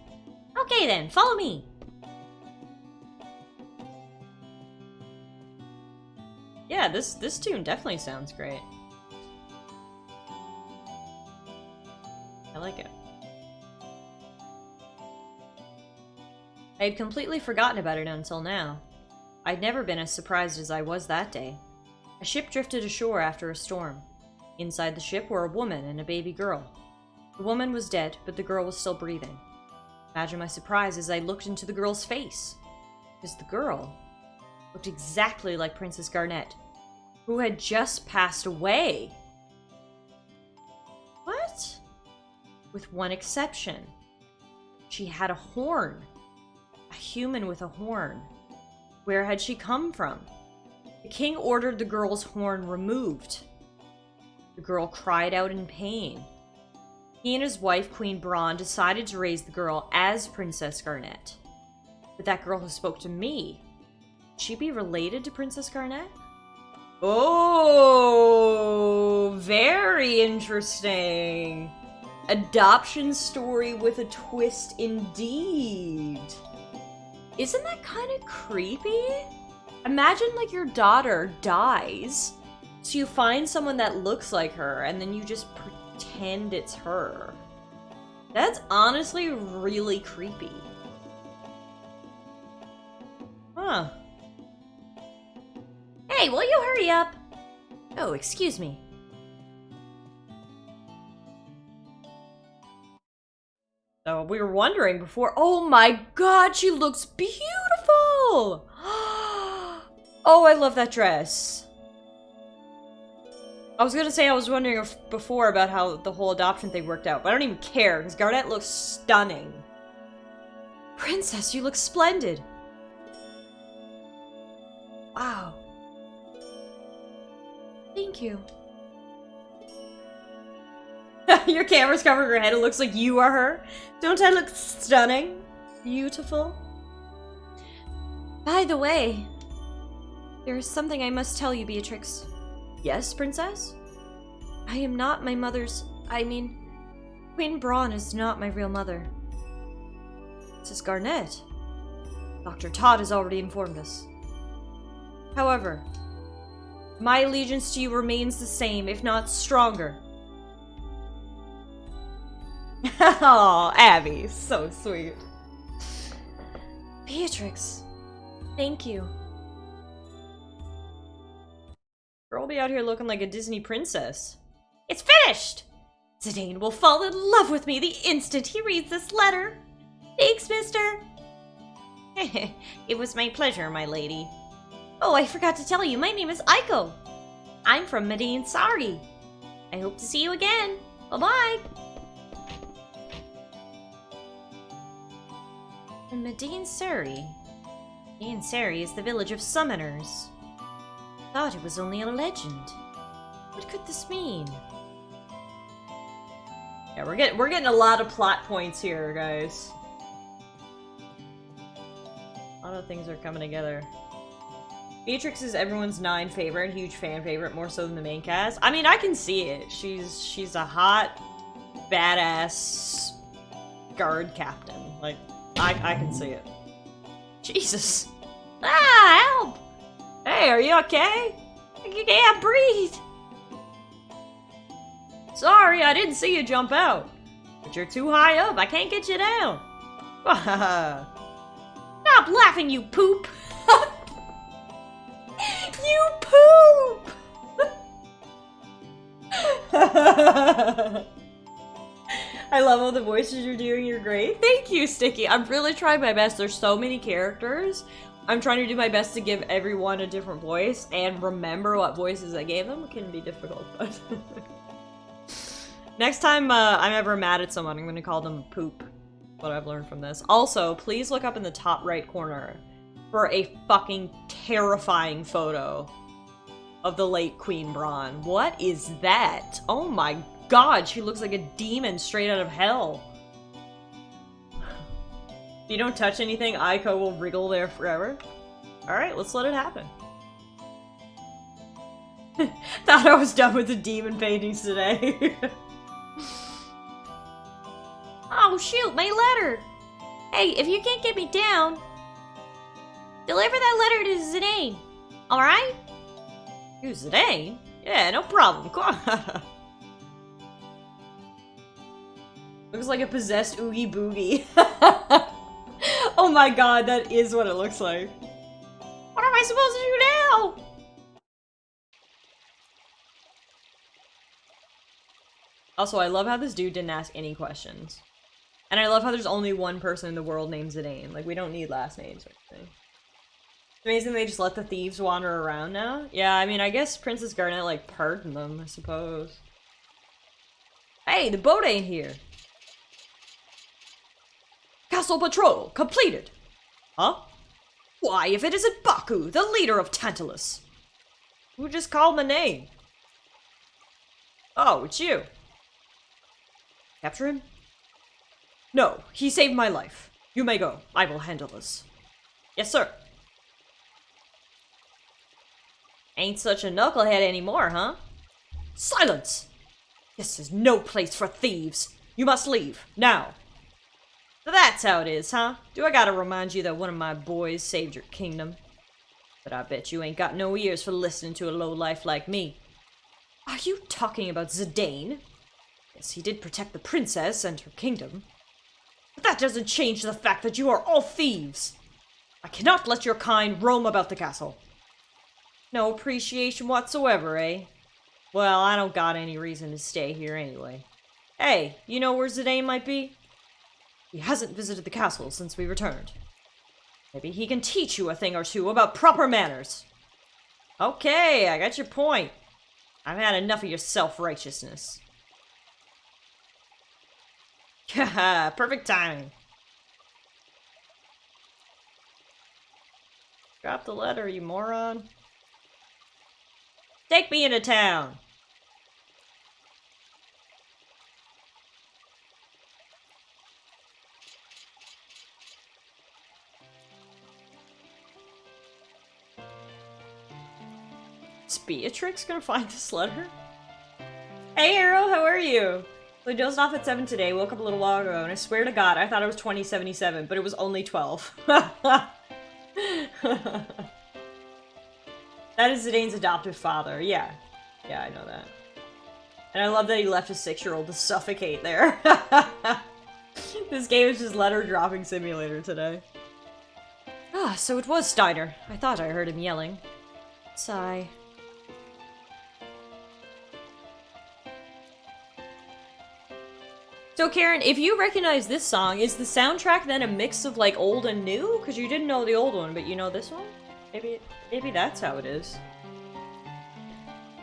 Okay then, follow me. Yeah, this tune definitely sounds great. I like it. I had completely forgotten about it until now. I'd never been as surprised as I was that day. A ship drifted ashore after a storm. Inside the ship were a woman and a baby girl. The woman was dead, but the girl was still breathing. Imagine my surprise as I looked into the girl's face. Because the girl looked exactly like Princess Garnet, who had just passed away. What? With one exception. She had a horn. A human with a horn. Where had she come from? The king ordered the girl's horn removed. The girl cried out in pain. He and his wife, Queen Braun, decided to raise the girl as Princess Garnet. But that girl who spoke to me, would she be related to Princess Garnet? Oh, very interesting. Adoption story with a twist indeed. Isn't that kind of creepy? Imagine like your daughter dies, so you find someone that looks like her, and then you just pretend it's her. That's honestly really creepy. Huh. Hey, will you hurry up? Oh, excuse me. So we were wondering before. Oh my god, she looks beautiful! Oh, I love that dress. I was gonna say I was wondering before about how the whole adoption thing worked out, but I don't even care, because Garnet looks stunning. Princess, you look splendid. Wow. Thank you. Your camera's covering her head. It looks like you are her. Don't I look stunning? Beautiful? By the way, there is something I must tell you, Beatrix. Yes, princess? I am not my mother's... Queen Braun is not my real mother. Princess Garnet. Dr. Todd has already informed us. However, my allegiance to you remains the same, if not stronger. Oh, Abby, so sweet. Beatrix, thank you. Girl be out here looking like a Disney princess. It's finished! Zidane will fall in love with me the instant he reads this letter. Thanks, mister. It was my pleasure, my lady. Oh, I forgot to tell you, my name is Aiko. I'm from Medine Sari. I hope to see you again. Bye-bye. In Medine Sari. Medine Sari is the village of summoners. Thought it was only a legend. What could this mean? Yeah, we're getting a lot of plot points here, guys. A lot of things are coming together. Beatrix is everyone's 9 favorite, huge fan favorite, more so than the main cast. I mean, I can see it. She's a hot, badass guard captain. Like, I can see it. Jesus. Ah, help! Hey, are you okay? You can't breathe. Sorry, I didn't see you jump out. But you're too high up. I can't get you down. Stop laughing, you poop! You poop! I love all the voices you're doing. You're great. Thank you, Sticky. I'm really trying my best. There's so many characters. I'm trying to do my best to give everyone a different voice and remember what voices I gave them. It can be difficult, but... Next time I'm ever mad at someone, I'm gonna call them poop. What I've learned from this. Also, please look up in the top right corner for a fucking terrifying photo of the late Queen Braun. What is that? Oh my god, she looks like a demon straight out of hell. If you don't touch anything, Aiko will wriggle there forever. Alright, let's let it happen. Thought I was done with the demon paintings today. Oh shoot, my letter! Hey, if you can't get me down, deliver that letter to Zidane, alright? You Zidane? Yeah, no problem. Come on. Looks like a possessed Oogie Boogie. Oh my god, that is what it looks like. What am I supposed to do now? Also, I love how this dude didn't ask any questions. And I love how there's only one person in the world named Zidane. Like, we don't need last names or anything. It's amazing they just let the thieves wander around now. Yeah, I mean, I guess Princess Garnet, like, pardoned them, I suppose. Hey, the boat ain't here. Castle patrol completed. Huh? Why, if it isn't Baku, the leader of Tantalus. Who just called my name? Oh, it's you. Capture him? No, he saved my life. You may go. I will handle this. Yes, sir. Ain't such a knucklehead anymore, huh? Silence! This is no place for thieves. You must leave, now. So that's how it is, huh? Do I gotta remind you that one of my boys saved your kingdom? But I bet you ain't got no ears for listening to a lowlife like me. Are you talking about Zidane? Yes, he did protect the princess and her kingdom. But that doesn't change the fact that you are all thieves. I cannot let your kind roam about the castle. No appreciation whatsoever, eh? Well, I don't got any reason to stay here anyway. Hey, you know where Zidane might be? He hasn't visited the castle since we returned. Maybe he can teach you a thing or two about proper manners. Okay, I got your point. I've had enough of your self-righteousness. Haha, perfect timing. Drop the letter, you moron. Take me into town. Is Beatrix gonna find this letter? Hey Arrow, how are you? I dozed off at 7 today, woke up a little while ago, and I swear to God, I thought it was 2077, but it was only 12. That is Zidane's adoptive father, yeah. Yeah, I know that. And I love that he left his 6-year-old to suffocate there. This game is just letter-dropping simulator today. Ah, so it was Steiner. I thought I heard him yelling. Sigh. So Karen, if you recognize this song, is the soundtrack then a mix of like old and new? Because you didn't know the old one, but you know this one? Maybe that's how it is.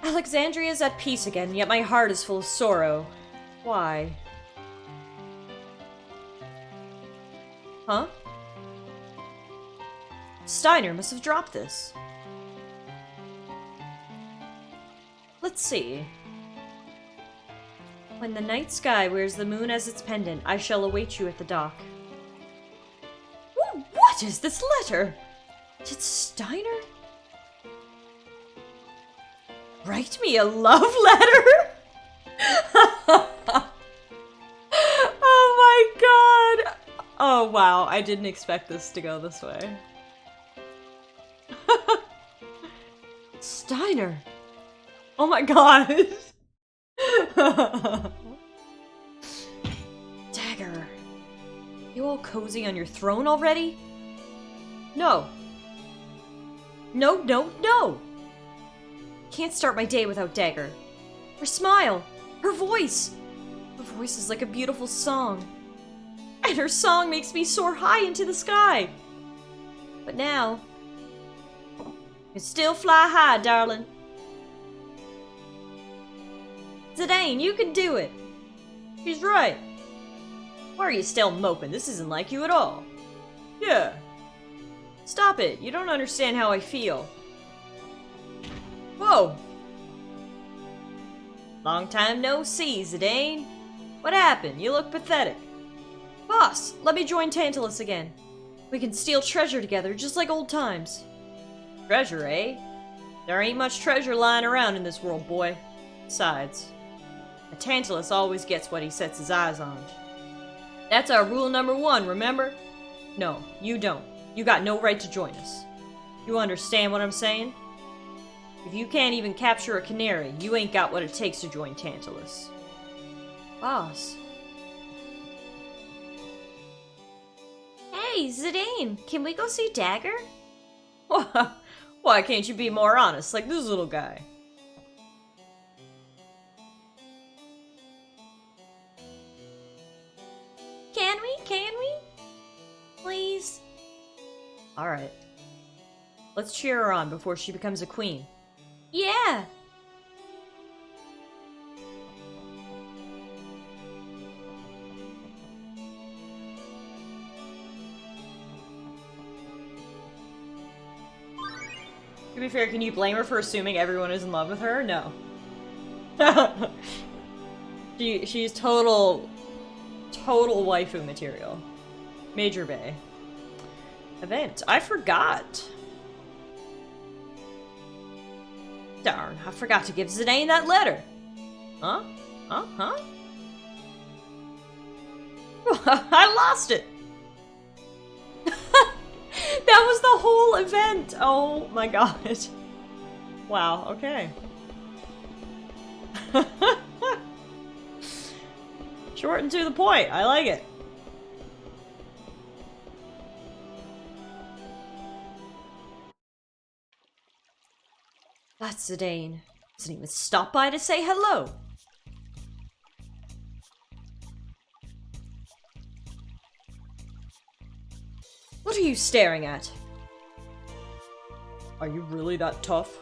Alexandria's at peace again, yet my heart is full of sorrow. Why? Huh? Steiner must have dropped this. Let's see. When the night sky wears the moon as its pendant, I shall await you at the dock. Ooh, what is this letter? Did Steiner write me a love letter? Oh my god! Oh wow, I didn't expect this to go this way. Steiner! Oh my god! Dagger. You all cozy on your throne already? No. No, no, no! Can't start my day without Dagger. Her smile! Her voice! Her voice is like a beautiful song. And her song makes me soar high into the sky. But now, you still fly high, darling. Zidane, you can do it. He's right. Why are you still moping? This isn't like you at all. Yeah. Stop it. You don't understand how I feel. Whoa. Long time no see, Zidane. What happened? You look pathetic. Boss, let me join Tantalus again. We can steal treasure together, just like old times. Treasure, eh? There ain't much treasure lying around in this world, boy. Besides, a Tantalus always gets what he sets his eyes on. That's our rule number 1, remember? No, you don't. You got no right to join us. You understand what I'm saying? If you can't even capture a canary, you ain't got what it takes to join Tantalus. Boss. Hey, Zidane, can we go see Dagger? Why can't you be more honest, like this little guy? Can we? Can we? Please? Alright. Let's cheer her on before she becomes a queen. Yeah! To be fair, can you blame her for assuming everyone is in love with her? No. She's total waifu material. Major Bay. Event. I forgot. Darn, I forgot to give Zidane that letter. Huh? Huh? I lost it. That was the whole event! Oh my god. Wow, okay. Short and to the point, I like it. That's Zidane. Doesn't even stop by to say hello. What are you staring at? Are you really that tough?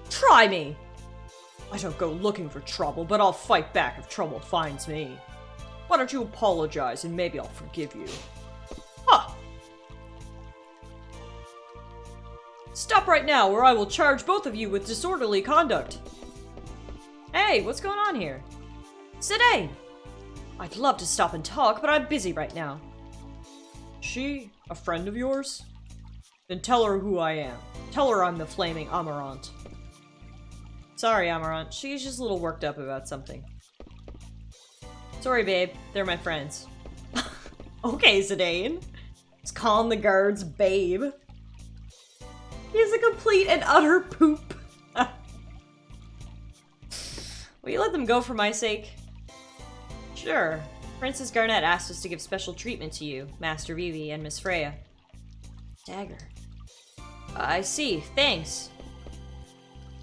Try me! I don't go looking for trouble, but I'll fight back if trouble finds me. Why don't you apologize and maybe I'll forgive you? Huh! Stop right now or I will charge both of you with disorderly conduct. Hey, what's going on here? Zidane! I'd love to stop and talk, but I'm busy right now. She a friend of yours? Then tell her who I am. Tell her I'm the flaming Amarant. Sorry, Amarant. She's just a little worked up about something. Sorry, babe. They're my friends. Okay, Zidane. Just calling the guards babe. He's a complete and utter poop. Will you let them go for my sake? Sure. Princess Garnet asked us to give special treatment to you, Master Vivi, and Miss Freya. Dagger. I see. Thanks.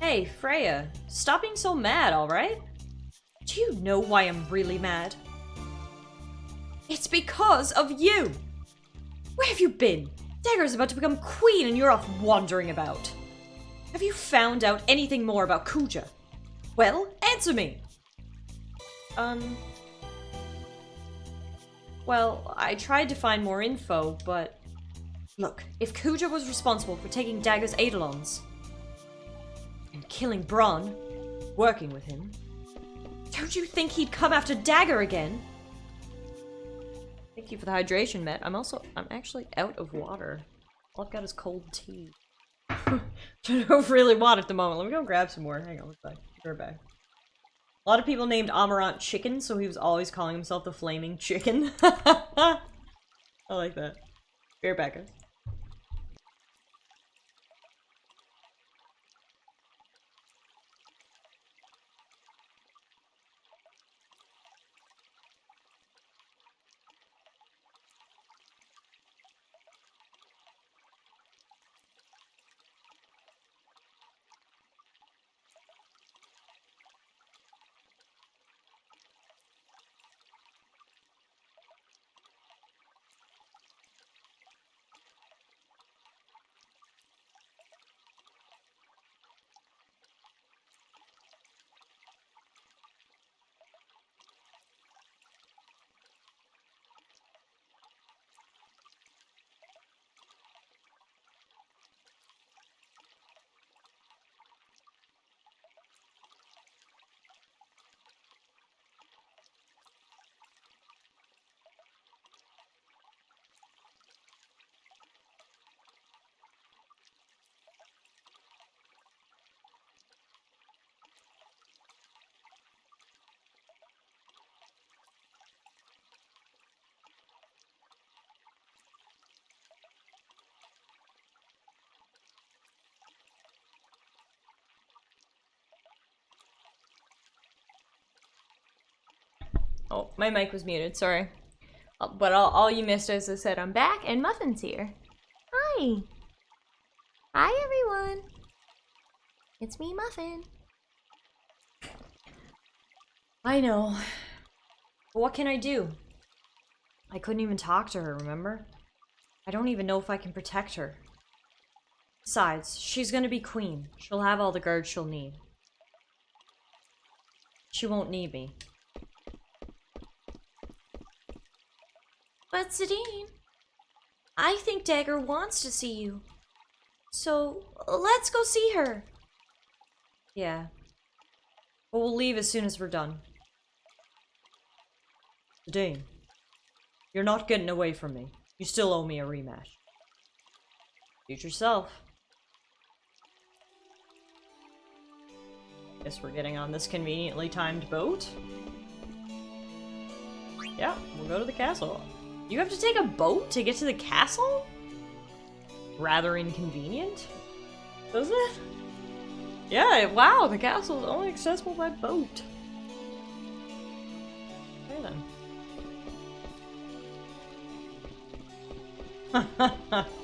Hey, Freya. Stop being so mad, alright? Do you know why I'm really mad? It's because of you! Where have you been? Dagger's about to become queen and you're off wandering about. Have you found out anything more about Kuja? Well, answer me! Well, I tried to find more info, but... Look, if Kuja was responsible for taking Dagger's Eidolons, and killing Bronn, working with him. Don't you think he'd come after Dagger again? Thank you for the hydration, Matt. I'm actually out of water. All I've got is cold tea. I don't really want it at the moment. Let me go grab some more. Hang on, let's be right back. A lot of people named Amarant Chicken, so he was always calling himself the Flaming Chicken. I like that. Be right back, guys. Oh, my mic was muted, sorry. But all you missed is I said, I'm back and Muffin's here. Hi. Hi, everyone. It's me, Muffin. I know. But what can I do? I couldn't even talk to her, remember? I don't even know if I can protect her. Besides, she's gonna be queen. She'll have all the guards she'll need. She won't need me. But Zadine, I think Dagger wants to see you. So, let's go see her. Yeah. But we'll leave as soon as we're done. Dane, you're not getting away from me. You still owe me a rematch. Suit yourself. Guess we're getting on this conveniently timed boat. Yeah, we'll go to the castle. You have to take a boat to get to the castle? Rather inconvenient, doesn't it? Yeah, wow, the castle is only accessible by boat. Okay then.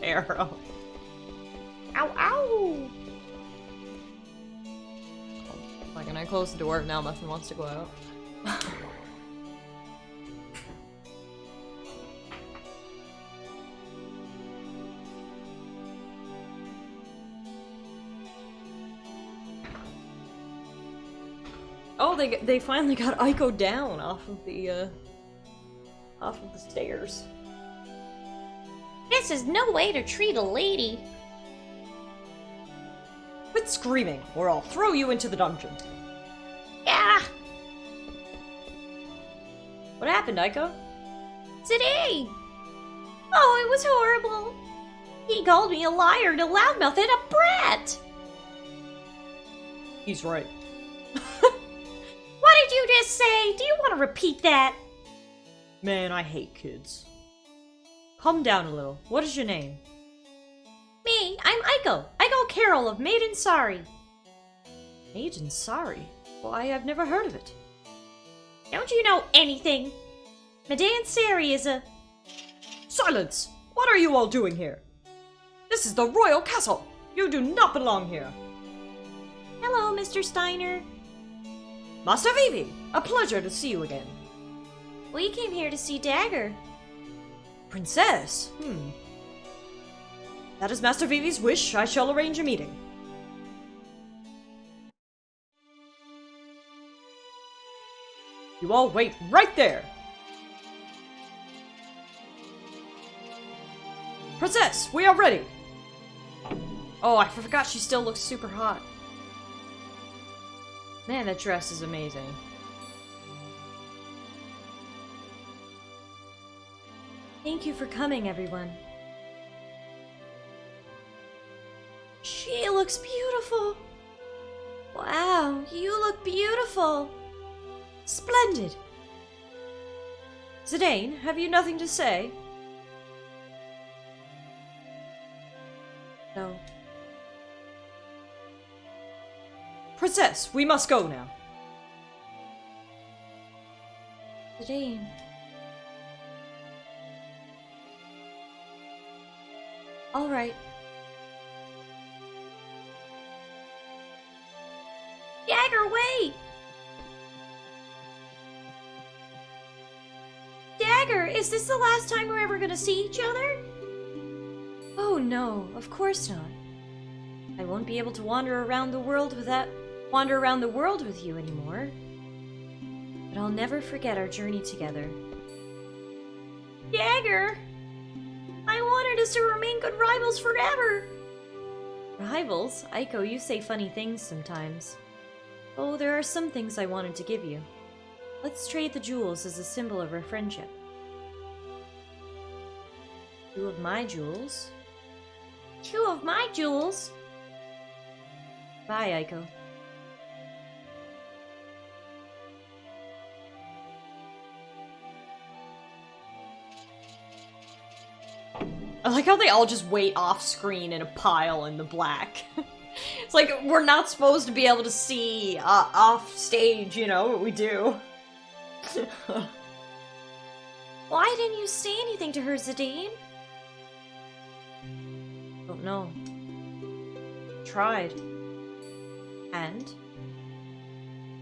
Arrow. Ow, ow! Like, and I close the door, now Muffin wants to go out. Oh, they finally got Aiko down off of the stairs. This is no way to treat a lady. Quit screaming, or I'll throw you into the dungeon. Yeah! What happened, Aiko? Today! Oh, it was horrible. He called me a liar and a loudmouth and a brat! He's right. What did you just say? Do you want to repeat that? Man, I hate kids. Calm down a little. What is your name? Me, I'm Aiko. Aiko Carol of Maiden Sari. Maiden Sari? Well, I have never heard of it. Don't you know anything? Maiden Sari is a... Silence! What are you all doing here? This is the royal castle! You do not belong here! Hello, Mr. Steiner. Master Vivi! A pleasure to see you again. We came here to see Dagger. Princess? That is Master Vivi's wish. I shall arrange a meeting. You all wait right there! Princess, we are ready! Oh, I forgot she still looks super hot. Man, that dress is amazing. Thank you for coming, everyone. She looks beautiful. Wow, you look beautiful. Splendid. Zidane, have you nothing to say? No. Princess, we must go now. Zidane. All right. Dagger, wait! Dagger, is this the last time we're ever gonna see each other? Oh no, of course not. I won't be able to wander around the world with you anymore. But I'll never forget our journey together. Dagger! I wanted us to remain good rivals forever! Rivals? Aiko, you say funny things sometimes. Oh, there are some things I wanted to give you. Let's trade the jewels as a symbol of our friendship. 2 of my jewels? 2 of my jewels? Bye, Aiko. I like how they all just wait off screen in a pile in the black. It's like we're not supposed to be able to see off stage, you know, what we do. Why didn't you say anything to her, Zidane? Don't know. Tried. And?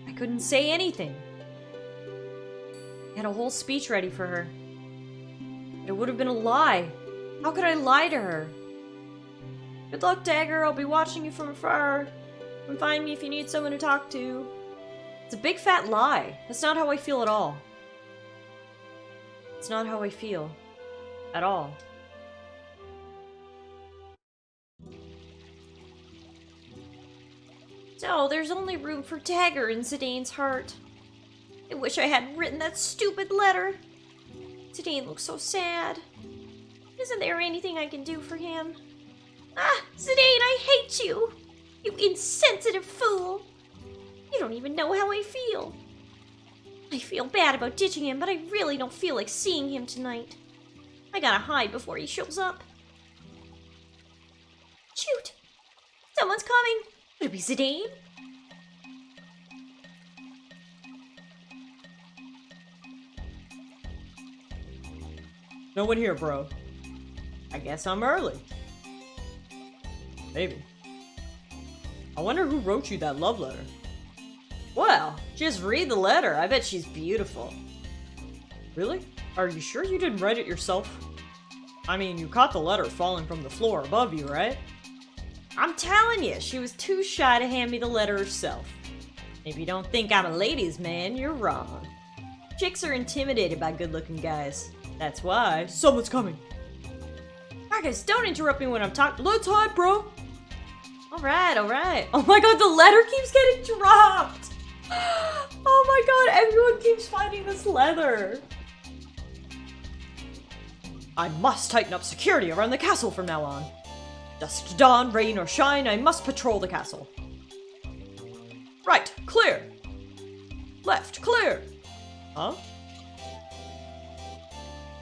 I couldn't say anything. I had a whole speech ready for her. But it would have been a lie. How could I lie to her? Good luck, Dagger. I'll be watching you from afar. Come find me if you need someone to talk to. It's a big fat lie. That's not how I feel at all. It's not how I feel. At all. So, there's only room for Dagger in Zidane's heart. I wish I hadn't written that stupid letter. Zidane looks so sad. Isn't there anything I can do for him? Ah, Zidane, I hate you! You insensitive fool! You don't even know how I feel. I feel bad about ditching him, but I really don't feel like seeing him tonight. I gotta hide before he shows up. Shoot! Someone's coming! Could it be Zidane? No one here, bro. I guess I'm early. Maybe. I wonder who wrote you that love letter. Well, just read the letter. I bet she's beautiful. Really? Are you sure you didn't write it yourself? I mean, you caught the letter falling from the floor above you, right? I'm telling you, she was too shy to hand me the letter herself. If you don't think I'm a ladies' man, you're wrong. Chicks are intimidated by good-looking guys. That's why someone's coming. Marcus, don't interrupt me when I'm talking. Let's hide, bro. Alright, alright. Oh my god, the letter keeps getting dropped. Oh my god, everyone keeps finding this letter. I must tighten up security around the castle from now on. Dusk to dawn, rain or shine, I must patrol the castle. Right, clear. Left, clear. Huh?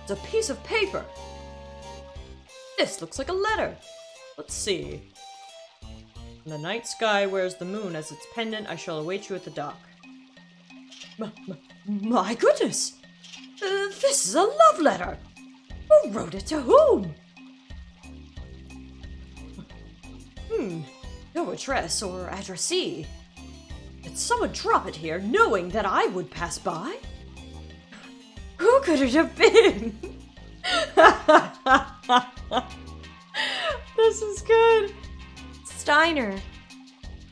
It's a piece of paper. This looks like a letter. Let's see. When the night sky wears the moon as its pendant, I shall await you at the dock. My goodness! This is a love letter! Who wrote it to whom? No address or addressee. Did someone drop it here knowing that I would pass by? Who could it have been? This is good. Steiner.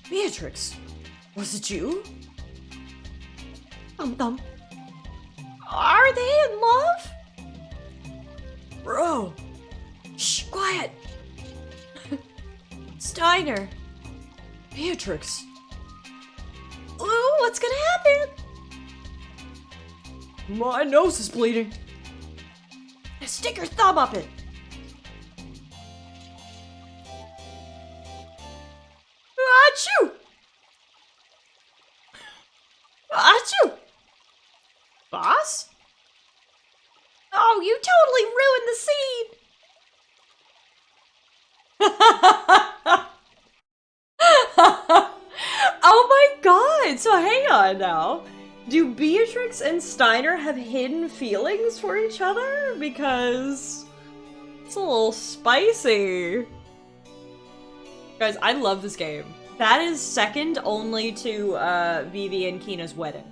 Beatrix. Was it you? Thump. Are they in love? Bro. Shh, quiet. Steiner. Beatrix. Ooh! what's gonna happen? My nose is bleeding. Stick your thumb up it. Achoo! Achoo! Boss? Oh, you totally ruined the scene! Oh my god! So hang on now. Do Beatrix and Steiner have hidden feelings for each other? Because it's a little spicy. Guys, I love this game. That is second only to Vivi and Kina's wedding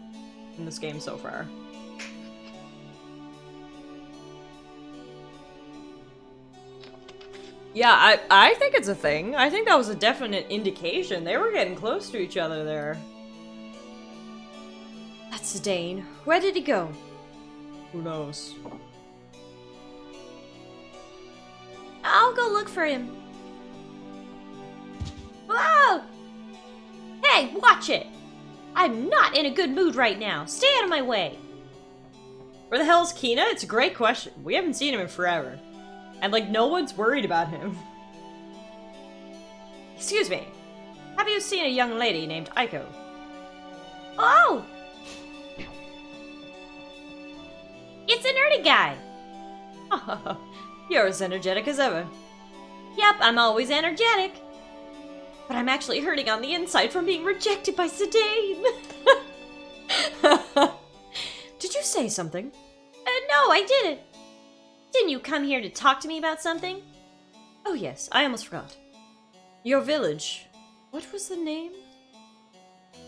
in this game so far. Yeah, I think it's a thing. I think that was a definite indication. They were getting close to each other there. That's Dane. Where did he go? Who knows? I'll go look for him. Whoa! Hey, watch it! I'm not in a good mood right now. Stay out of my way. Where the hell is Kina? It's a great question. We haven't seen him in forever. And, like, no one's worried about him. Excuse me. Have you seen a young lady named Aiko? Oh! It's a nerdy guy. You're as energetic as ever. Yep, I'm always energetic. But I'm actually hurting on the inside from being rejected by Zidane. Did you say something? No, I didn't. Didn't you come here to talk to me about something? Oh yes, I almost forgot. Your village. What was the name?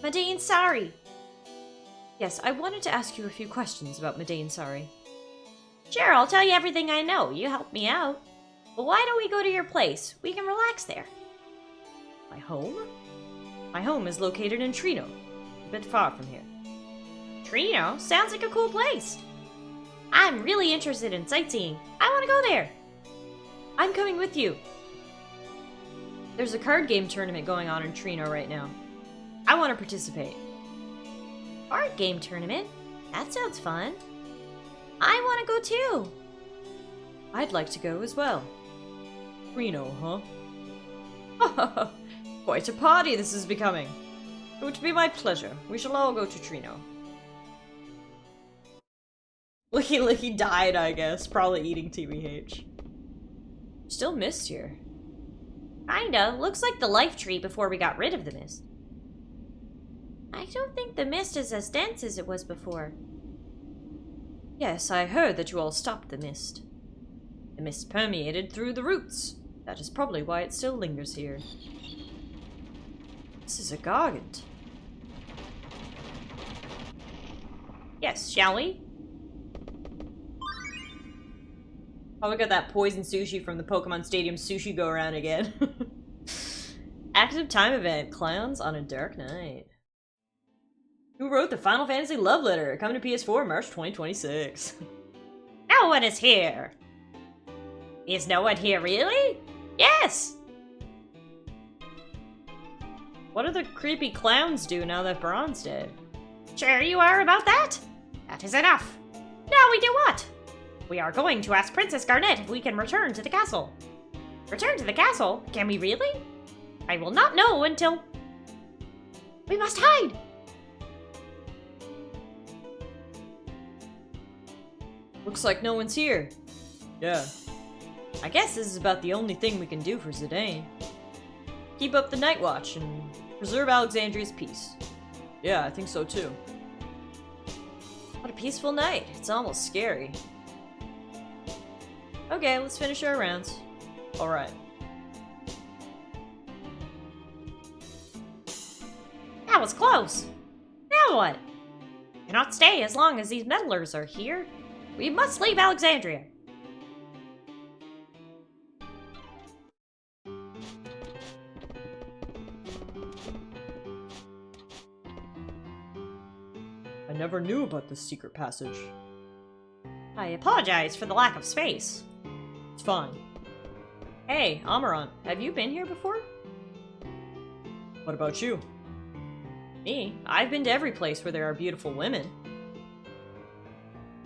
Madain Sari. Yes, I wanted to ask you a few questions about Madain Sari. Sure, I'll tell you everything I know. You help me out. But why don't we go to your place? We can relax there. My home? My home is located in Trino, a bit far from here. Trino? Sounds like a cool place. I'm really interested in sightseeing. I want to go there. I'm coming with you. There's a card game tournament going on in Trino right now. I want to participate. Card game tournament? That sounds fun. I want to go too. I'd like to go as well. Trino, huh? Quite a party this is becoming. It would be my pleasure. We shall all go to Trino. He died, I guess. Probably eating TBH. Still mist here. Kinda. Looks like the life tree before we got rid of the mist. I don't think the mist is as dense as it was before. Yes, I heard that you all stopped the mist. The mist permeated through the roots. That is probably why it still lingers here. This is a gargant. Yes, shall we? Oh, we got that poison sushi from the Pokemon Stadium sushi go-around again. Active time event. Clowns on a dark night. Who wrote the Final Fantasy love letter? Coming to PS4 March 2026. No one is here. Is no one here, really? Yes! What do the creepy clowns do now that Braun's dead? Sure you are about that? That is enough. Now we do what? We are going to ask Princess Garnet if we can return to the castle. Return to the castle? Can we really? I will not know until... We must hide! Looks like no one's here. Yeah. I guess this is about the only thing we can do for Zidane. Keep up the night watch and preserve Alexandria's peace. Yeah, I think so too. What a peaceful night. It's almost scary. Okay, let's finish our rounds. Alright. That was close. Now what? We cannot stay as long as these meddlers are here. We must leave Alexandria. I never knew about this secret passage. I apologize for the lack of space. It's fine. Hey, Amaranth, have you been here before? What about you? Me? I've been to every place where there are beautiful women.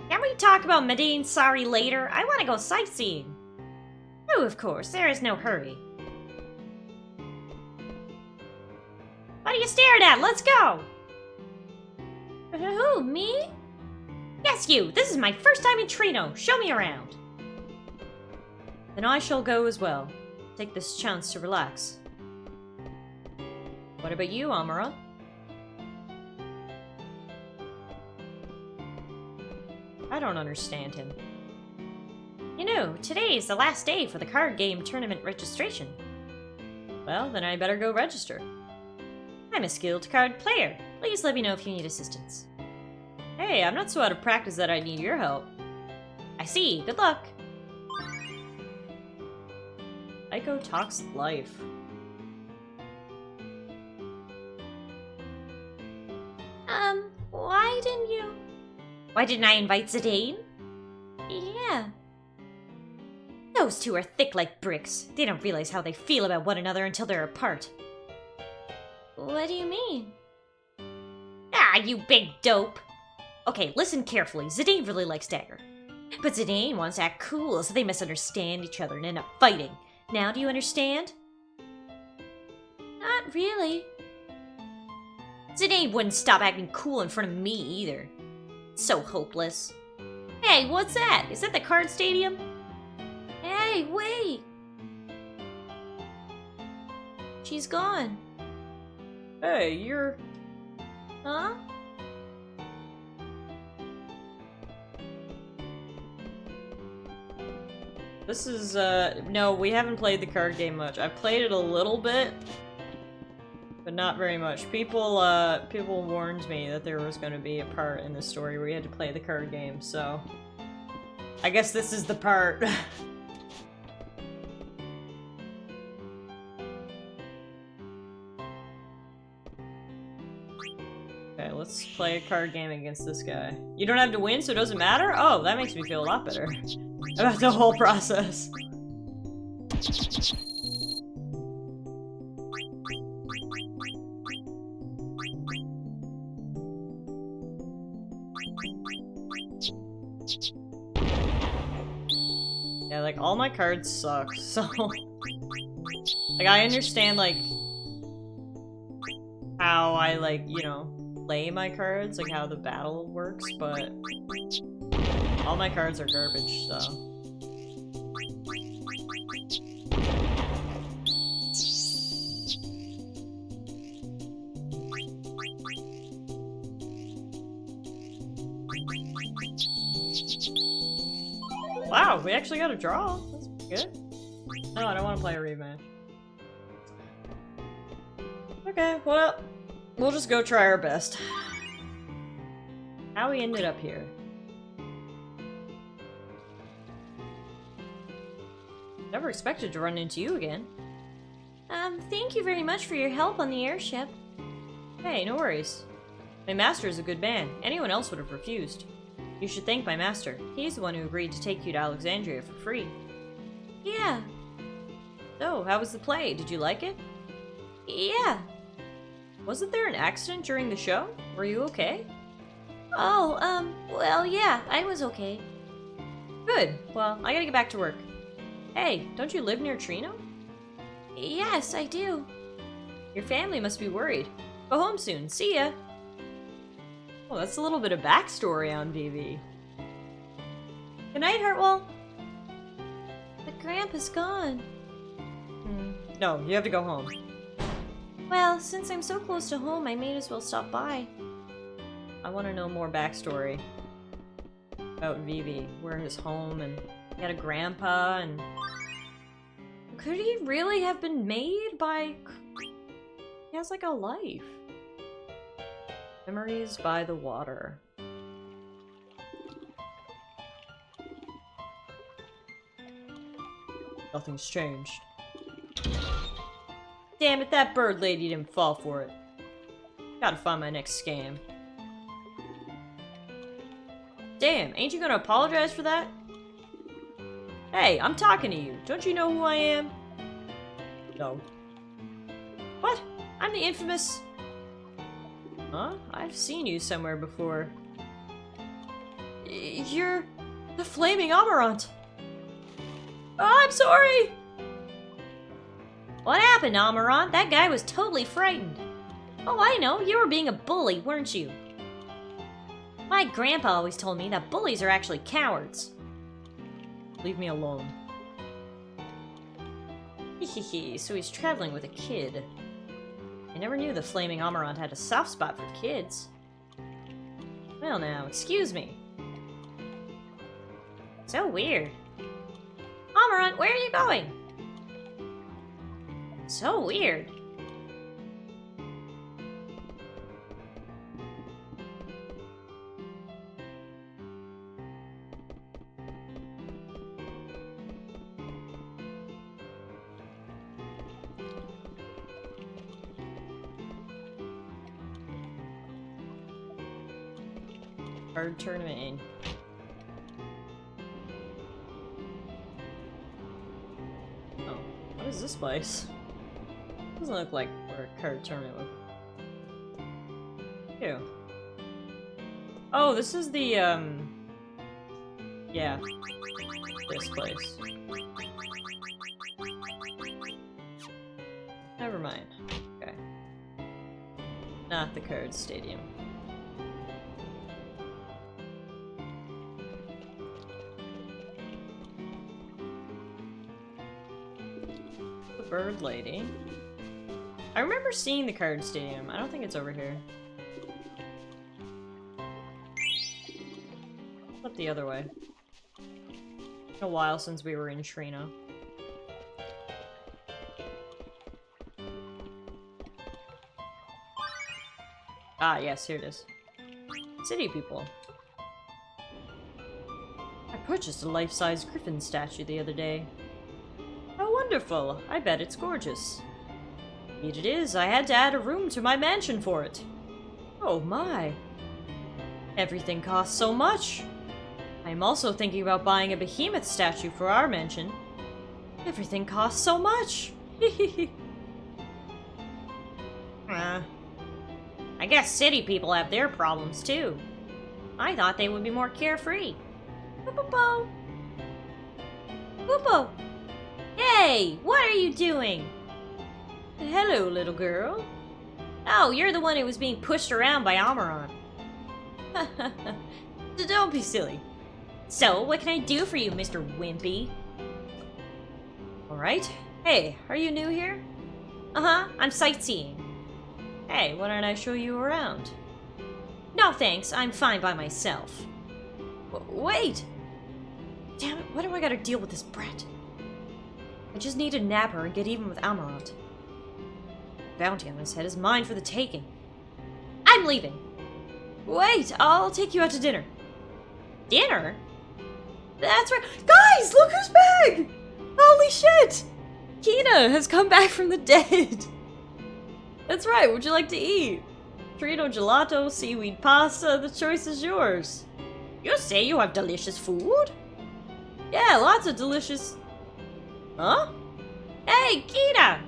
Can we talk about Madain Sari later? I want to go sightseeing. Oh, of course, there is no hurry. What are you staring at? Let's go! Who, me? Yes, you! This is my first time in Trino. Show me around. Then I shall go as well. Take this chance to relax. What about you, Amara? I don't understand him. You know, today is the last day for the card game tournament registration. Well, then I better go register. I'm a skilled card player. Please let me know if you need assistance. Hey, I'm not so out of practice that I need your help. I see. Good luck. Aiko talks life. Why didn't you... Why didn't I invite Zidane? Yeah. Those two are thick like bricks. They don't realize how they feel about one another until they're apart. What do you mean? Ah, you big dope! Okay, listen carefully. Zidane really likes Dagger. But Zidane wants to act cool, so they misunderstand each other and end up fighting. Now do you understand? Not really. Zidane wouldn't stop acting cool in front of me either. So hopeless. Hey, what's that? Is that the card stadium? Hey, wait! She's gone. Hey, you're... Huh? This is, no, we haven't played the card game much. I've played it a little bit, but not very much. People warned me that there was going to be a part in the story where you had to play the card game, so... I guess this is the part. Okay, let's play a card game against this guy. You don't have to win, so it doesn't matter? Oh, that makes me feel a lot better about the whole process. Yeah, like, all my cards suck, so... like, I understand, like, how I, like, you know, play my cards, like how the battle works, but all my cards are garbage, so... Wow, we actually got a draw. That's good. No, I don't want to play a rematch. Okay, well, we'll just go try our best. How we ended up here. Never expected to run into you again. Thank you very much for your help on the airship. Hey, no worries. My master is a good man. Anyone else would have refused. You should thank my master. He's the one who agreed to take you to Alexandria for free. Yeah. So, how was the play? Did you like it? Yeah. Wasn't there an accident during the show? Were you okay? Oh, well, yeah, I was okay. Good. Well, I gotta get back to work. Hey, don't you live near Trino? Yes, I do. Your family must be worried. Go home soon. See ya! Oh, that's a little bit of backstory on Vivi. Good night, Hartwell. But Grandpa's gone. No, you have to go home. Well, since I'm so close to home, I may as well stop by. I want to know more backstory about Vivi. Where his home, and he had a grandpa, and... Could he really have been made by... He has like a life. Memories by the water. Nothing's changed. Damn it, that bird lady didn't fall for it. Gotta find my next scam. Damn, ain't you gonna apologize for that? Hey, I'm talking to you. Don't you know who I am? No. What? I'm the infamous... Huh? I've seen you somewhere before. You're the Flaming Amarant. Oh, I'm sorry! What happened, Amarant? That guy was totally frightened. Oh, I know. You were being a bully, weren't you? My grandpa always told me that bullies are actually cowards. Leave me alone. Hehehe, so he's traveling with a kid. I never knew the Flaming Amarant had a soft spot for kids. Well now, excuse me. So weird. Amarant, where are you going? So weird. Card tournament in. Oh, what is this place? Doesn't look like where a card tournament would. Ew. Oh, this is the, yeah. This place. Never mind. Okay. Not the card stadium. The bird lady. I remember seeing the card stadium. I don't think it's over here. Up the other way. Been a while since we were in Trina. Ah, yes, here it is. City people. I purchased a life-size griffin statue the other day. How wonderful! I bet it's gorgeous. Indeed it is. I had to add a room to my mansion for it. Oh my. Everything costs so much. I am also thinking about buying a behemoth statue for our mansion. Everything costs so much. I guess city people have their problems too. I thought they would be more carefree. Poopo! Poopo! Hey, what are you doing? Hello, little girl. Oh, you're the one who was being pushed around by Amarant. Don't be silly. So, what can I do for you, Mr. Wimpy? Alright. Hey, are you new here? Uh-huh, I'm sightseeing. Hey, why don't I show you around? No thanks, I'm fine by myself. Wait! Damn it, why do I gotta deal with this brat? I just need to nab her and get even with Amarant. The bounty on his head is mine for the taking. I'm leaving. Wait, I'll take you out to dinner. Dinner? That's right. Guys, look who's back! Holy shit! Kina has come back from the dead. That's right, would you like to eat? Trito gelato, seaweed pasta, the choice is yours. You say you have delicious food? Yeah, lots of delicious... Huh? Hey, Kina!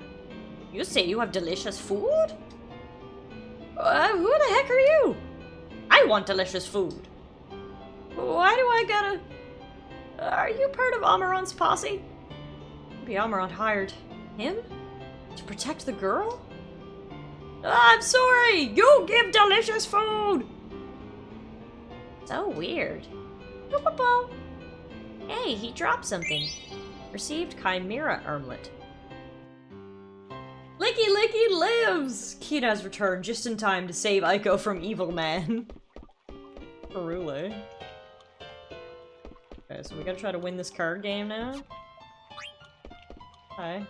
You say you have delicious food? Who the heck are you? I want delicious food. Why do I gotta... Are you part of Amarant's posse? Maybe Amarant hired him? To protect the girl? I'm sorry! You give delicious food! So weird. Hey, he dropped something. Received Chimera Armlet. Licky Licky lives! Kina's returned just in time to save Aiko from Evil Man. Perule. Okay, so we gotta try to win this card game now. Hi.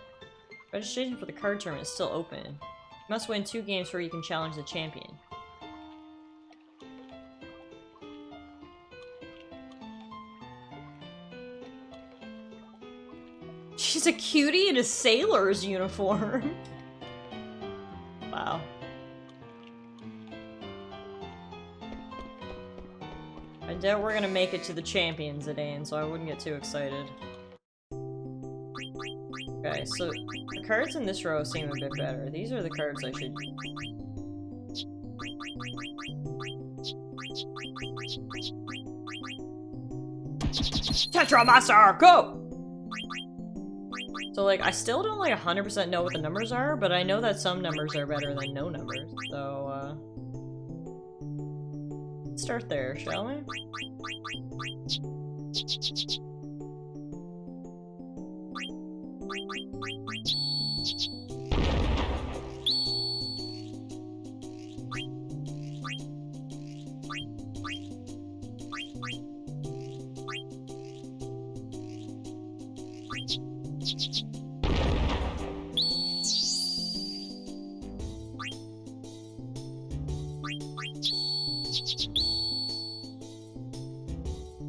Registration for the card tournament is still open. You must win 2 games before you can challenge the champion. She's a cutie in a sailor's uniform. Wow. I doubt we're gonna make it to the champions today, and so I wouldn't get too excited. Okay, so the cards in this row seem a bit better. These are the cards I should Tetramaster, go! So, like, I still don't, like, 100% know what the numbers are, but I know that some numbers are better than no numbers, so, let's start there, shall we?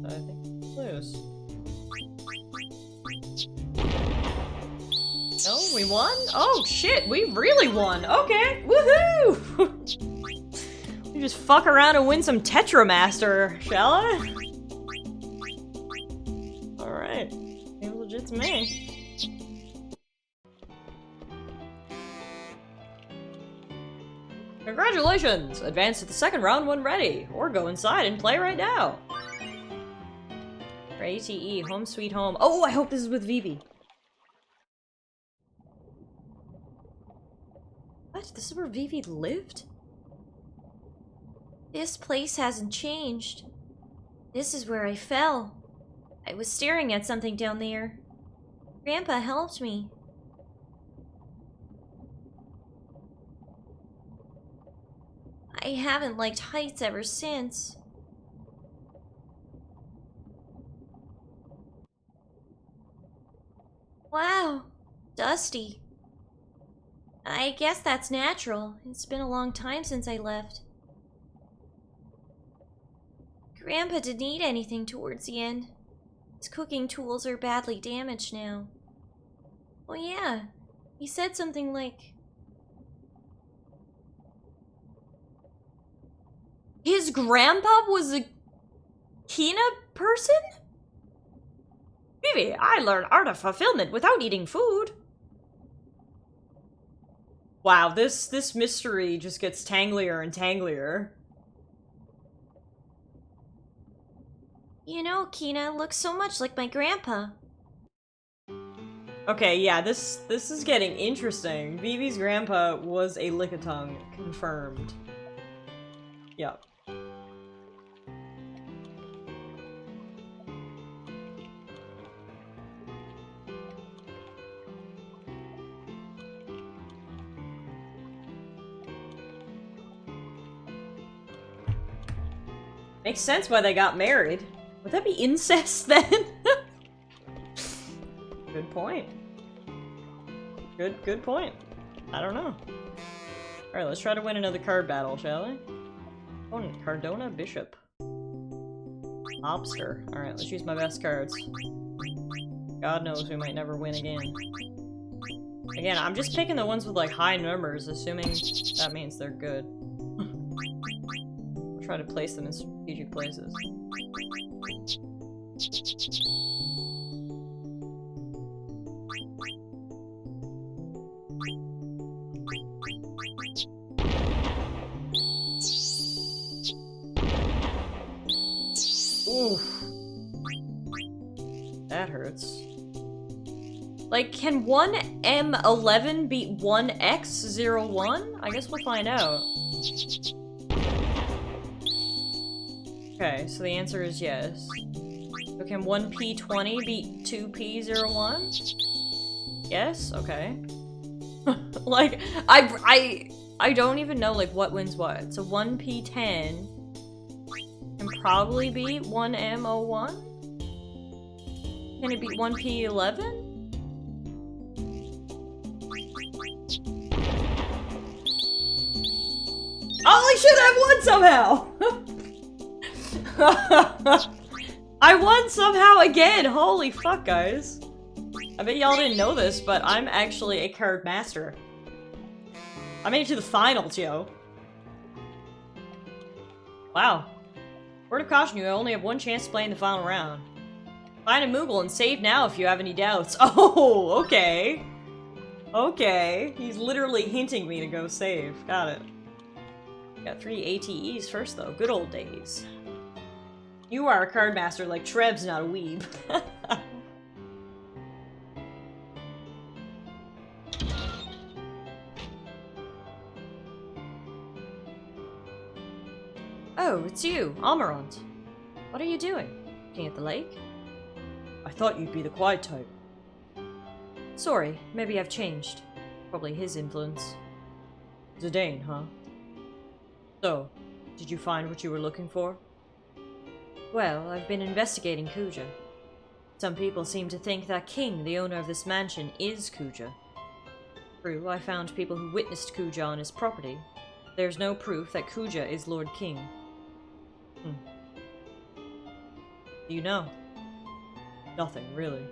I think lose. No, we won? Oh shit, we really won! Okay, woohoo! We just fuck around and win some Tetramaster, shall I? Alright, it legit's me. Congratulations! Advance to the second round when ready, or go inside and play right now. For ATE, home sweet home. Oh, I hope this is with Vivi. What? This is where Vivi lived? This place hasn't changed. This is where I fell. I was staring at something down there. Grandpa helped me. I haven't liked heights ever since. Wow, dusty. I guess that's natural. It's been a long time since I left. Grandpa didn't eat anything towards the end. His cooking tools are badly damaged now. Oh yeah, he said something like... His grandpa was a Kina person? Vivi, I learned art of fulfillment without eating food. Wow, this mystery just gets tanglier and tanglier. You know, Kina looks so much like my grandpa. Okay, yeah, this is getting interesting. Vivi's grandpa was a Lickitung, confirmed. Yep. Makes sense why they got married. Would that be incest then? Good point. Good point. I don't know. Alright, let's try to win another card battle, shall we? Opponent, Cardona Bishop. Lobster. Alright, let's use my best cards. God knows we might never win again. Again, I'm just picking the ones with like high numbers, assuming that means they're good. Try to place them in strategic places. Oof. That hurts. Like, can one M11 beat one X01? I guess we'll find out. Okay, so the answer is yes. So can 1P20 beat 2P01? Yes? Okay. Like, I don't even know, like, what wins what. So 1P10 can probably beat 1M01? Can it beat 1P11? Holy shit, I won somehow! I won somehow again! Holy fuck, guys. I bet y'all didn't know this, but I'm actually a card master. I made it to the finals, yo. Wow. Word of caution, you only have one chance to play in the final round. Find a Moogle and save now if you have any doubts. Oh, okay. Okay. He's literally hinting me to go save. Got it. Got 3 ATEs first, though. Good old days. You are a card master, like Trev's not a weeb. Oh, it's you, Amarant. What are you doing? Looking at the lake? I thought you'd be the quiet type. Sorry, maybe I've changed. Probably his influence. Zidane, huh? So, did you find what you were looking for? Well, I've been investigating Kuja. Some people seem to think that King, the owner of this mansion, is Kuja. True, I found people who witnessed Kuja on his property. There's no proof that Kuja is Lord King. Do you know? Nothing, really.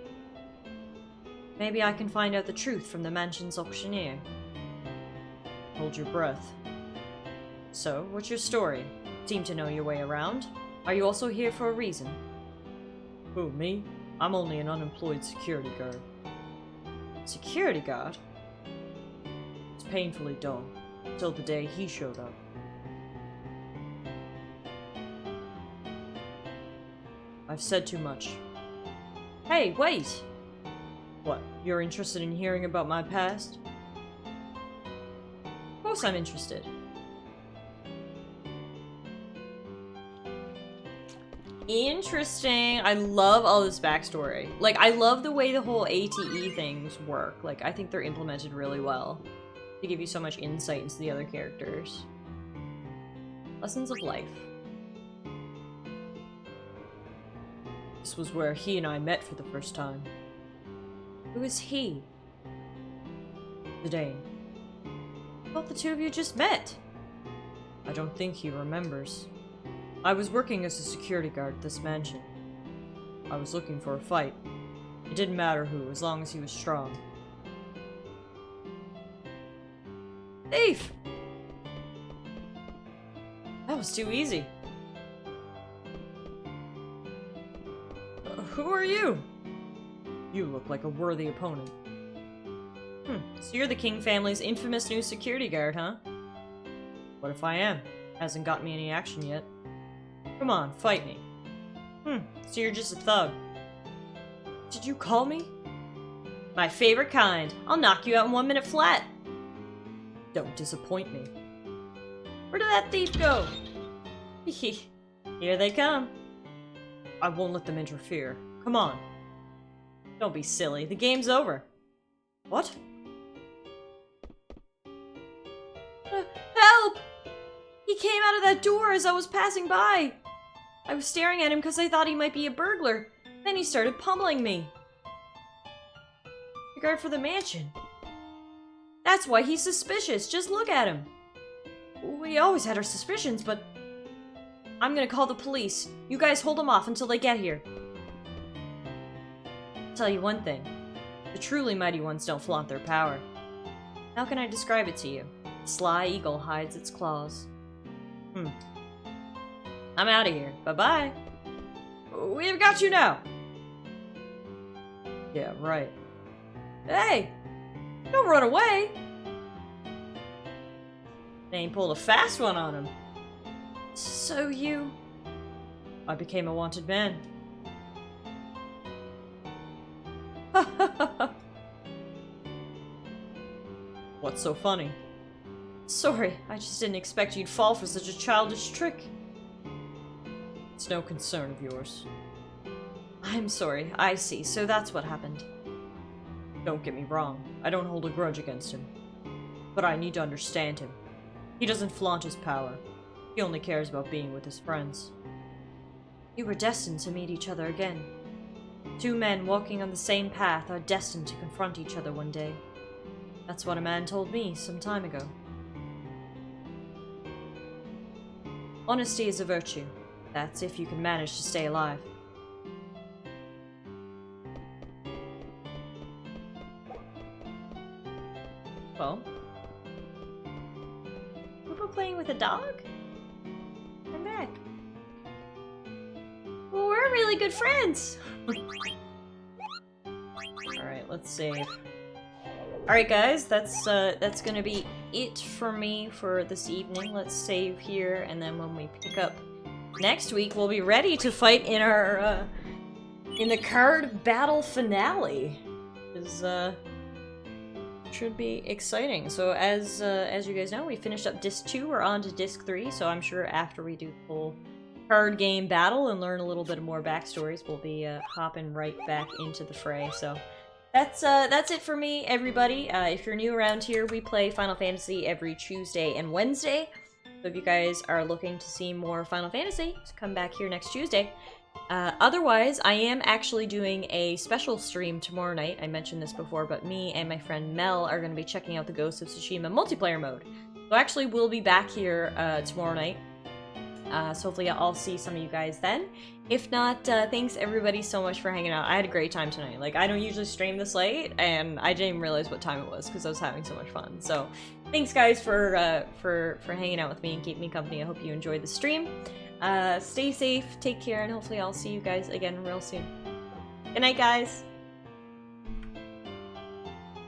Maybe I can find out the truth from the mansion's auctioneer. Hold your breath. So, what's your story? Seem to know your way around. Are you also here for a reason? Who, me? I'm only an unemployed security guard. Security guard? It's painfully dull, till the day he showed up. I've said too much. Hey, wait! What, you're interested in hearing about my past? Of course I'm interested. Interesting. I love all this backstory. Like, I love the way the whole ATE things work. Like, I think they're implemented really well. They give you so much insight into the other characters. Lessons of life. This was where he and I met for the first time. Who is he? Zidane. I thought the two of you just met. I don't think he remembers. I was working as a security guard at this mansion. I was looking for a fight. It didn't matter who, as long as he was strong. Thief! That was too easy. Who are you? You look like a worthy opponent. So you're the King family's infamous new security guard, huh? What if I am? Hasn't got me any action yet. Come on, fight me. So you're just a thug. Did you call me? My favorite kind. I'll knock you out in 1 minute flat. Don't disappoint me. Where did that thief go? Here they come. I won't let them interfere. Come on. Don't be silly. The game's over. What? Help! He came out of that door as I was passing by. I was staring at him because I thought he might be a burglar. Then he started pummeling me. The guard for the mansion. That's why he's suspicious. Just look at him. We always had our suspicions, but... I'm gonna call the police. You guys hold him off until they get here. I'll tell you one thing. The truly mighty ones don't flaunt their power. How can I describe it to you? A sly eagle hides its claws. I'm out of here. Bye-bye. We've got you now. Yeah, right. Hey! Don't run away! They ain't pulled a fast one on him. So you... I became a wanted man. What's so funny? Sorry, I just didn't expect you'd fall for such a childish trick. It's no concern of yours. I'm sorry, I see, so that's what happened. Don't get me wrong, I don't hold a grudge against him. But I need to understand him. He doesn't flaunt his power. He only cares about being with his friends. You were destined to meet each other again. Two men walking on the same path are destined to confront each other one day. That's what a man told me some time ago. Honesty is a virtue. That's if you can manage to stay alive. Well? People playing with a dog? I'm back. Well, we're really good friends! Alright, let's save. Alright guys, that's gonna be it for me for this evening. Let's save here, and then when we pick up next week we'll be ready to fight in our, in the card battle finale. Should be exciting. So as you guys know, we finished up Disc 2, we're on to Disc 3, so I'm sure after we do the full card game battle and learn a little bit more backstories, we'll be hopping right back into the fray. So that's it for me, everybody. If you're new around here, we play Final Fantasy every Tuesday and Wednesday. So if you guys are looking to see more Final Fantasy, just come back here next Tuesday. Otherwise, I am actually doing a special stream tomorrow night. I mentioned this before, but me and my friend Mel are going to be checking out the Ghost of Tsushima multiplayer mode. So actually, we'll be back here tomorrow night. So hopefully I'll see some of you guys then. If not, thanks everybody so much for hanging out. I had a great time tonight. Like, I don't usually stream this late, and I didn't even realize what time it was because I was having so much fun. So thanks guys for hanging out with me and keeping me company. I hope you enjoyed the stream. Stay safe, take care, and hopefully I'll see you guys again real soon. Good night, guys!